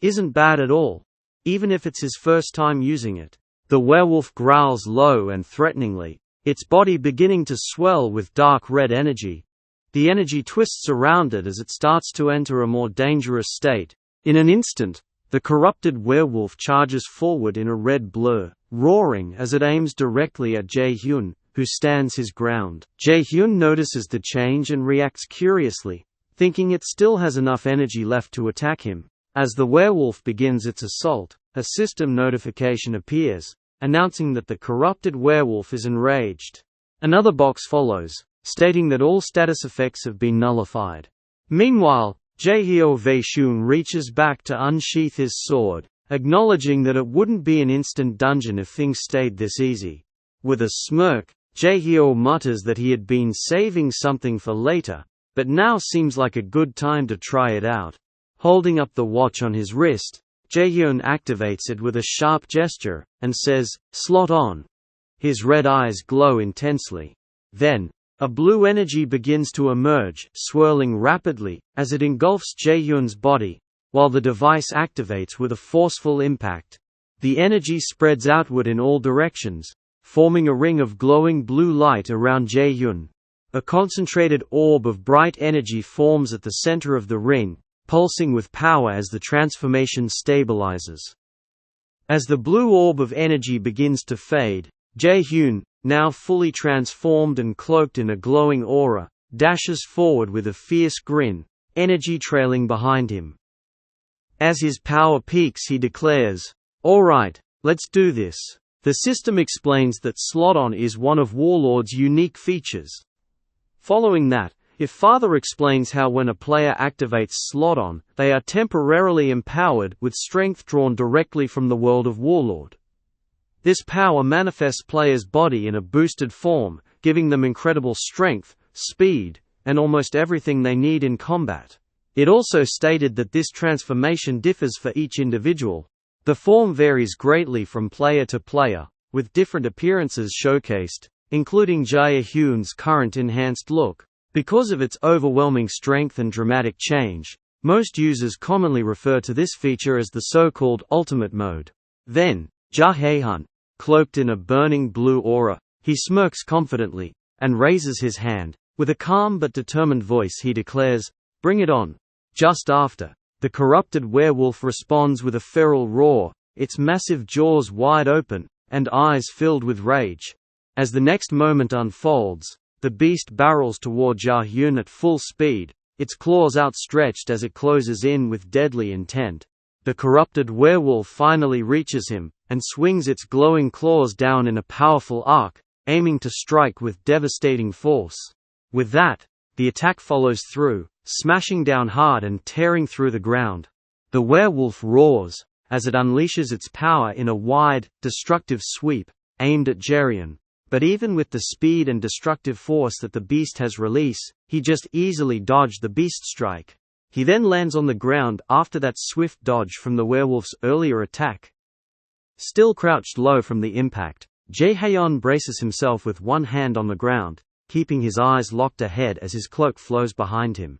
isn't bad at all, even if it's his first time using it. The werewolf growls low and threateningly, its body beginning to swell with dark red energy. The energy twists around it as it starts to enter a more dangerous state. In an instant, the corrupted werewolf charges forward in a red blur, roaring as it aims directly at Jaehyun, who stands his ground. Jaehyun notices the change and reacts curiously, thinking it still has enough energy left to attack him. As the werewolf begins its assault, a system notification appears, announcing that the corrupted werewolf is enraged. Another box follows, stating that all status effects have been nullified. Meanwhile, Jaehyun reaches back to unsheath his sword, acknowledging that it wouldn't be an instant dungeon if things stayed this easy. With a smirk, Jaehyun mutters that he had been saving something for later, but now seems like a good time to try it out. Holding up the watch on his wrist, Jaehyun activates it with a sharp gesture, and says, "Slot on." His red eyes glow intensely. Then, a blue energy begins to emerge, swirling rapidly, as it engulfs Jaehyun's body, while the device activates with a forceful impact. The energy spreads outward in all directions, forming a ring of glowing blue light around Jaehyun. A concentrated orb of bright energy forms at the center of the ring, pulsing with power as the transformation stabilizes. As the blue orb of energy begins to fade, Jaehyun, now fully transformed and cloaked in a glowing aura, dashes forward with a fierce grin, energy trailing behind him. As his power peaks he declares, Alright, let's do this. The system explains that slot-on is one of Warlord's unique features. Following that, if Father explains how when a player activates slot-on, they are temporarily empowered with strength drawn directly from the world of Warlord. This power manifests players' body in a boosted form, giving them incredible strength, speed, and almost everything they need in combat. It also stated that this transformation differs for each individual. The form varies greatly from player to player, with different appearances showcased, including Jaehyun's current enhanced look. Because of its overwhelming strength and dramatic change, most users commonly refer to this feature as the so-called ultimate mode. Then, Jaehyun, cloaked in a burning blue aura, he smirks confidently, and raises his hand. With a calm but determined voice he declares, "Bring it on." Just after, the corrupted werewolf responds with a feral roar, its massive jaws wide open, and eyes filled with rage. As the next moment unfolds, the beast barrels toward Jaehyun at full speed, its claws outstretched as it closes in with deadly intent. The corrupted werewolf finally reaches him, and swings its glowing claws down in a powerful arc, aiming to strike with devastating force. With that, the attack follows through, smashing down hard and tearing through the ground. The werewolf roars, as it unleashes its power in a wide, destructive sweep, aimed at Jaehyun. But even with the speed and destructive force that the beast has released, he just easily dodged the beast strike. He then lands on the ground after that swift dodge from the werewolf's earlier attack. Still crouched low from the impact, Jaehyun braces himself with one hand on the ground, keeping his eyes locked ahead as his cloak flows behind him.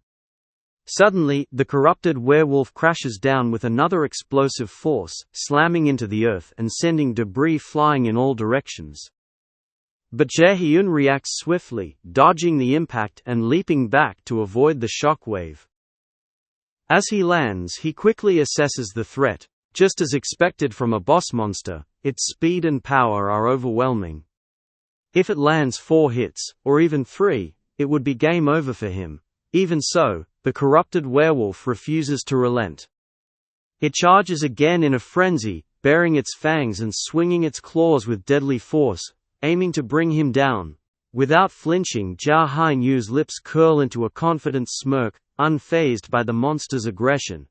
Suddenly, the corrupted werewolf crashes down with another explosive force, slamming into the earth and sending debris flying in all directions. But Jaehyun reacts swiftly, dodging the impact and leaping back to avoid the shockwave. As he lands, he quickly assesses the threat. Just as expected from a boss monster, its speed and power are overwhelming. If it lands 4 hits, or even 3, it would be game over for him. Even so, the corrupted werewolf refuses to relent. It charges again in a frenzy, baring its fangs and swinging its claws with deadly force, aiming to bring him down. Without flinching, Jaehyun's lips curl into a confident smirk, unfazed by the monster's aggression.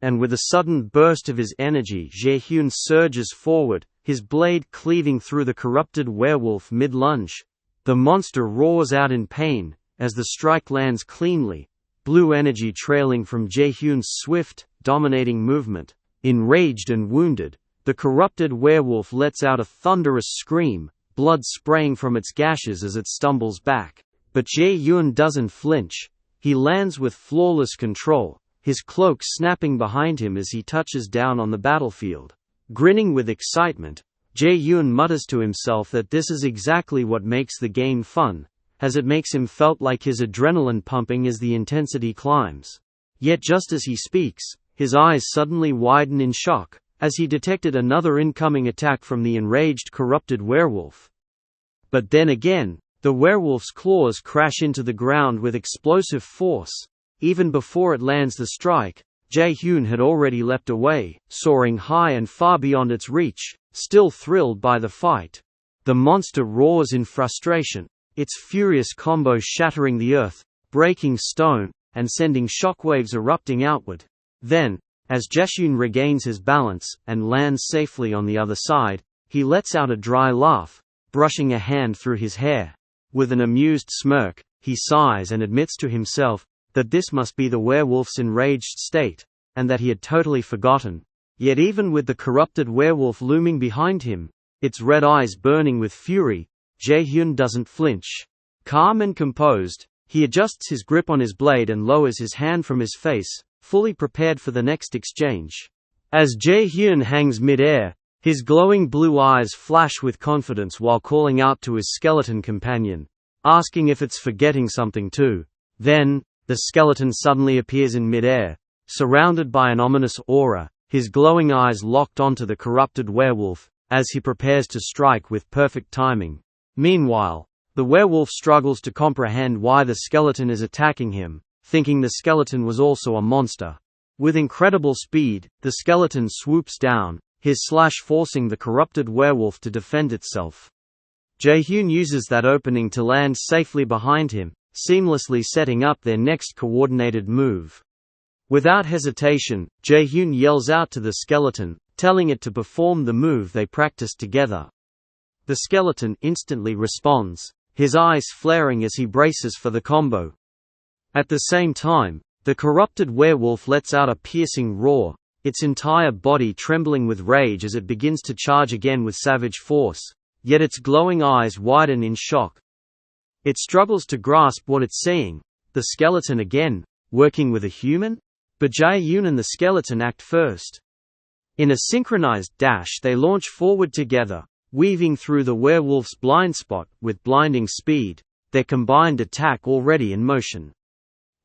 And with a sudden burst of his energy, Jaehyun surges forward, his blade cleaving through the corrupted werewolf mid-lunge. The monster roars out in pain, as the strike lands cleanly, blue energy trailing from Jaehyun's swift, dominating movement. Enraged and wounded, the corrupted werewolf lets out a thunderous scream, blood spraying from its gashes as it stumbles back. But Jaehyun doesn't flinch. He lands with flawless control, his cloak snapping behind him as he touches down on the battlefield. Grinning with excitement, Jaehyun mutters to himself that this is exactly what makes the game fun, as it makes him felt like his adrenaline pumping as the intensity climbs. Yet just as he speaks, his eyes suddenly widen in shock, as he detected another incoming attack from the enraged corrupted werewolf. But then again, the werewolf's claws crash into the ground with explosive force. Even before it lands the strike, Jaehyun had already leapt away, soaring high and far beyond its reach, still thrilled by the fight. The monster roars in frustration, its furious combo shattering the earth, breaking stone, and sending shockwaves erupting outward. Then, as Jaehyun regains his balance and lands safely on the other side, he lets out a dry laugh, brushing a hand through his hair. With an amused smirk, he sighs and admits to himself that this must be the werewolf's enraged state, and that he had totally forgotten. Yet even with the corrupted werewolf looming behind him, its red eyes burning with fury, Jaehyun doesn't flinch. Calm and composed, he adjusts his grip on his blade and lowers his hand from his face, fully prepared for the next exchange. As Jaehyun hangs mid-air, his glowing blue eyes flash with confidence while calling out to his skeleton companion, asking if it's forgetting something too. Then, the skeleton suddenly appears in mid-air, surrounded by an ominous aura, his glowing eyes locked onto the corrupted werewolf, as he prepares to strike with perfect timing. Meanwhile, the werewolf struggles to comprehend why the skeleton is attacking him, thinking the skeleton was also a monster. With incredible speed, the skeleton swoops down, his slash forcing the corrupted werewolf to defend itself. Jaehyun uses that opening to land safely behind him, seamlessly setting up their next coordinated move. Without hesitation, Jaehyun yells out to the skeleton, telling it to perform the move they practiced together. The skeleton instantly responds, his eyes flaring as he braces for the combo. At the same time, the corrupted werewolf lets out a piercing roar, its entire body trembling with rage as it begins to charge again with savage force, yet its glowing eyes widen in shock. It struggles to grasp what it's seeing. The skeleton again, working with a human? But Jaehyun and the skeleton act first. In a synchronized dash they launch forward together, weaving through the werewolf's blind spot with blinding speed, their combined attack already in motion.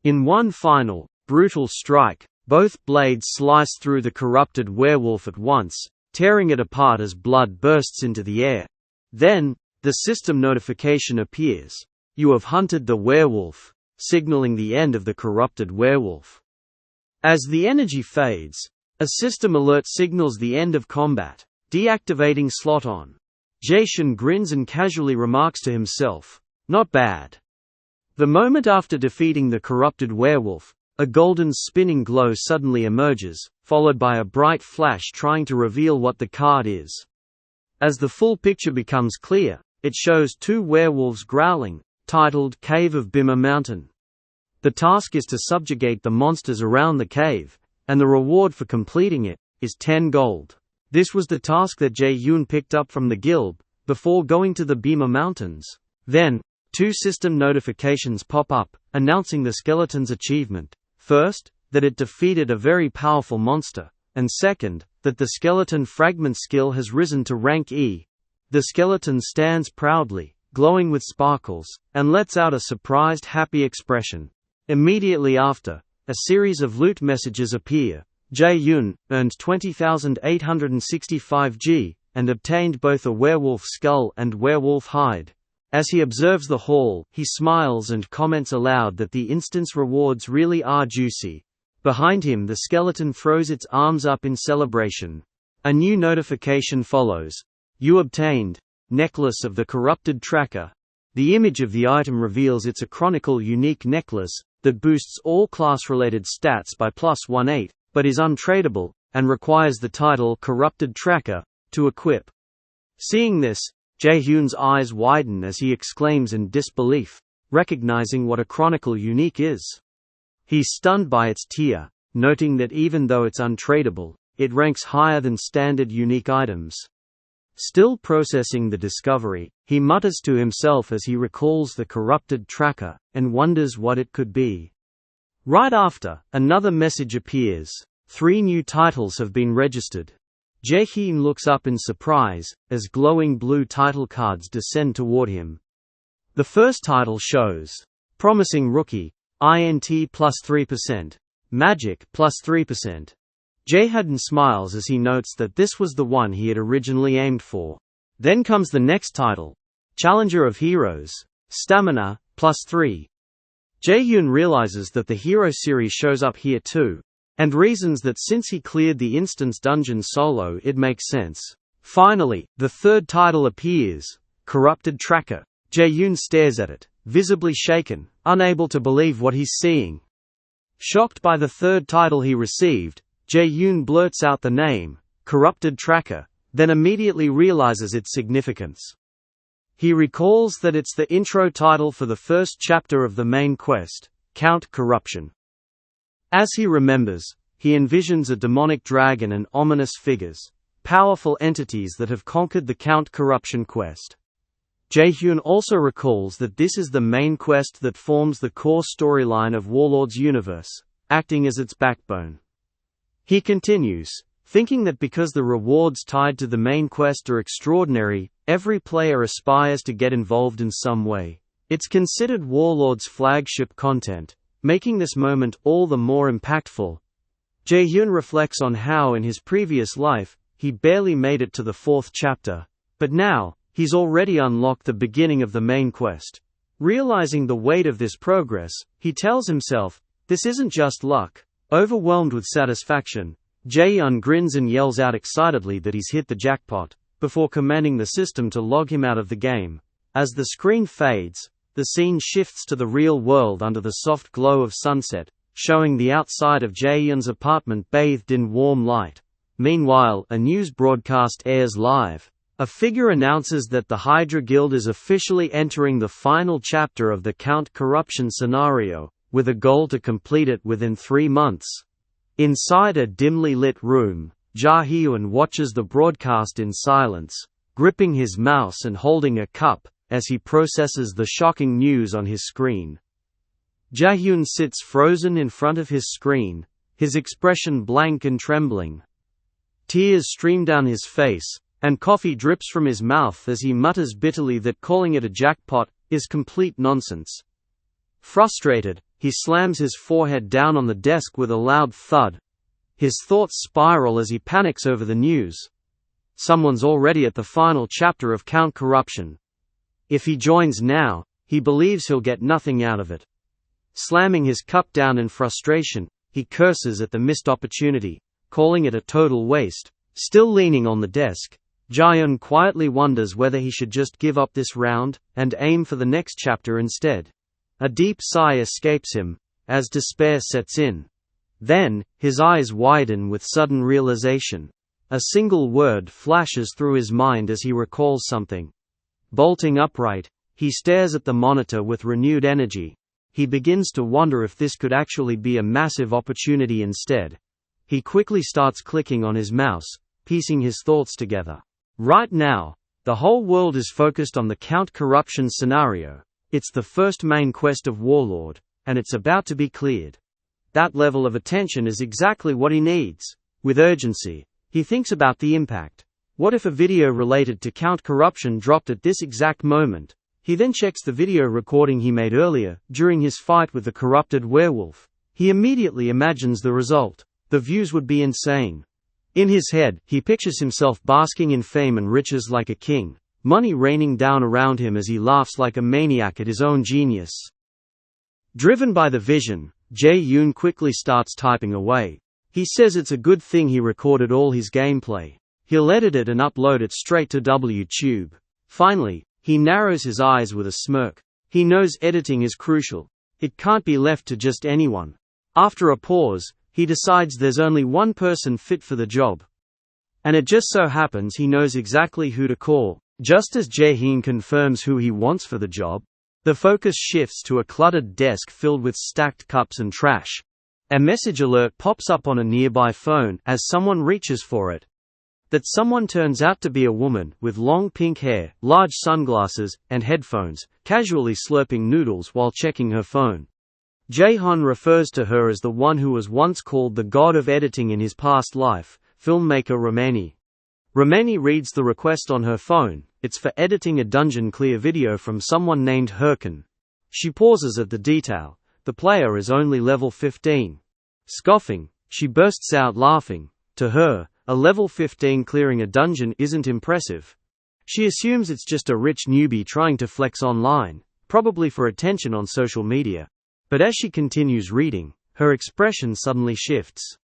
In one final, brutal strike, both blades slice through the corrupted werewolf at once, tearing it apart as blood bursts into the air. Then, the system notification appears. You have hunted the werewolf, signaling the end of the corrupted werewolf. As the energy fades, a system alert signals the end of combat, deactivating slot on. Jaehyun grins and casually remarks to himself, "Not bad." The moment after defeating the corrupted werewolf, a golden spinning glow suddenly emerges, followed by a bright flash trying to reveal what the card is. As the full picture becomes clear, it shows two werewolves growling, titled Cave of Bima Mountain. The task is to subjugate the monsters around the cave, and the reward for completing it is 10 gold. This was the task that Jaehyun picked up from the guild, before going to the Bima Mountains. Then, two system notifications pop up, announcing the skeleton's achievement. First, that it defeated a very powerful monster, and second, that the skeleton fragment skill has risen to rank E. The skeleton stands proudly, glowing with sparkles, and lets out a surprised happy expression. Immediately after, a series of loot messages appear. Jaehyun earned 20,865 G, and obtained both a werewolf skull and werewolf hide. As he observes the haul, he smiles and comments aloud that the instance rewards really are juicy. Behind him the skeleton throws its arms up in celebration. A new notification follows. You obtained Necklace of the Corrupted Tracker. The image of the item reveals it's a chronicle unique necklace that boosts all class-related stats by +18, but is untradeable, and requires the title Corrupted Tracker to equip. Seeing this, Jaehyun's eyes widen as he exclaims in disbelief, recognizing what a chronicle unique is. He's stunned by its tier, noting that even though it's untradeable, it ranks higher than standard unique items. Still processing the discovery, he mutters to himself as he recalls the corrupted tracker, and wonders what it could be. Right after, another message appears. 3 new titles have been registered. Jaehyun looks up in surprise, as glowing blue title cards descend toward him. The first title shows, Promising Rookie, INT +3%, Magic +3%. Jaehyun smiles as he notes that this was the one he had originally aimed for. Then comes the next title, Challenger of Heroes, Stamina +3. Jaehyun realizes that the Hero series shows up here too, and reasons that since he cleared the instance dungeon solo it makes sense. Finally, the third title appears, Corrupted Tracker. Jaehyun stares at it, visibly shaken, unable to believe what he's seeing. Shocked by the third title he received, Jaehyun blurts out the name, Corrupted Tracker, then immediately realizes its significance. He recalls that it's the intro title for the first chapter of the main quest, Count Corruption. As he remembers, he envisions a demonic dragon and ominous figures, powerful entities that have conquered the Count Corruption quest. Jaehyun also recalls that this is the main quest that forms the core storyline of Warlord's universe, acting as its backbone. He continues, thinking that because the rewards tied to the main quest are extraordinary, every player aspires to get involved in some way. It's considered Warlord's flagship content, making this moment all the more impactful. Jaehyun reflects on how in his previous life, he barely made it to the 4th chapter, but now, he's already unlocked the beginning of the main quest. Realizing the weight of this progress, he tells himself, this isn't just luck. Overwhelmed with satisfaction, Jaehyun grins and yells out excitedly that he's hit the jackpot, before commanding the system to log him out of the game. As the screen fades, the scene shifts to the real world under the soft glow of sunset, showing the outside of Jaehyun's apartment bathed in warm light. Meanwhile, a news broadcast airs live. A figure announces that the Hydra Guild is officially entering the final chapter of the Count Corruption scenario, with a goal to complete it within 3 months. Inside a dimly lit room, Jaehyun watches the broadcast in silence, gripping his mouse and holding a cup, as he processes the shocking news on his screen. Jaehyun sits frozen in front of his screen, his expression blank and trembling. Tears stream down his face, and coffee drips from his mouth as he mutters bitterly that calling it a jackpot is complete nonsense. Frustrated, he slams his forehead down on the desk with a loud thud. His thoughts spiral as he panics over the news. Someone's already at the final chapter of Count Corruption. If he joins now, he believes he'll get nothing out of it. Slamming his cup down in frustration, he curses at the missed opportunity, calling it a total waste. Still leaning on the desk, Jaehyun quietly wonders whether he should just give up this round, and aim for the next chapter instead. A deep sigh escapes him, as despair sets in. Then, his eyes widen with sudden realization. A single word flashes through his mind as he recalls something. Bolting upright, he stares at the monitor with renewed energy. He begins to wonder if this could actually be a massive opportunity instead. He quickly starts clicking on his mouse, piecing his thoughts together. Right now, the whole world is focused on the Count Corruption scenario. It's the first main quest of Warlord, and it's about to be cleared. That level of attention is exactly what he needs. With urgency, he thinks about the impact. What if a video related to Count Corruption dropped at this exact moment? He then checks the video recording he made earlier, during his fight with the corrupted werewolf. He immediately imagines the result. The views would be insane. In his head, he pictures himself basking in fame and riches like a king, money raining down around him as he laughs like a maniac at his own genius. Driven by the vision, Jaehyun quickly starts typing away. He says it's a good thing he recorded all his gameplay. He'll edit it and upload it straight to YouTube. Finally, he narrows his eyes with a smirk. He knows editing is crucial. It can't be left to just anyone. After a pause, he decides there's only one person fit for the job. And it just so happens he knows exactly who to call. Just as Jaehyun confirms who he wants for the job, the focus shifts to a cluttered desk filled with stacked cups and trash. A message alert pops up on a nearby phone as someone reaches for it. That someone turns out to be a woman with long pink hair, large sunglasses, and headphones, casually slurping noodles while checking her phone. Jaehyun refers to her as the one who was once called the god of editing in his past life, filmmaker Romani. Romani reads the request on her phone. It's for editing a dungeon clear video from someone named Jaehyun. She pauses at the detail. The player is only level 15. Scoffing, she bursts out laughing. To her, a level 15 clearing a dungeon isn't impressive. She assumes it's just a rich newbie trying to flex online, probably for attention on social media. But as she continues reading, her expression suddenly shifts.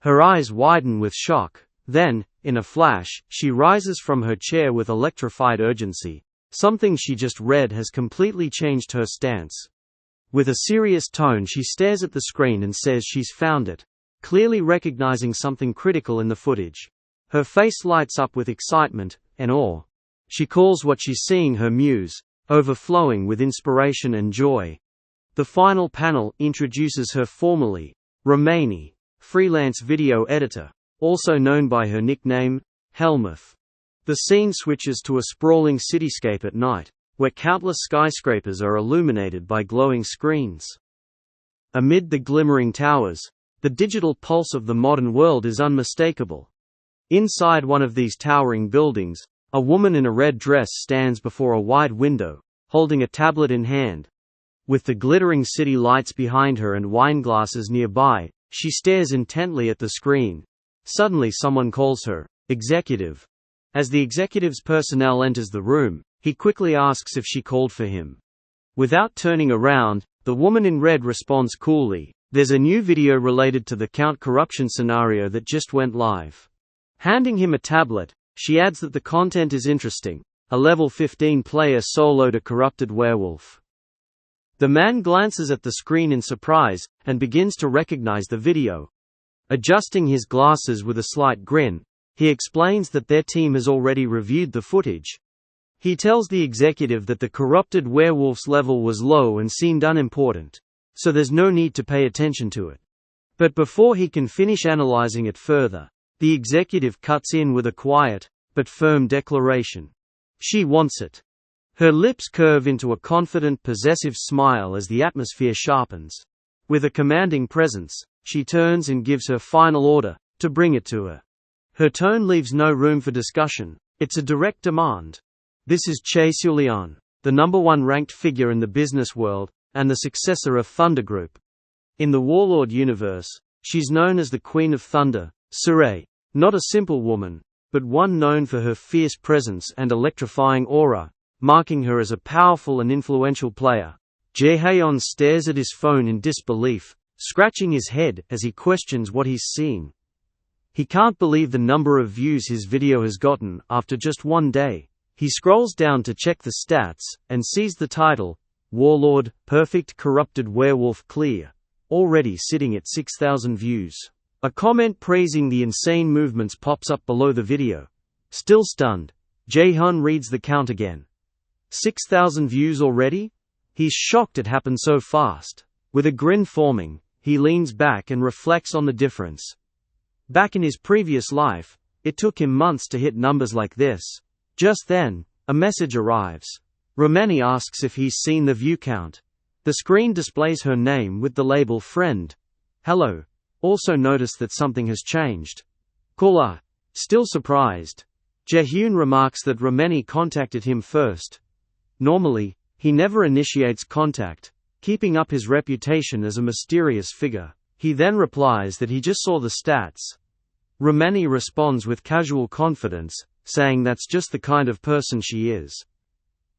Her eyes widen with shock. Then, in a flash, she rises from her chair with electrified urgency. Something she just read has completely changed her stance. With a serious tone, she stares at the screen and says she's found it, clearly recognizing something critical in the footage. Her face lights up with excitement and awe. She calls what she's seeing her muse, overflowing with inspiration and joy. The final panel introduces her formally, Romani, freelance video editor, also known by her nickname, Helmuth. The scene switches to a sprawling cityscape at night, where countless skyscrapers are illuminated by glowing screens. Amid the glimmering towers, the digital pulse of the modern world is unmistakable. Inside one of these towering buildings, a woman in a red dress stands before a wide window, holding a tablet in hand. With the glittering city lights behind her and wine glasses nearby, she stares intently at the screen. Suddenly someone calls her, "Executive." As the executive's personnel enters the room, he quickly asks if she called for him. Without turning around, the woman in red responds coolly, There's a new video related to the Count corruption scenario that just went live. Handing him a tablet, she adds that the content is interesting. A level 15 player soloed a corrupted werewolf. The man glances at the screen in surprise, and begins to recognize the video. Adjusting his glasses with a slight grin, he explains that their team has already reviewed the footage. He tells the executive that the corrupted werewolf's level was low and seemed unimportant, so there's no need to pay attention to it. But before he can finish analyzing it further, the executive cuts in with a quiet, but firm declaration. She wants it. Her lips curve into a confident, possessive smile as the atmosphere sharpens. With a commanding presence, she turns and gives her final order, to bring it to her. Her tone leaves no room for discussion. It's a direct demand. This is Jaehyun, the #1 ranked figure in the business world, and the successor of Thunder Group. In the Warlord universe, she's known as the Queen of Thunder, Surrey. Not a simple woman, but one known for her fierce presence and electrifying aura, marking her as a powerful and influential player. Jaehyun stares at his phone in disbelief, scratching his head as he questions what he's seeing. He can't believe the number of views his video has gotten after just one day. He scrolls down to check the stats, and sees the title, Warlord, Perfect Corrupted Werewolf Clear, already sitting at 6,000 views. A comment praising the insane movements pops up below the video. Still stunned, Jaehyun reads the count again. 6,000 views already? He's shocked it happened so fast. With a grin forming, he leans back and reflects on the difference. Back in his previous life, it took him months to hit numbers like this. Just then, a message arrives. Romani asks if he's seen the view count. The screen displays her name with the label Friend. Hello. Also notice that something has changed. Caller. Still surprised. Jaehyun remarks that Romani contacted him first. Normally, he never initiates contact, keeping up his reputation as a mysterious figure. He then replies that he just saw the stats. Romani responds with casual confidence, saying that's just the kind of person she is.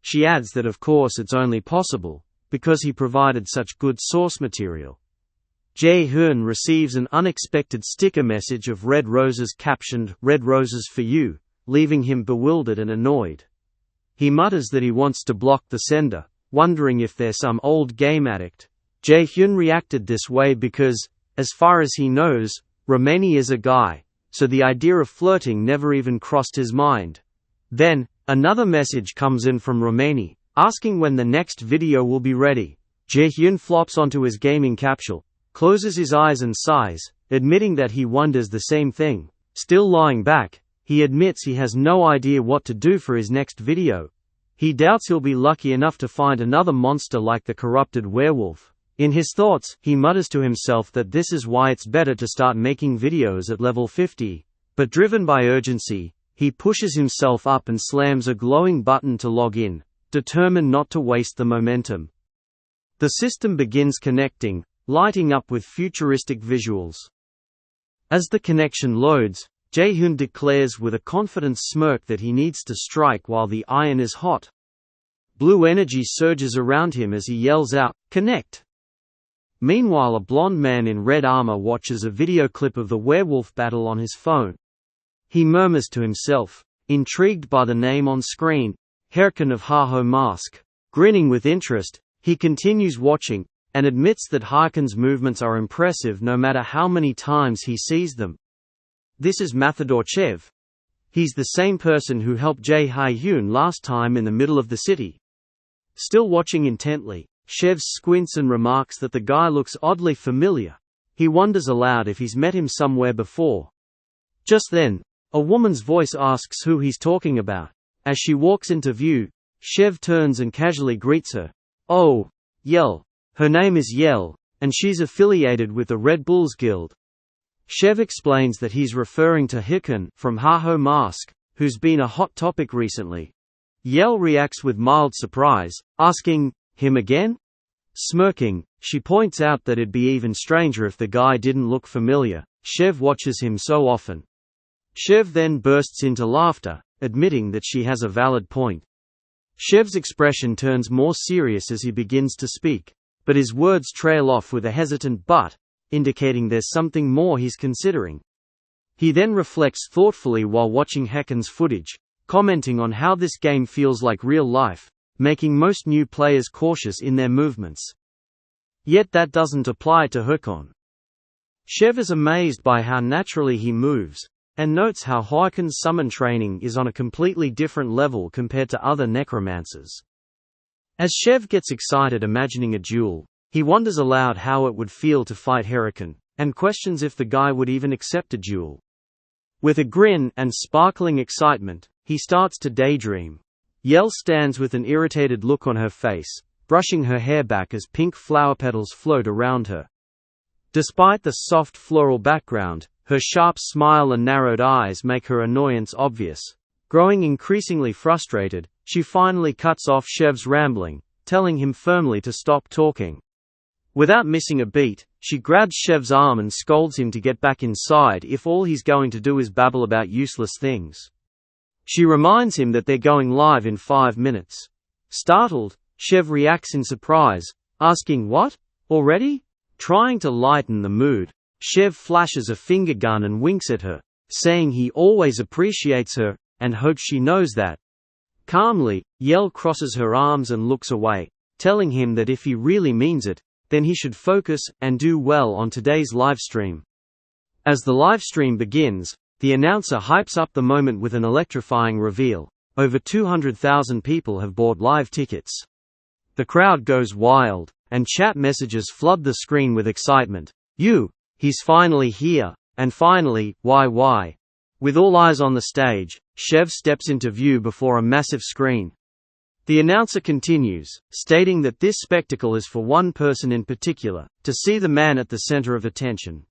She adds that of course it's only possible, because he provided such good source material. Jaehyun receives an unexpected sticker message of red roses captioned, "Red roses for you," leaving him bewildered and annoyed. He mutters that he wants to block the sender, wondering if they're some old game addict. Jaehyun reacted this way because, as far as he knows, Romani is a guy, so the idea of flirting never even crossed his mind. Then, another message comes in from Romani, asking when the next video will be ready. Jaehyun flops onto his gaming capsule, closes his eyes and sighs, admitting that he wonders the same thing. Still lying back, he admits he has no idea what to do for his next video. He doubts he'll be lucky enough to find another monster like the corrupted werewolf. In his thoughts, he mutters to himself that this is why it's better to start making videos at level 50. But driven by urgency, he pushes himself up and slams a glowing button to log in, determined not to waste the momentum. The system begins connecting, lighting up with futuristic visuals. As the connection loads, Jaehyun declares with a confident smirk that he needs to strike while the iron is hot. Blue energy surges around him as he yells out, "Connect!" Meanwhile, a blonde man in red armor watches a video clip of the werewolf battle on his phone. He murmurs to himself, intrigued by the name on screen, Jaehyun of Jaehyun Mask. Grinning with interest, he continues watching, and admits that Jaehyun's movements are impressive no matter how many times he sees them. This is Matador Chev. He's the same person who helped Jaehyun last time in the middle of the city. Still watching intently, Chev squints and remarks that the guy looks oddly familiar. He wonders aloud if he's met him somewhere before. Just then, a woman's voice asks who he's talking about. As she walks into view, Chev turns and casually greets her. "Oh, Yell. Her name is Yell, and she's affiliated with the Red Bulls Guild." Chev explains that he's referring to Jaehyun from Jaehyun Mask, who's been a hot topic recently. Yell reacts with mild surprise, asking, "Him again?" Smirking, she points out that it'd be even stranger if the guy didn't look familiar. Chev watches him so often. Chev then bursts into laughter, admitting that she has a valid point. Chev's expression turns more serious as he begins to speak. but his words trail off with a hesitant but, indicating there's something more he's considering. He then reflects thoughtfully while watching Hacken's footage, commenting on how this game feels like real life, making most new players cautious in their movements. Yet that doesn't apply to Haekon. Chev is amazed by how naturally he moves, and notes how Haekon's summon training is on a completely different level compared to other necromancers. As Chev gets excited imagining a duel, he wonders aloud how it would feel to fight Haekon, and questions if the guy would even accept a duel. With a grin and sparkling excitement, he starts to daydream. Yell stands with an irritated look on her face, brushing her hair back as pink flower petals float around her. Despite the soft floral background, her sharp smile and narrowed eyes make her annoyance obvious. Growing increasingly frustrated, she finally cuts off Chev's rambling, telling him firmly to stop talking. Without missing a beat, she grabs Chev's arm and scolds him to get back inside if all he's going to do is babble about useless things. She reminds him that they're going live in 5 minutes. Startled, Chev reacts in surprise, asking what? Already? Trying to lighten the mood, Chev flashes a finger gun and winks at her, saying he always appreciates her, and hopes she knows that. Calmly, Yell crosses her arms and looks away, telling him that if he really means it, then he should focus and do well on today's livestream. As the livestream begins, the announcer hypes up the moment with an electrifying reveal. Over 200,000 people have bought live tickets. The crowd goes wild, and chat messages flood the screen with excitement. He's finally here, and finally, why? With all eyes on the stage, Chev steps into view before a massive screen. The announcer continues, stating that this spectacle is for one person in particular, to see the man at the center of attention.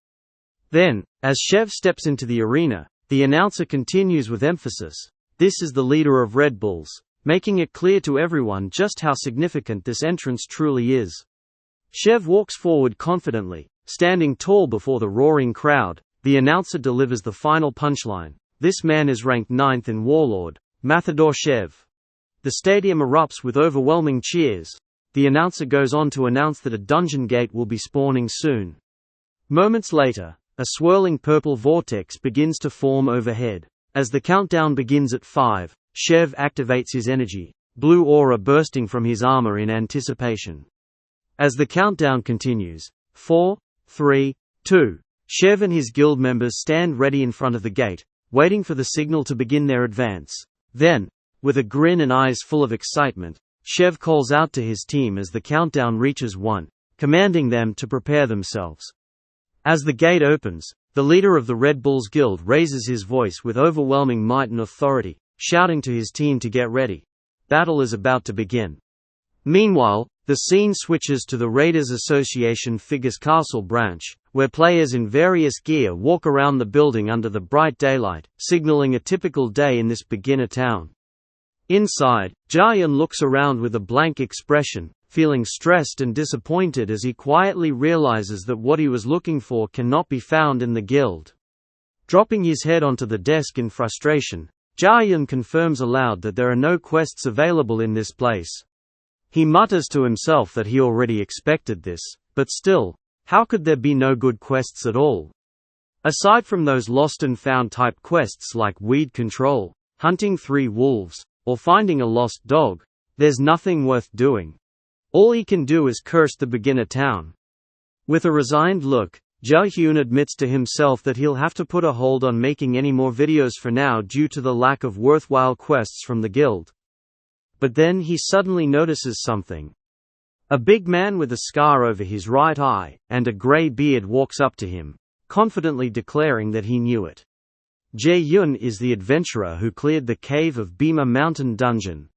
Then, as Chev steps into the arena, the announcer continues with emphasis, this is the leader of Red Bulls, making it clear to everyone just how significant this entrance truly is. Chev walks forward confidently, standing tall before the roaring crowd. The announcer delivers the final punchline, this man is ranked 9th in Warlord, Matador Chev. The stadium erupts with overwhelming cheers. The announcer goes on to announce that a dungeon gate will be spawning soon. Moments later, a swirling purple vortex begins to form overhead. As the countdown begins at 5, Chev activates his energy, blue aura bursting from his armor in anticipation. As the countdown continues, 4, 3, 2, Chev and his guild members stand ready in front of the gate, waiting for the signal to begin their advance. Then, with a grin and eyes full of excitement, Chev calls out to his team as the countdown reaches 1, commanding them to prepare themselves. As the gate opens, the leader of the Red Bulls Guild raises his voice with overwhelming might and authority, shouting to his team to get ready. Battle is about to begin. Meanwhile, the scene switches to the Raiders Association Figures Castle branch, where players in various gear walk around the building under the bright daylight, signaling a typical day in this beginner town. Inside, Jaehyun looks around with a blank expression, feeling stressed and disappointed as he quietly realizes that what he was looking for cannot be found in the guild. Dropping his head onto the desk in frustration, Jaehyun confirms aloud that there are no quests available in this place. He mutters to himself that he already expected this, but still, how could there be no good quests at all? Aside from those lost and found type quests like weed control, hunting 3 wolves, or finding a lost dog, there's nothing worth doing. All he can do is curse the beginner town. With a resigned look, Jaehyun admits to himself that he'll have to put a hold on making any more videos for now due to the lack of worthwhile quests from the guild. But then he suddenly notices something. A big man with a scar over his right eye, and a grey beard walks up to him, confidently declaring that he knew it. Jaehyun is the adventurer who cleared the cave of Bima Mountain Dungeon.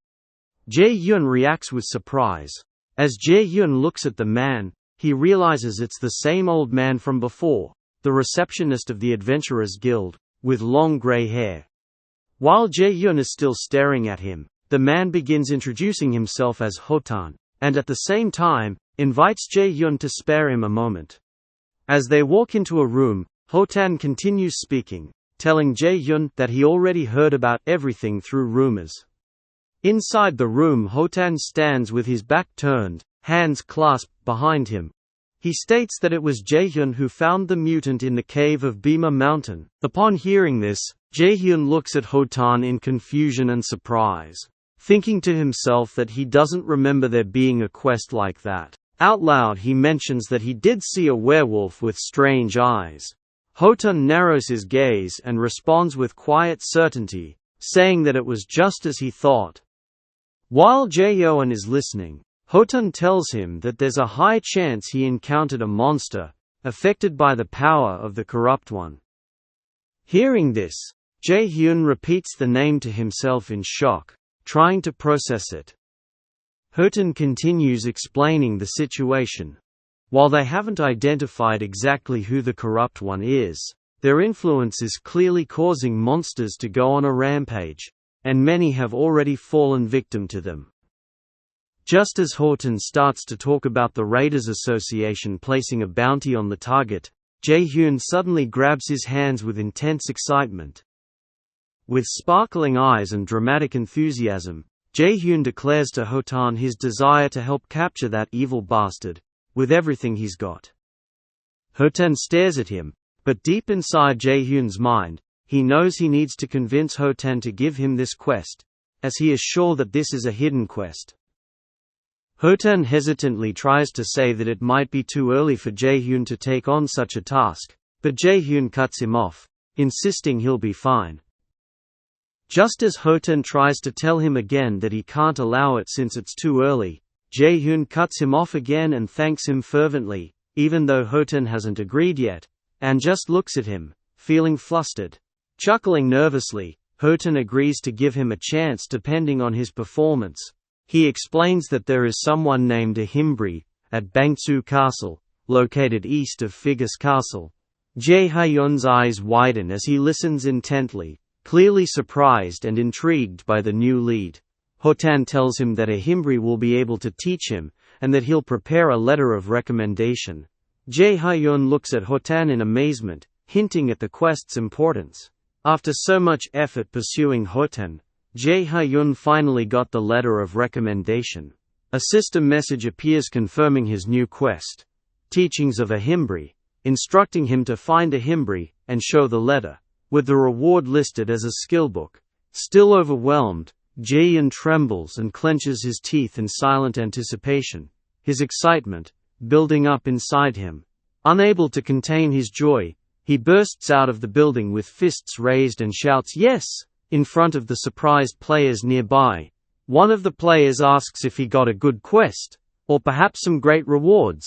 Jaehyun reacts with surprise. As Jaehyun looks at the man, he realizes it's the same old man from before, the receptionist of the Adventurers Guild, with long grey hair. While Jaehyun is still staring at him, the man begins introducing himself as Hotan, and at the same time, invites Jaehyun to spare him a moment. As they walk into a room, Hotan continues speaking, telling Jaehyun that he already heard about everything through rumors. Inside the room, Hotan stands with his back turned, hands clasped behind him. He states that it was Jaehyun who found the mutant in the cave of Bima Mountain. Upon hearing this, Jaehyun looks at Hotan in confusion and surprise, thinking to himself that he doesn't remember there being a quest like that. Out loud he mentions that he did see a werewolf with strange eyes. Hotan narrows his gaze and responds with quiet certainty, saying that it was just as he thought. While Jaehyun is listening, Hotan tells him that there's a high chance he encountered a monster, affected by the power of the Corrupt One. Hearing this, Jaehyun repeats the name to himself in shock, trying to process it. Hotan continues explaining the situation. While they haven't identified exactly who the Corrupt One is, their influence is clearly causing monsters to go on a rampage, and many have already fallen victim to them. Just as Hotan starts to talk about the Raiders Association placing a bounty on the target, Jaehyun suddenly grabs his hands with intense excitement. With sparkling eyes and dramatic enthusiasm, Jaehyun declares to Hotan his desire to help capture that evil bastard, with everything he's got. Hotan stares at him, but deep inside Jaehyun's mind, he knows he needs to convince Hotan to give him this quest, as he is sure that this is a hidden quest. Hotan hesitantly tries to say that it might be too early for Jaehyun to take on such a task, but Jaehyun cuts him off, insisting he'll be fine. Just as Hotan tries to tell him again that he can't allow it since it's too early, Jaehyun cuts him off again and thanks him fervently, even though Hotan hasn't agreed yet, and just looks at him, feeling flustered. Chuckling nervously, Hotan agrees to give him a chance depending on his performance. He explains that there is someone named Ahimbri at Bangsu Castle, located east of Figus Castle. Jaehyun's eyes widen as he listens intently, clearly surprised and intrigued by the new lead. Hotan tells him that Ahimbri will be able to teach him, and that he'll prepare a letter of recommendation. Jaehyun looks at Hotan in amazement, hinting at the quest's importance. After so much effort pursuing Hotan, Jaehyun finally got the letter of recommendation. A system message appears confirming his new quest. Teachings of Ahimbri, instructing him to find Ahimbri and show the letter, with the reward listed as a skill book. Still overwhelmed, Jaehyun trembles and clenches his teeth in silent anticipation, his excitement building up inside him. Unable to contain his joy, he bursts out of the building with fists raised and shouts "Yes!" in front of the surprised players nearby. One of the players asks if he got a good quest, or perhaps some great rewards.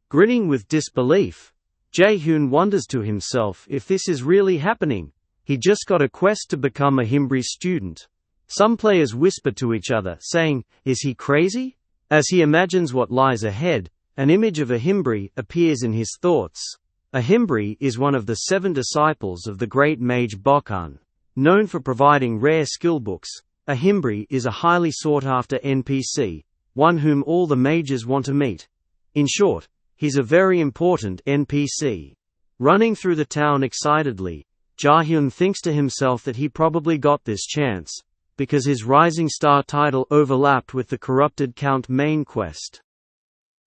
Grinning with disbelief, Jaehyun wonders to himself if this is really happening. He just got a quest to become a Ahimbri student. Some players whisper to each other, saying, "Is he crazy?" As he imagines what lies ahead, an image of Ahimbri appears in his thoughts. Ahimbri is one of the 7 disciples of the great mage Bokhan. Known for providing rare skill books, Ahimbri is a highly sought-after NPC, one whom all the mages want to meet. In short, he's a very important NPC. Running through the town excitedly, Jaehyun thinks to himself that he probably got this chance, because his Rising Star title overlapped with the Corrupted Count main quest.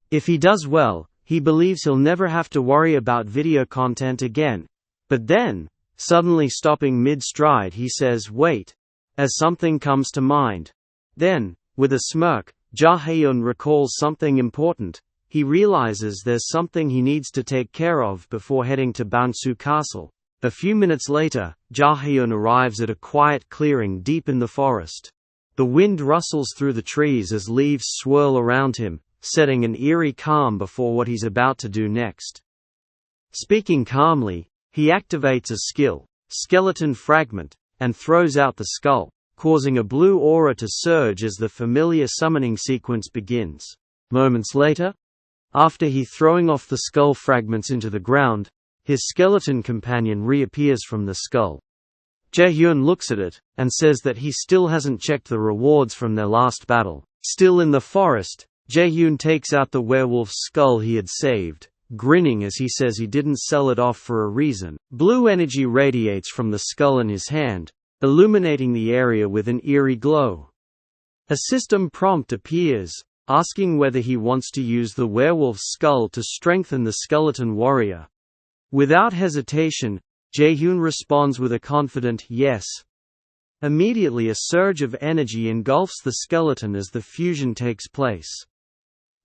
If he does well, he believes he'll never have to worry about video content again. But then, suddenly stopping mid-stride, he says "wait," as something comes to mind. Then, with a smirk, Jaehyun recalls something important. He realizes there's something he needs to take care of before heading to Bangsu Castle. A few minutes later, Jaehyun arrives at a quiet clearing deep in the forest. The wind rustles through the trees as leaves swirl around him, setting an eerie calm before what he's about to do next. Speaking calmly, he activates a skill, Skeleton Fragment, and throws out the skull, causing a blue aura to surge as the familiar summoning sequence begins. Moments later, after he throwing off the skull fragments into the ground, his skeleton companion reappears from the skull. Jaehyun looks at it, and says that he still hasn't checked the rewards from their last battle. Still in the forest, Jaehyun takes out the werewolf's skull he had saved, grinning as he says he didn't sell it off for a reason. Blue energy radiates from the skull in his hand, illuminating the area with an eerie glow. A system prompt appears, asking whether he wants to use the werewolf's skull to strengthen the skeleton warrior. Without hesitation, Jaehyun responds with a confident yes. Immediately a surge of energy engulfs the skeleton as the fusion takes place.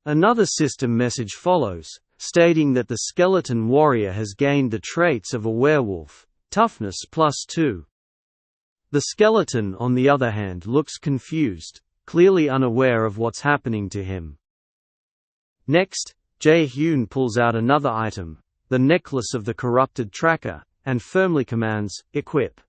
Another system message follows, stating that the skeleton warrior has gained the traits of a werewolf, toughness +2. The skeleton, on the other hand, looks confused, clearly unaware of what's happening to him. Next, Jaehyun pulls out another item, the necklace of the corrupted tracker, and firmly commands, "Equip."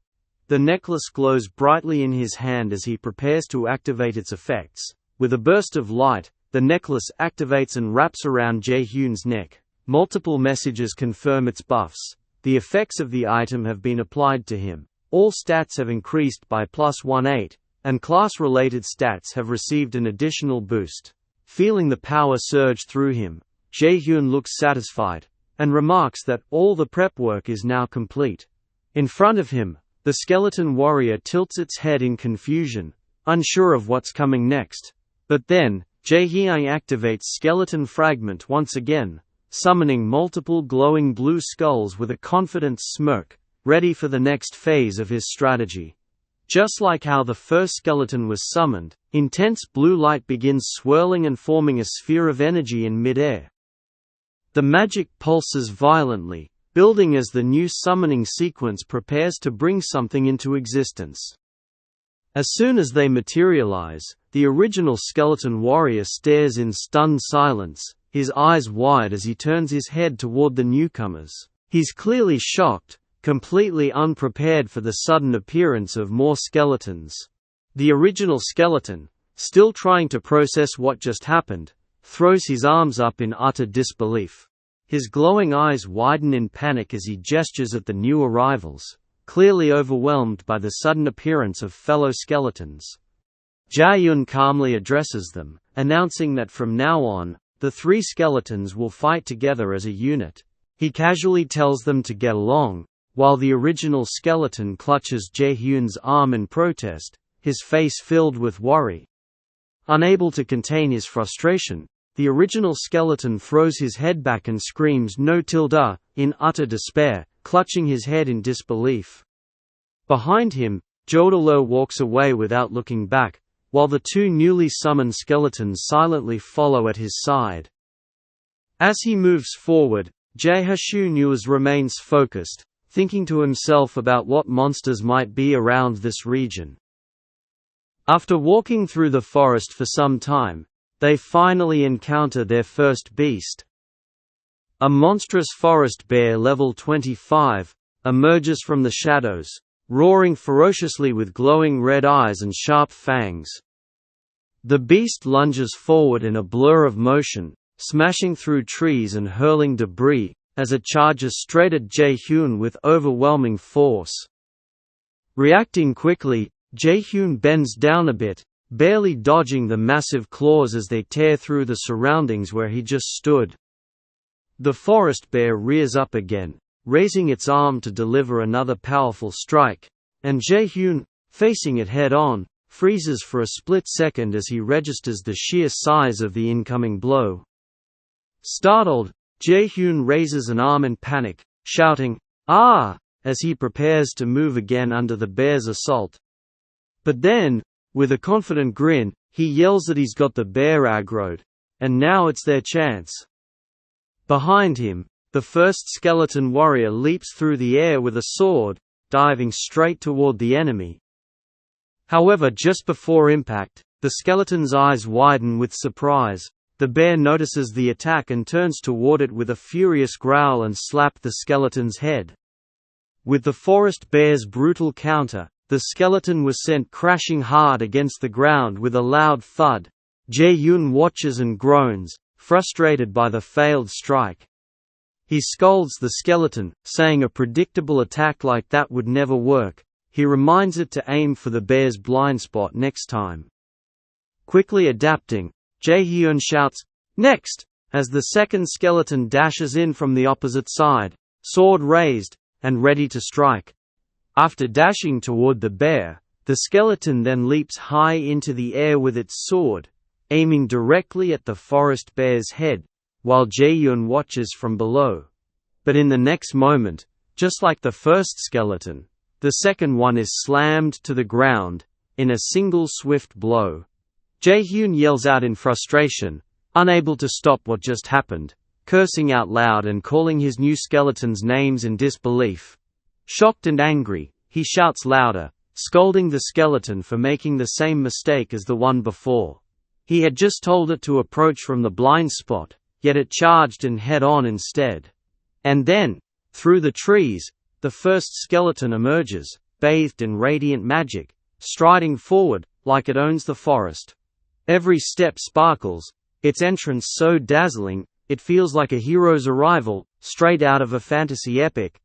The necklace glows brightly in his hand as he prepares to activate its effects. With a burst of light, the necklace activates and wraps around Jaehyun's neck. Multiple messages confirm its buffs. The effects of the item have been applied to him. All stats have increased by +18, and class-related stats have received an additional boost. Feeling the power surge through him, Jaehyun looks satisfied, and remarks that all the prep work is now complete. In front of him, the skeleton warrior tilts its head in confusion, unsure of what's coming next. But then, Jaehyun activates Skeleton Fragment once again, summoning multiple glowing blue skulls with a confident smirk, ready for the next phase of his strategy. Just like how the first skeleton was summoned, intense blue light begins swirling and forming a sphere of energy in midair. The magic pulses violently, building as the new summoning sequence prepares to bring something into existence. As soon as they materialize, the original skeleton warrior stares in stunned silence, his eyes wide as he turns his head toward the newcomers. He's clearly shocked, completely unprepared for the sudden appearance of more skeletons. The original skeleton, still trying to process what just happened, throws his arms up in utter disbelief. His glowing eyes widen in panic as he gestures at the new arrivals, clearly overwhelmed by the sudden appearance of fellow skeletons. Jaehyun calmly addresses them, announcing that from now on, the three skeletons will fight together as a unit. He casually tells them to get along, while the original skeleton clutches Jaehyun's arm in protest, his face filled with worry. Unable to contain his frustration, the original skeleton throws his head back and screams "No!" in utter despair, clutching his head in disbelief. Behind him, Jodolo walks away without looking back, while the two newly summoned skeletons silently follow at his side. As he moves forward, Jaehyun remains focused, thinking to himself about what monsters might be around this region. After walking through the forest for some time, they finally encounter their first beast. A monstrous forest bear level 25 emerges from the shadows, roaring ferociously with glowing red eyes and sharp fangs. The beast lunges forward in a blur of motion, smashing through trees and hurling debris, as it charges straight at Jaehyun with overwhelming force. Reacting quickly, Jaehyun bends down a bit, barely dodging the massive claws as they tear through the surroundings where he just stood. The forest bear rears up again, raising its arm to deliver another powerful strike, and Jaehyun, facing it head-on, freezes for a split second as he registers the sheer size of the incoming blow. Startled, Jaehyun raises an arm in panic, shouting, "Ah!" as he prepares to move again under the bear's assault. But then, with a confident grin, he yells that he's got the bear aggroed, and now it's their chance. Behind him, the first skeleton warrior leaps through the air with a sword, diving straight toward the enemy. However, just before impact, the skeleton's eyes widen with surprise. The bear notices the attack and turns toward it with a furious growl and slaps the skeleton's head. With the forest bear's brutal counter, the skeleton was sent crashing hard against the ground with a loud thud. Jaehyun watches and groans, frustrated by the failed strike. He scolds the skeleton, saying a predictable attack like that would never work. He reminds it to aim for the bear's blind spot next time. Quickly adapting, Jaehyun shouts, "Next!" as the second skeleton dashes in from the opposite side, sword raised, and ready to strike. After dashing toward the bear, the skeleton then leaps high into the air with its sword, aiming directly at the forest bear's head, while Jaehyun watches from below. But in the next moment, just like the first skeleton, the second one is slammed to the ground, in a single swift blow. Jaehyun yells out in frustration, unable to stop what just happened, cursing out loud and calling his new skeleton's names in disbelief. Shocked and angry, he shouts louder, scolding the skeleton for making the same mistake as the one before. He had just told it to approach from the blind spot, yet it charged and head-on instead. And then, through the trees, the first skeleton emerges, bathed in radiant magic, striding forward, like it owns the forest. Every step sparkles, its entrance so dazzling, it feels like a hero's arrival, straight out of a fantasy epic.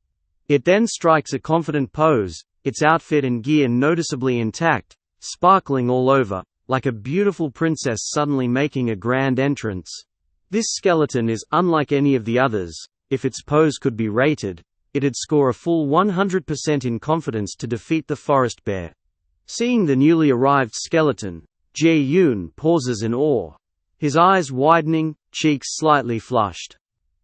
It then strikes a confident pose, its outfit and gear noticeably intact, sparkling all over, like a beautiful princess suddenly making a grand entrance. This skeleton is unlike any of the others. If its pose could be rated, it'd score a full 100% in confidence to defeat the forest bear. Seeing the newly arrived skeleton, Jaehyun pauses in awe, his eyes widening, cheeks slightly flushed.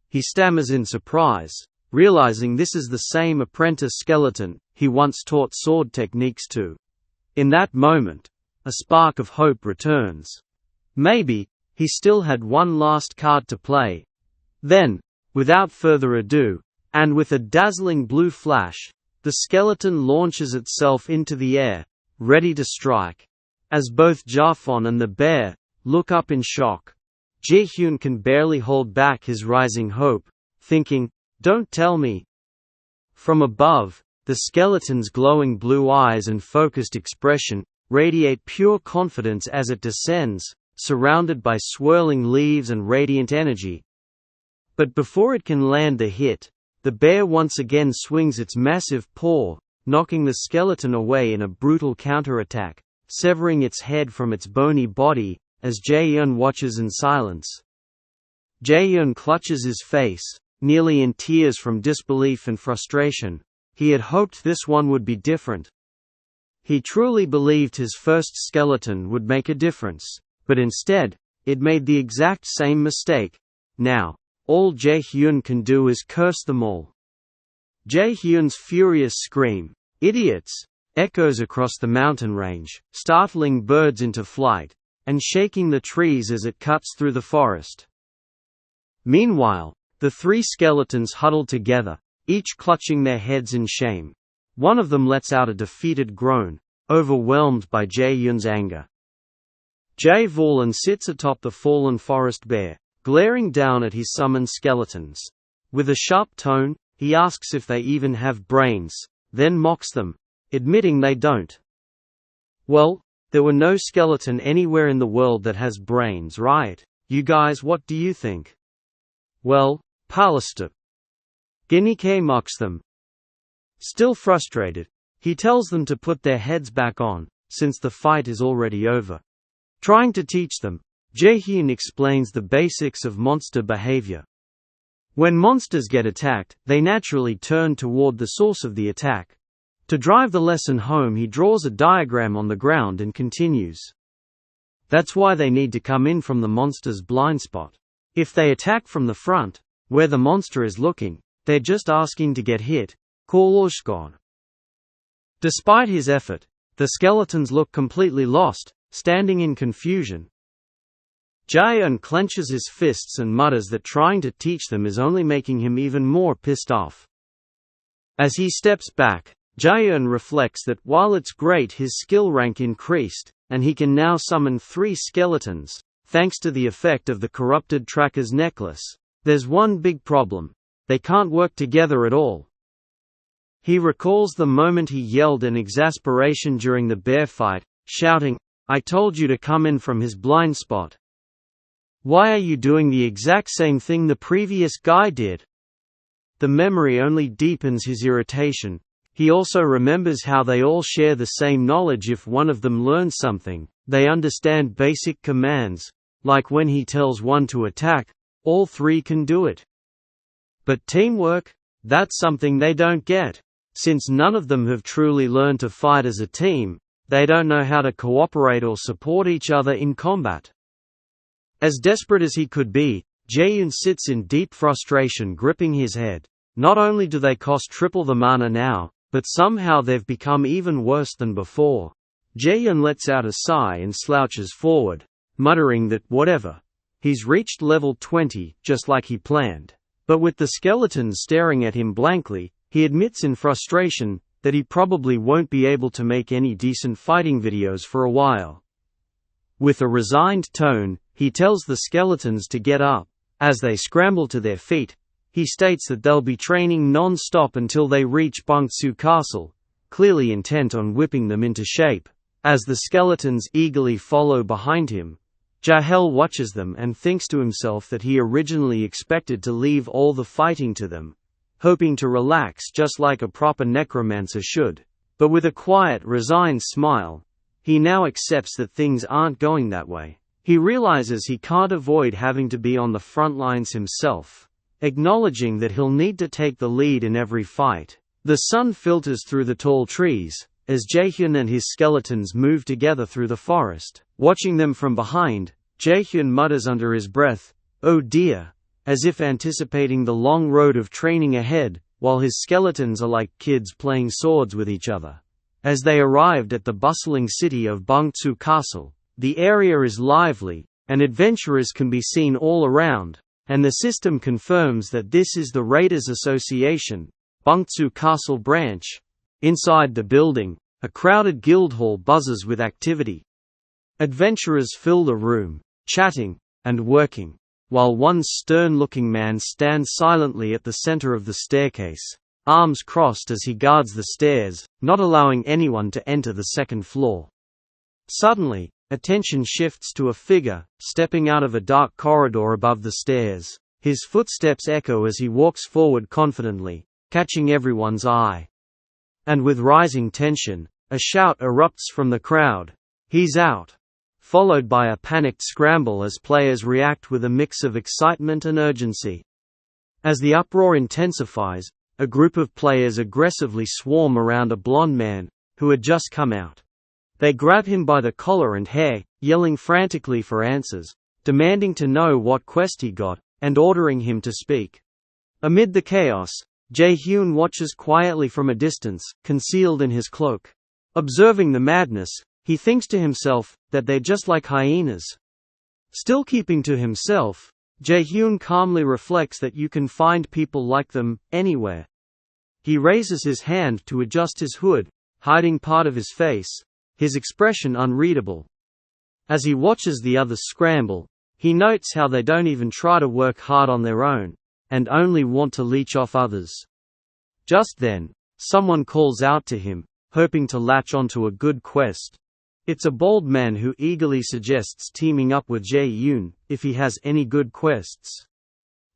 He stammers in surprise, realizing this is the same apprentice skeleton he once taught sword techniques to. In that moment, a spark of hope returns. Maybe he still had one last card to play. Then, without further ado, and with a dazzling blue flash, the skeleton launches itself into the air, ready to strike. As both Jaehyun and the bear look up in shock, Jaehyun can barely hold back his rising hope, thinking, "Don't tell me." From above, the skeleton's glowing blue eyes and focused expression radiate pure confidence as it descends, surrounded by swirling leaves and radiant energy. But before it can land the hit, the bear once again swings its massive paw, knocking the skeleton away in a brutal counterattack, severing its head from its bony body, as Jaehyun watches in silence. Jaehyun clutches his face, nearly in tears from disbelief and frustration. He had hoped this one would be different. He truly believed his first skeleton would make a difference, but instead, it made the exact same mistake. Now, all Jaehyun can do is curse them all. Jaehyun's furious scream, "Idiots!" echoes across the mountain range, startling birds into flight, and shaking the trees as it cuts through the forest. Meanwhile, the three skeletons huddle together, each clutching their heads in shame. One of them lets out a defeated groan, overwhelmed by Jaehyun's anger. Jaehyun sits atop the fallen forest bear, glaring down at his summoned skeletons. With a sharp tone, he asks if they even have brains, then mocks them, admitting they don't. Well, there were no skeleton anywhere in the world that has brains, right? You guys, what do you think? Well, Pallister. Ginike mocks them. Still frustrated, he tells them to put their heads back on, since the fight is already over. Trying to teach them, Jaehyun explains the basics of monster behavior. When monsters get attacked, they naturally turn toward the source of the attack. To drive the lesson home, he draws a diagram on the ground and continues. That's why they need to come in from the monster's blind spot. If they attack from the front, where the monster is looking, they're just asking to get hit. Despite his effort, the skeletons look completely lost, standing in confusion. Jaehyun clenches his fists and mutters that trying to teach them is only making him even more pissed off. As he steps back, Jaehyun reflects that while it's great his skill rank increased, and he can now summon 3 skeletons, thanks to the effect of the corrupted tracker's necklace, there's one big problem. They can't work together at all. He recalls the moment he yelled in exasperation during the bear fight, shouting, "I told you to come in from his blind spot. Why are you doing the exact same thing the previous guy did?" The memory only deepens his irritation. He also remembers how they all share the same knowledge. If one of them learns something, they understand basic commands, like when he tells one to attack, all 3 can do it. But teamwork? That's something they don't get. Since none of them have truly learned to fight as a team, they don't know how to cooperate or support each other in combat. As desperate as he could be, Jaehyun sits in deep frustration, gripping his head. Not only do they cost triple the mana now, but somehow they've become even worse than before. Jaehyun lets out a sigh and slouches forward, muttering that whatever. He's reached level 20, just like he planned. But with the skeletons staring at him blankly, he admits in frustration that he probably won't be able to make any decent fighting videos for a while. With a resigned tone, he tells the skeletons to get up. As they scramble to their feet, he states that they'll be training non-stop until they reach Bangsu Castle, clearly intent on whipping them into shape. As the skeletons eagerly follow behind him, Jaehyun watches them and thinks to himself that he originally expected to leave all the fighting to them, hoping to relax just like a proper necromancer should. But with a quiet, resigned smile, he now accepts that things aren't going that way. He realizes he can't avoid having to be on the front lines himself, acknowledging that he'll need to take the lead in every fight. The sun filters through the tall trees, as Jaehyun and his skeletons move together through the forest. Watching them from behind, Jaehyun mutters under his breath, "Oh dear," as if anticipating the long road of training ahead, while his skeletons are like kids playing swords with each other. As they arrived at the bustling city of Bangsu Castle, the area is lively, and adventurers can be seen all around, and the system confirms that this is the Raiders Association, Bangsu Castle branch. Inside the building, a crowded guild hall buzzes with activity. Adventurers fill the room, chatting and working, while one stern-looking man stands silently at the center of the staircase, arms crossed as he guards the stairs, not allowing anyone to enter the second floor. Suddenly, attention shifts to a figure, stepping out of a dark corridor above the stairs. His footsteps echo as he walks forward confidently, catching everyone's eye. And with rising tension, a shout erupts from the crowd, "He's out!" followed by a panicked scramble as players react with a mix of excitement and urgency. As the uproar intensifies, a group of players aggressively swarm around a blond man, who had just come out. They grab him by the collar and hair, yelling frantically for answers, demanding to know what quest he got, and ordering him to speak. Amid the chaos, Jaehyun watches quietly from a distance, concealed in his cloak. Observing the madness, he thinks to himself that they're just like hyenas. Still keeping to himself, Jaehyun calmly reflects that you can find people like them anywhere. He raises his hand to adjust his hood, hiding part of his face, his expression unreadable. As he watches the others scramble, he notes how they don't even try to work hard on their own, and only want to leech off others. Just then, someone calls out to him, hoping to latch onto a good quest. It's a bald man who eagerly suggests teaming up with Jaehyun if he has any good quests.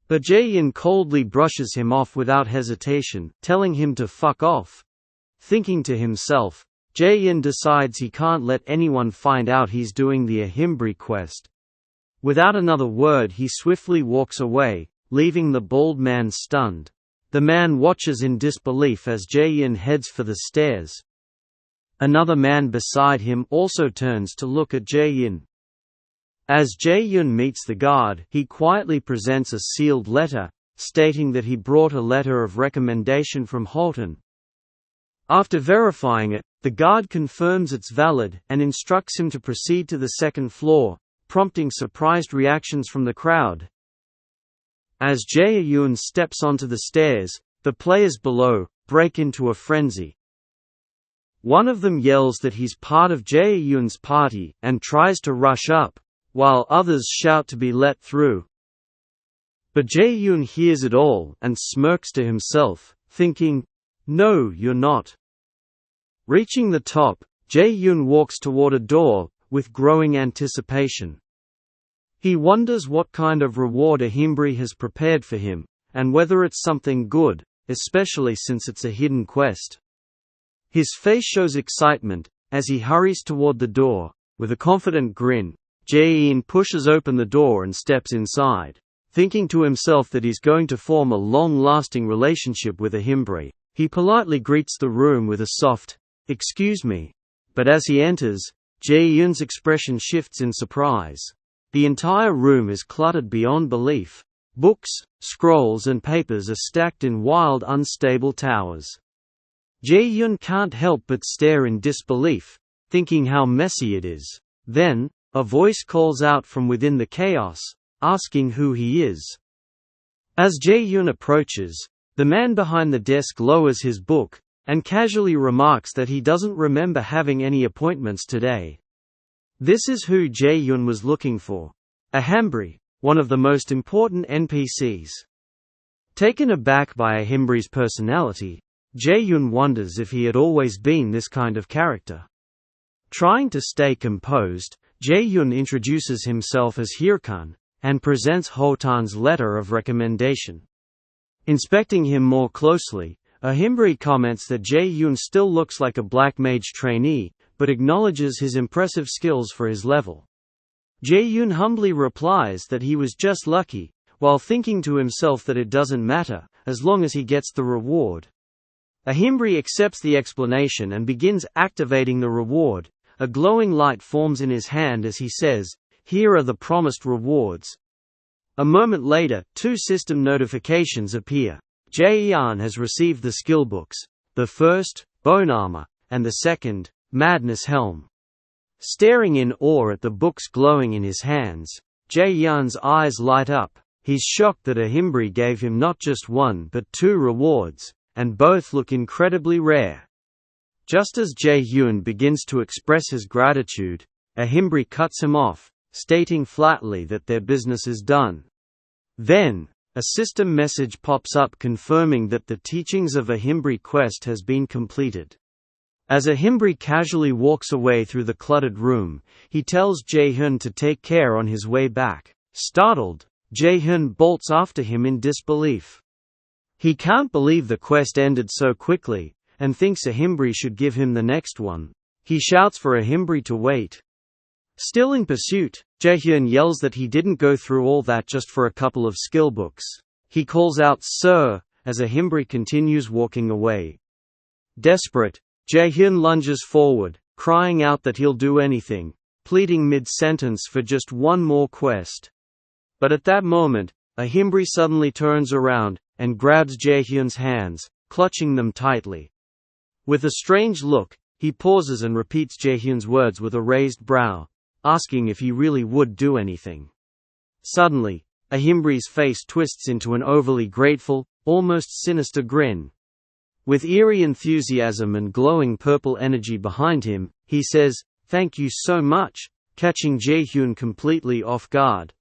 But Jaehyun coldly brushes him off without hesitation, telling him to fuck off. Thinking to himself, Jaehyun decides he can't let anyone find out he's doing the Ahimbri quest. Without another word, he swiftly walks away, leaving the bald man stunned. The man watches in disbelief as Jaehyun heads for the stairs. Another man beside him also turns to look at Jaehyun. As Jaehyun meets the guard, he quietly presents a sealed letter, stating that he brought a letter of recommendation from Halton. After verifying it, the guard confirms it's valid and instructs him to proceed to the second floor, prompting surprised reactions from the crowd. As Jaehyun steps onto the stairs, the players below break into a frenzy. One of them yells that he's part of Jaehyun's party and tries to rush up, while others shout to be let through. But Jaehyun hears it all and smirks to himself, thinking, "No, you're not." Reaching the top, Jaehyun walks toward a door, with growing anticipation. He wonders what kind of reward Ahimbri has prepared for him, and whether it's something good, especially since it's a hidden quest. His face shows excitement, as he hurries toward the door. With a confident grin, Jaehyun pushes open the door and steps inside. Thinking to himself that he's going to form a long-lasting relationship with Ahimbri, he politely greets the room with a soft, "Excuse me." But as he enters, Jaehyun's expression shifts in surprise. The entire room is cluttered beyond belief. Books, scrolls and papers are stacked in wild, unstable towers. Jaehyun can't help but stare in disbelief, thinking how messy it is. Then, a voice calls out from within the chaos, asking who he is. As Jaehyun approaches, the man behind the desk lowers his book, and casually remarks that he doesn't remember having any appointments today. This is who Jaehyun was looking for. A Hambri, one of the most important NPCs. Taken aback by Ahimbri's personality, Jaehyun wonders if he had always been this kind of character. Trying to stay composed, Jaehyun introduces himself as Hirkan, and presents Hotan's letter of recommendation. Inspecting him more closely, Ahimbri comments that Jaehyun still looks like a black mage trainee, but acknowledges his impressive skills for his level. Jaehyun humbly replies that he was just lucky, while thinking to himself that it doesn't matter, as long as he gets the reward. Ahimbri accepts the explanation and begins activating the reward. A glowing light forms in his hand as he says, "Here are the promised rewards." A moment later, 2 system notifications appear. Jaehyun has received the skill books, the first, Bone Armor, and the second, Madness Helm. Staring in awe at the books glowing in his hands, Jaehyun's eyes light up. He's shocked that Ahimbri gave him not just 1 but 2 rewards, and both look incredibly rare. Just as Jaehyun begins to express his gratitude, Ahimbri cuts him off, stating flatly that their business is done. Then, a system message pops up confirming that the teachings of Ahimbri quest has been completed. As Ahimbri casually walks away through the cluttered room, he tells Jaehyun to take care on his way back. Startled, Jaehyun bolts after him in disbelief. He can't believe the quest ended so quickly, and thinks Ahimbri should give him the next one. He shouts for Ahimbri to wait. Still in pursuit, Jaehyun yells that he didn't go through all that just for a couple of skill books. He calls out "Sir," as Ahimbri continues walking away. Desperate, Jaehyun lunges forward, crying out that he'll do anything, pleading mid-sentence for just one more quest. But at that moment, Ahimbri suddenly turns around, and grabs Jaehyun's hands, clutching them tightly. With a strange look, he pauses and repeats Jaehyun's words with a raised brow, asking if he really would do anything. Suddenly, Ahimbri's face twists into an overly grateful, almost sinister grin. With eerie enthusiasm and glowing purple energy behind him, he says, "Thank you so much," catching Jaehyun completely off guard.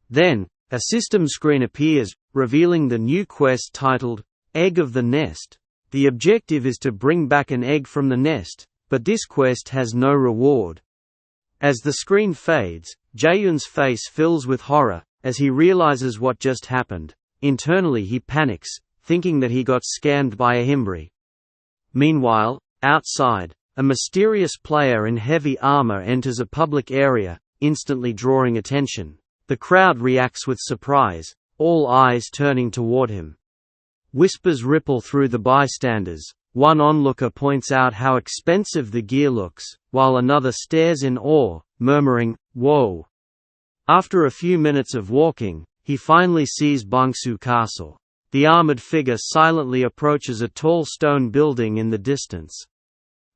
Then, a system screen appears, revealing the new quest titled, Egg of the Nest. The objective is to bring back an egg from the nest, but this quest has no reward. As the screen fades, Jaehyun's face fills with horror, as he realizes what just happened. Internally he panics, thinking that he got scammed by Ahimbri. Meanwhile, outside, a mysterious player in heavy armor enters a public area, instantly drawing attention. The crowd reacts with surprise, all eyes turning toward him. Whispers ripple through the bystanders. One onlooker points out how expensive the gear looks, while another stares in awe, murmuring, "Whoa." After a few minutes of walking, he finally sees Bangsu Castle. The armored figure silently approaches a tall stone building in the distance.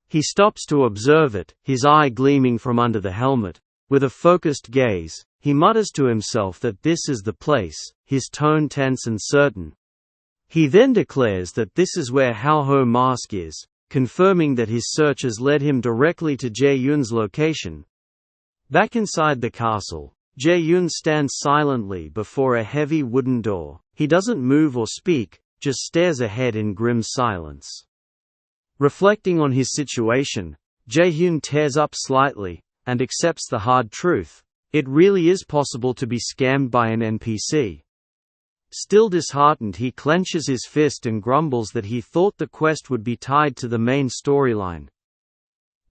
He stops to observe it, his eye gleaming from under the helmet. With a focused gaze, he mutters to himself that this is the place, his tone tense and certain. He then declares that this is where Halho Mask is, confirming that his search has led him directly to Jaehyun's location. Back inside the castle, Jaehyun stands silently before a heavy wooden door. He doesn't move or speak, just stares ahead in grim silence. Reflecting on his situation, Jaehyun tears up slightly, and accepts the hard truth. It really is possible to be scammed by an NPC. Still disheartened, he clenches his fist and grumbles that he thought the quest would be tied to the main storyline.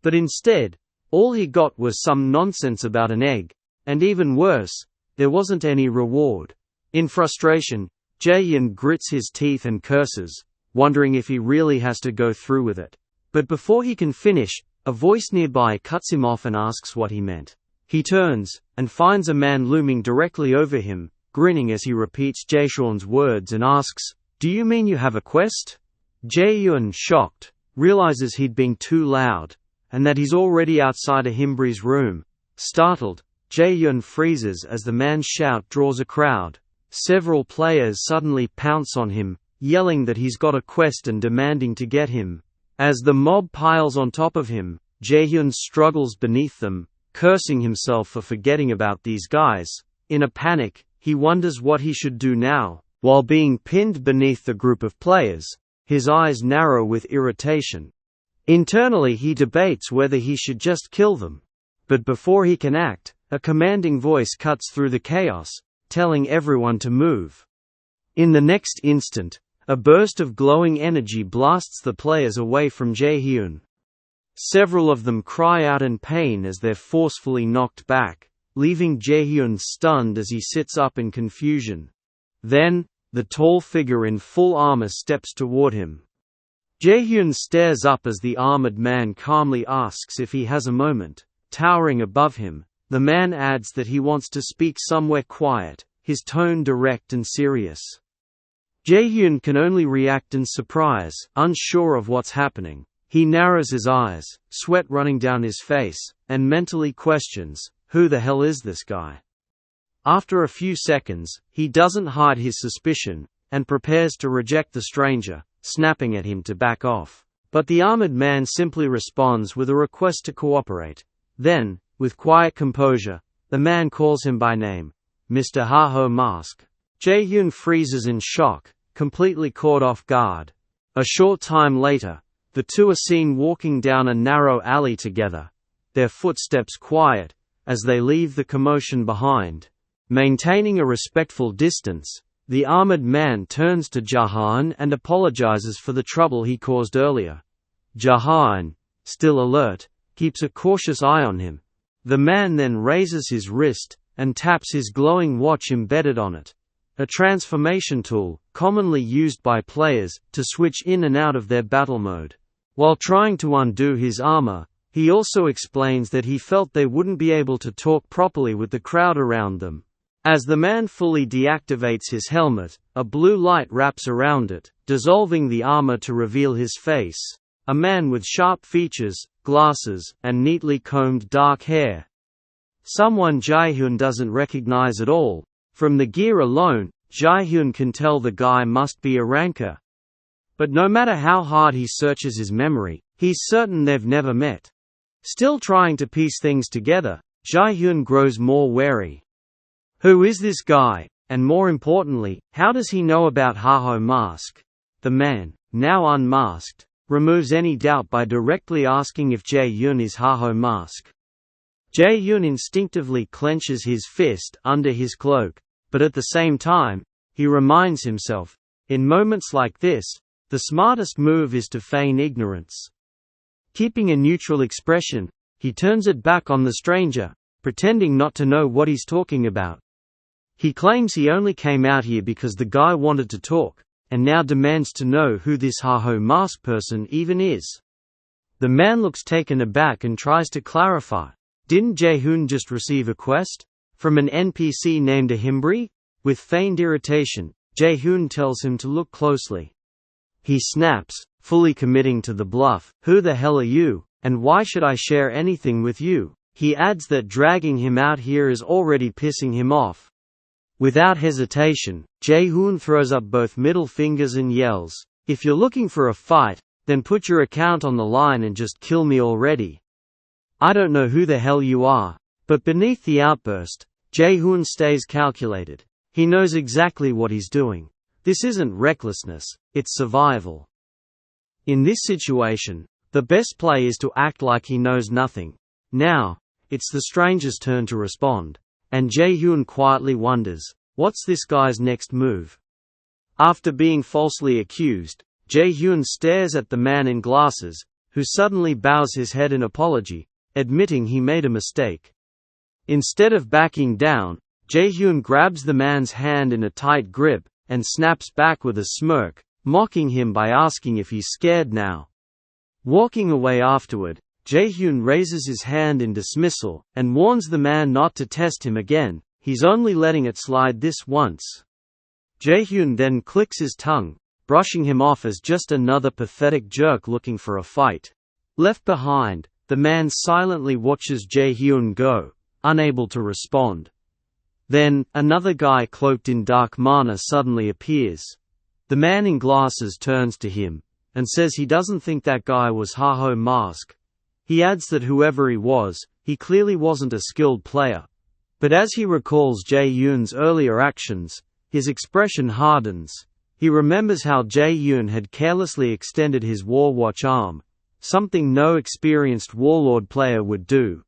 But instead, all he got was some nonsense about an egg, and even worse, there wasn't any reward. In frustration, Jaehyun grits his teeth and curses, wondering if he really has to go through with it. But before he can finish, a voice nearby cuts him off and asks what he meant. He turns, and finds a man looming directly over him, grinning as he repeats Jaehyun's words and asks, "Do you mean you have a quest?" Jaehyun, shocked, realizes he'd been too loud, and that he's already outside of Himbri's room. Startled, Jaehyun freezes as the man's shout draws a crowd. Several players suddenly pounce on him, yelling that he's got a quest and demanding to get him. As the mob piles on top of him, Jaehyun struggles beneath them, cursing himself for forgetting about these guys. In a panic, he wonders what he should do now. While being pinned beneath the group of players, his eyes narrow with irritation. Internally he debates whether he should just kill them. But before he can act, a commanding voice cuts through the chaos, telling everyone to move. In the next instant, a burst of glowing energy blasts the players away from Jaehyun. Several of them cry out in pain as they're forcefully knocked back, leaving Jaehyun stunned as he sits up in confusion. Then, the tall figure in full armor steps toward him. Jaehyun stares up as the armored man calmly asks if he has a moment. Towering above him, the man adds that he wants to speak somewhere quiet, his tone direct and serious. Jaehyun can only react in surprise, unsure of what's happening. He narrows his eyes, sweat running down his face, and mentally questions, "Who the hell is this guy?" After a few seconds, he doesn't hide his suspicion, and prepares to reject the stranger, snapping at him to back off. But the armored man simply responds with a request to cooperate. Then, with quiet composure, the man calls him by name, "Mr. Ha-Ho Mask." Jaehyun freezes in shock, completely caught off guard. A short time later, the two are seen walking down a narrow alley together, their footsteps quiet, as they leave the commotion behind. Maintaining a respectful distance, the armored man turns to Jaehyun and apologizes for the trouble he caused earlier. Jaehyun, still alert, keeps a cautious eye on him. The man then raises his wrist, and taps his glowing watch embedded on it. A transformation tool, commonly used by players, to switch in and out of their battle mode. While trying to undo his armor, he also explains that he felt they wouldn't be able to talk properly with the crowd around them. As the man fully deactivates his helmet, a blue light wraps around it, dissolving the armor to reveal his face. A man with sharp features, glasses, and neatly combed dark hair. Someone Jaehyun doesn't recognize at all. From the gear alone, Jaehyun can tell the guy must be a ranker. But no matter how hard he searches his memory, he's certain they've never met. Still trying to piece things together, Jaehyun grows more wary. Who is this guy, and more importantly, how does he know about Ha-Ho Mask? The man, now unmasked, removes any doubt by directly asking if Jaehyun is Ha-Ho Mask. Jaehyun instinctively clenches his fist under his cloak, but at the same time, he reminds himself, in moments like this, the smartest move is to feign ignorance. Keeping a neutral expression, he turns it back on the stranger, pretending not to know what he's talking about. He claims he only came out here because the guy wanted to talk, and now demands to know who this Ha-Ho Mask person even is. The man looks taken aback and tries to clarify. Didn't Jaehyun just receive a quest? From an NPC named Himbri? With feigned irritation, Jaehyun tells him to look closely. He snaps, fully committing to the bluff. "Who the hell are you, and why should I share anything with you?" He adds that dragging him out here is already pissing him off. Without hesitation, Jaehyun throws up both middle fingers and yells, "If you're looking for a fight, then put your account on the line and just kill me already. I don't know who the hell you are." But beneath the outburst, Jaehyun stays calculated. He knows exactly what he's doing. This isn't recklessness, it's survival. In this situation, the best play is to act like he knows nothing. Now, it's the stranger's turn to respond, and Jaehyun quietly wonders, what's this guy's next move? After being falsely accused, Jaehyun stares at the man in glasses, who suddenly bows his head in apology, admitting he made a mistake. Instead of backing down, Jaehyun grabs the man's hand in a tight grip, and snaps back with a smirk, mocking him by asking if he's scared now. Walking away afterward, Jaehyun raises his hand in dismissal, and warns the man not to test him again, he's only letting it slide this once. Jaehyun then clicks his tongue, brushing him off as just another pathetic jerk looking for a fight. Left behind, the man silently watches Jaehyun go, unable to respond. Then, another guy cloaked in dark mana suddenly appears. The man in glasses turns to him, and says he doesn't think that guy was Haho Mask. He adds that whoever he was, he clearly wasn't a skilled player. But as he recalls Jaehyun's earlier actions, his expression hardens. He remembers how Jaehyun had carelessly extended his Warwatch arm, something no experienced Warlord player would do.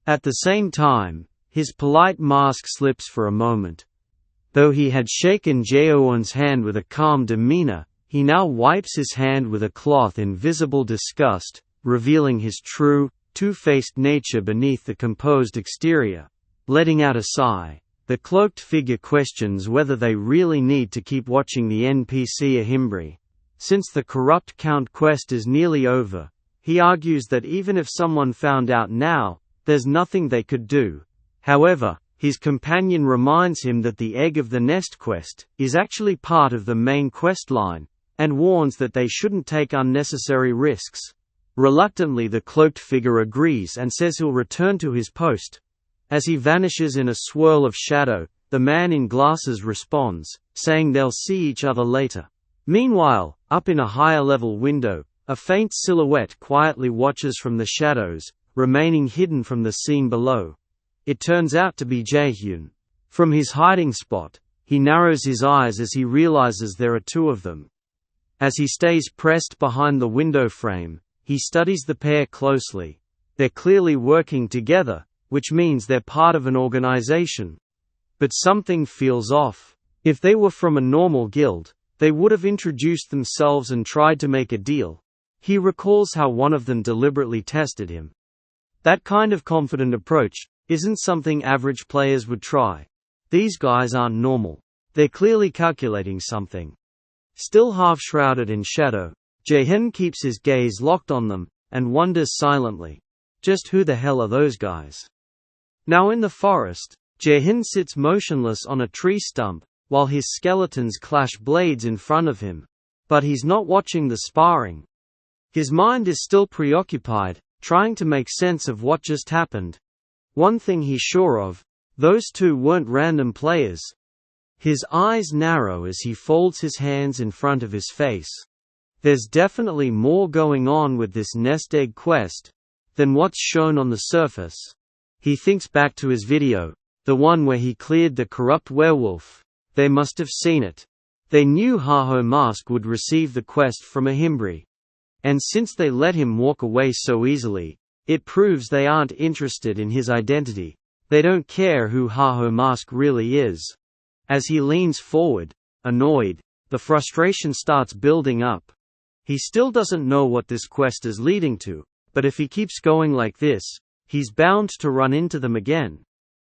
At the same time, his polite mask slips for a moment. Though he had shaken Jaehyun's hand with a calm demeanor, he now wipes his hand with a cloth in visible disgust, revealing his true, two-faced nature beneath the composed exterior. Letting out a sigh, the cloaked figure questions whether they really need to keep watching the NPC Ahimbri. Since the Corrupt Count quest is nearly over, he argues that even if someone found out now, there's nothing they could do. However, his companion reminds him that the Egg of the Nest quest is actually part of the main quest line, and warns that they shouldn't take unnecessary risks. Reluctantly, the cloaked figure agrees and says he'll return to his post. As he vanishes in a swirl of shadow, the man in glasses responds, saying they'll see each other later. Meanwhile, up in a higher-level window, a faint silhouette quietly watches from the shadows, remaining hidden from the scene below. It turns out to be Jaehyun. From his hiding spot, he narrows his eyes as he realizes there are two of them. As he stays pressed behind the window frame, he studies the pair closely. They're clearly working together, which means they're part of an organization. But something feels off. If they were from a normal guild, they would have introduced themselves and tried to make a deal. He recalls how one of them deliberately tested him. That kind of confident approach isn't something average players would try. These guys aren't normal. They're clearly calculating something. Still half shrouded in shadow, Jaehyun keeps his gaze locked on them, and wonders silently. Just who the hell are those guys? Now in the forest, Jaehyun sits motionless on a tree stump, while his skeletons clash blades in front of him. But he's not watching the sparring. His mind is still preoccupied, trying to make sense of what just happened. One thing he's sure of, those two weren't random players. His eyes narrow as he folds his hands in front of his face. There's definitely more going on with this nest egg quest than what's shown on the surface. He thinks back to his video, the one where he cleared the corrupt werewolf. They must have seen it. They knew Haho Mask would receive the quest from Ahimbri. And since they let him walk away so easily, it proves they aren't interested in his identity. They don't care who Haho Mask really is. As he leans forward, annoyed, the frustration starts building up. He still doesn't know what this quest is leading to, but if he keeps going like this, he's bound to run into them again.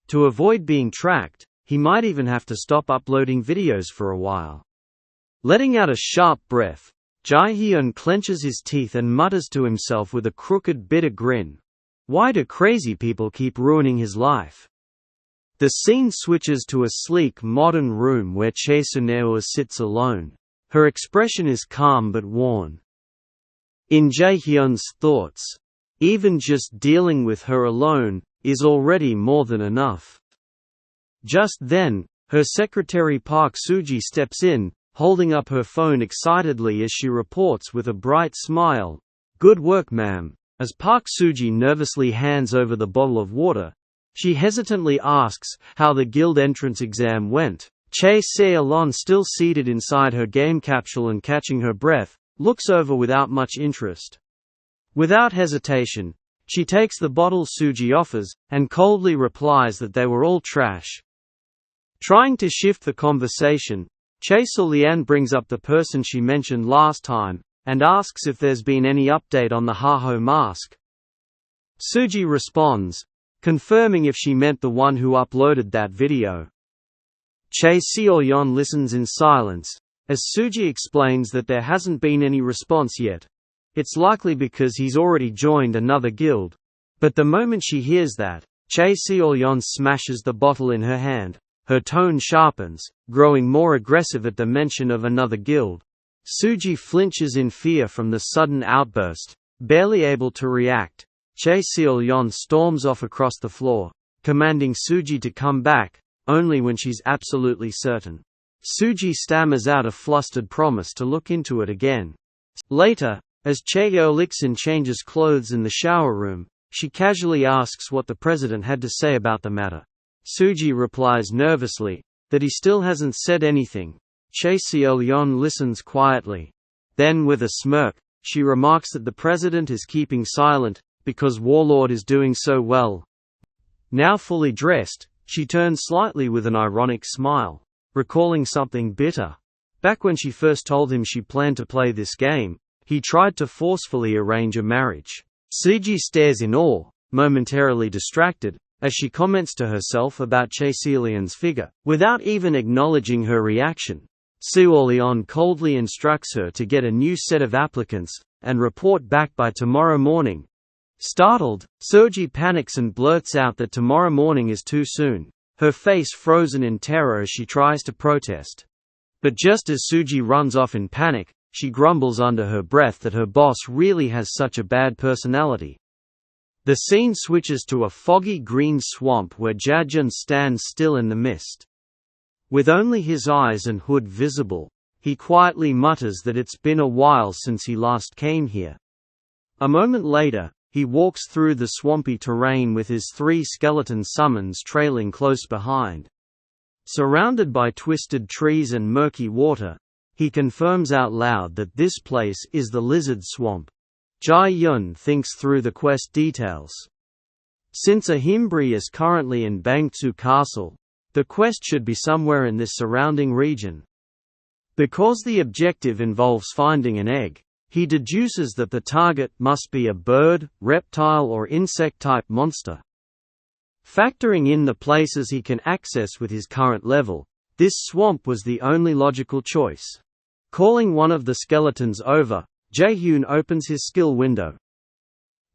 To avoid being tracked, he might even have to stop uploading videos for a while. Letting out a sharp breath, Jaehyun clenches his teeth and mutters to himself with a crooked, bitter grin. Why do crazy people keep ruining his life? The scene switches to a sleek, modern room where Chae sits alone. Her expression is calm but worn. In Jaehyun's thoughts, even just dealing with her alone is already more than enough. Just then, her secretary Park Suji steps in, holding up her phone excitedly as she reports with a bright smile, "Good work, ma'am." As Park Suji nervously hands over the bottle of water, she hesitantly asks how the guild entrance exam went. Chae Se-alon, still seated inside her game capsule and catching her breath, looks over without much interest. Without hesitation, she takes the bottle Suji offers, and coldly replies that they were all trash. Trying to shift the conversation, Chae So-lian brings up the person she mentioned last time, and asks if there's been any update on the Haho Mask. Suji responds, confirming if she meant the one who uploaded that video. Chae Se-yeon listens in silence, as Suji explains that there hasn't been any response yet. It's likely because he's already joined another guild. But the moment she hears that, Jaehyun smashes the bottle in her hand. Her tone sharpens, growing more aggressive at the mention of another guild. Suji flinches in fear from the sudden outburst. Barely able to react, Jaehyun storms off across the floor, commanding Suji to come back, only when she's absolutely certain. Suji stammers out a flustered promise to look into it again. Later, as Jaehyun changes clothes in the shower room, she casually asks what the president had to say about the matter. Suji replies nervously that he still hasn't said anything. Jaehyun listens quietly. Then with a smirk, she remarks that the president is keeping silent because Warlord is doing so well. Now fully dressed, she turns slightly with an ironic smile, recalling something bitter. Back when she first told him she planned to play this game, he tried to forcefully arrange a marriage. Suji stares in awe, momentarily distracted, as she comments to herself about Jaehyun's figure, without even acknowledging her reaction. Jaehyun coldly instructs her to get a new set of applicants, and report back by tomorrow morning. Startled, Suji panics and blurts out that tomorrow morning is too soon, her face frozen in terror as she tries to protest. But just as Suji runs off in panic, she grumbles under her breath that her boss really has such a bad personality. The scene switches to a foggy green swamp where Jaehyun stands still in the mist. With only his eyes and hood visible, he quietly mutters that it's been a while since he last came here. A moment later, he walks through the swampy terrain with his 3 skeleton summons trailing close behind. Surrounded by twisted trees and murky water, he confirms out loud that this place is the Lizard Swamp. Jaehyun thinks through the quest details. Since Ahimbri is currently in Bangtsu Castle, the quest should be somewhere in this surrounding region. Because the objective involves finding an egg, he deduces that the target must be a bird, reptile or insect-type monster. Factoring in the places he can access with his current level, this swamp was the only logical choice. Calling one of the skeletons over, Jaehyun opens his skill window.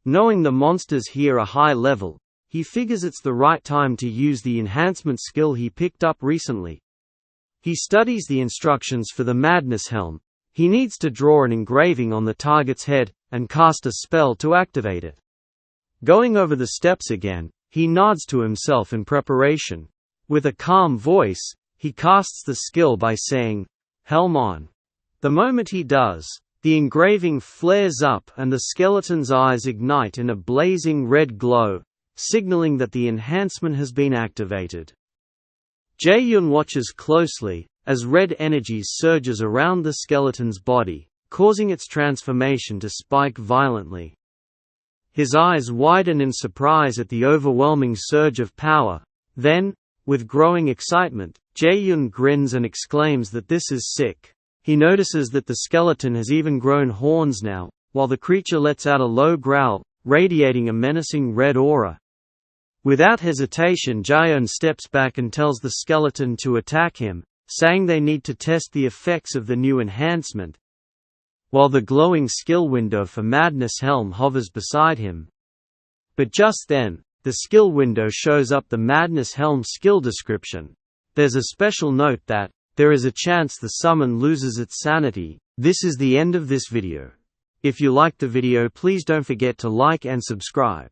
Knowing the monsters here are high level, he figures it's the right time to use the enhancement skill he picked up recently. He studies the instructions for the Madness Helm. He needs to draw an engraving on the target's head, and cast a spell to activate it. Going over the steps again, he nods to himself in preparation. With a calm voice, he casts the skill by saying, "Helm on." The moment he does, the engraving flares up and the skeleton's eyes ignite in a blazing red glow, signaling that the enhancement has been activated. Jaehyun watches closely, as red energy surges around the skeleton's body, causing its transformation to spike violently. His eyes widen in surprise at the overwhelming surge of power. Then, with growing excitement, Jaehyun grins and exclaims that this is sick. He notices that the skeleton has even grown horns now, while the creature lets out a low growl, radiating a menacing red aura. Without hesitation, Jaehyun steps back and tells the skeleton to attack him, saying they need to test the effects of the new enhancement. While the glowing skill window for Madness Helm hovers beside him. But just then, the skill window shows up the Madness Helm skill description. There's a special note that, there is a chance the summon loses its sanity. This is the end of this video. If you liked the video, please don't forget to like and subscribe.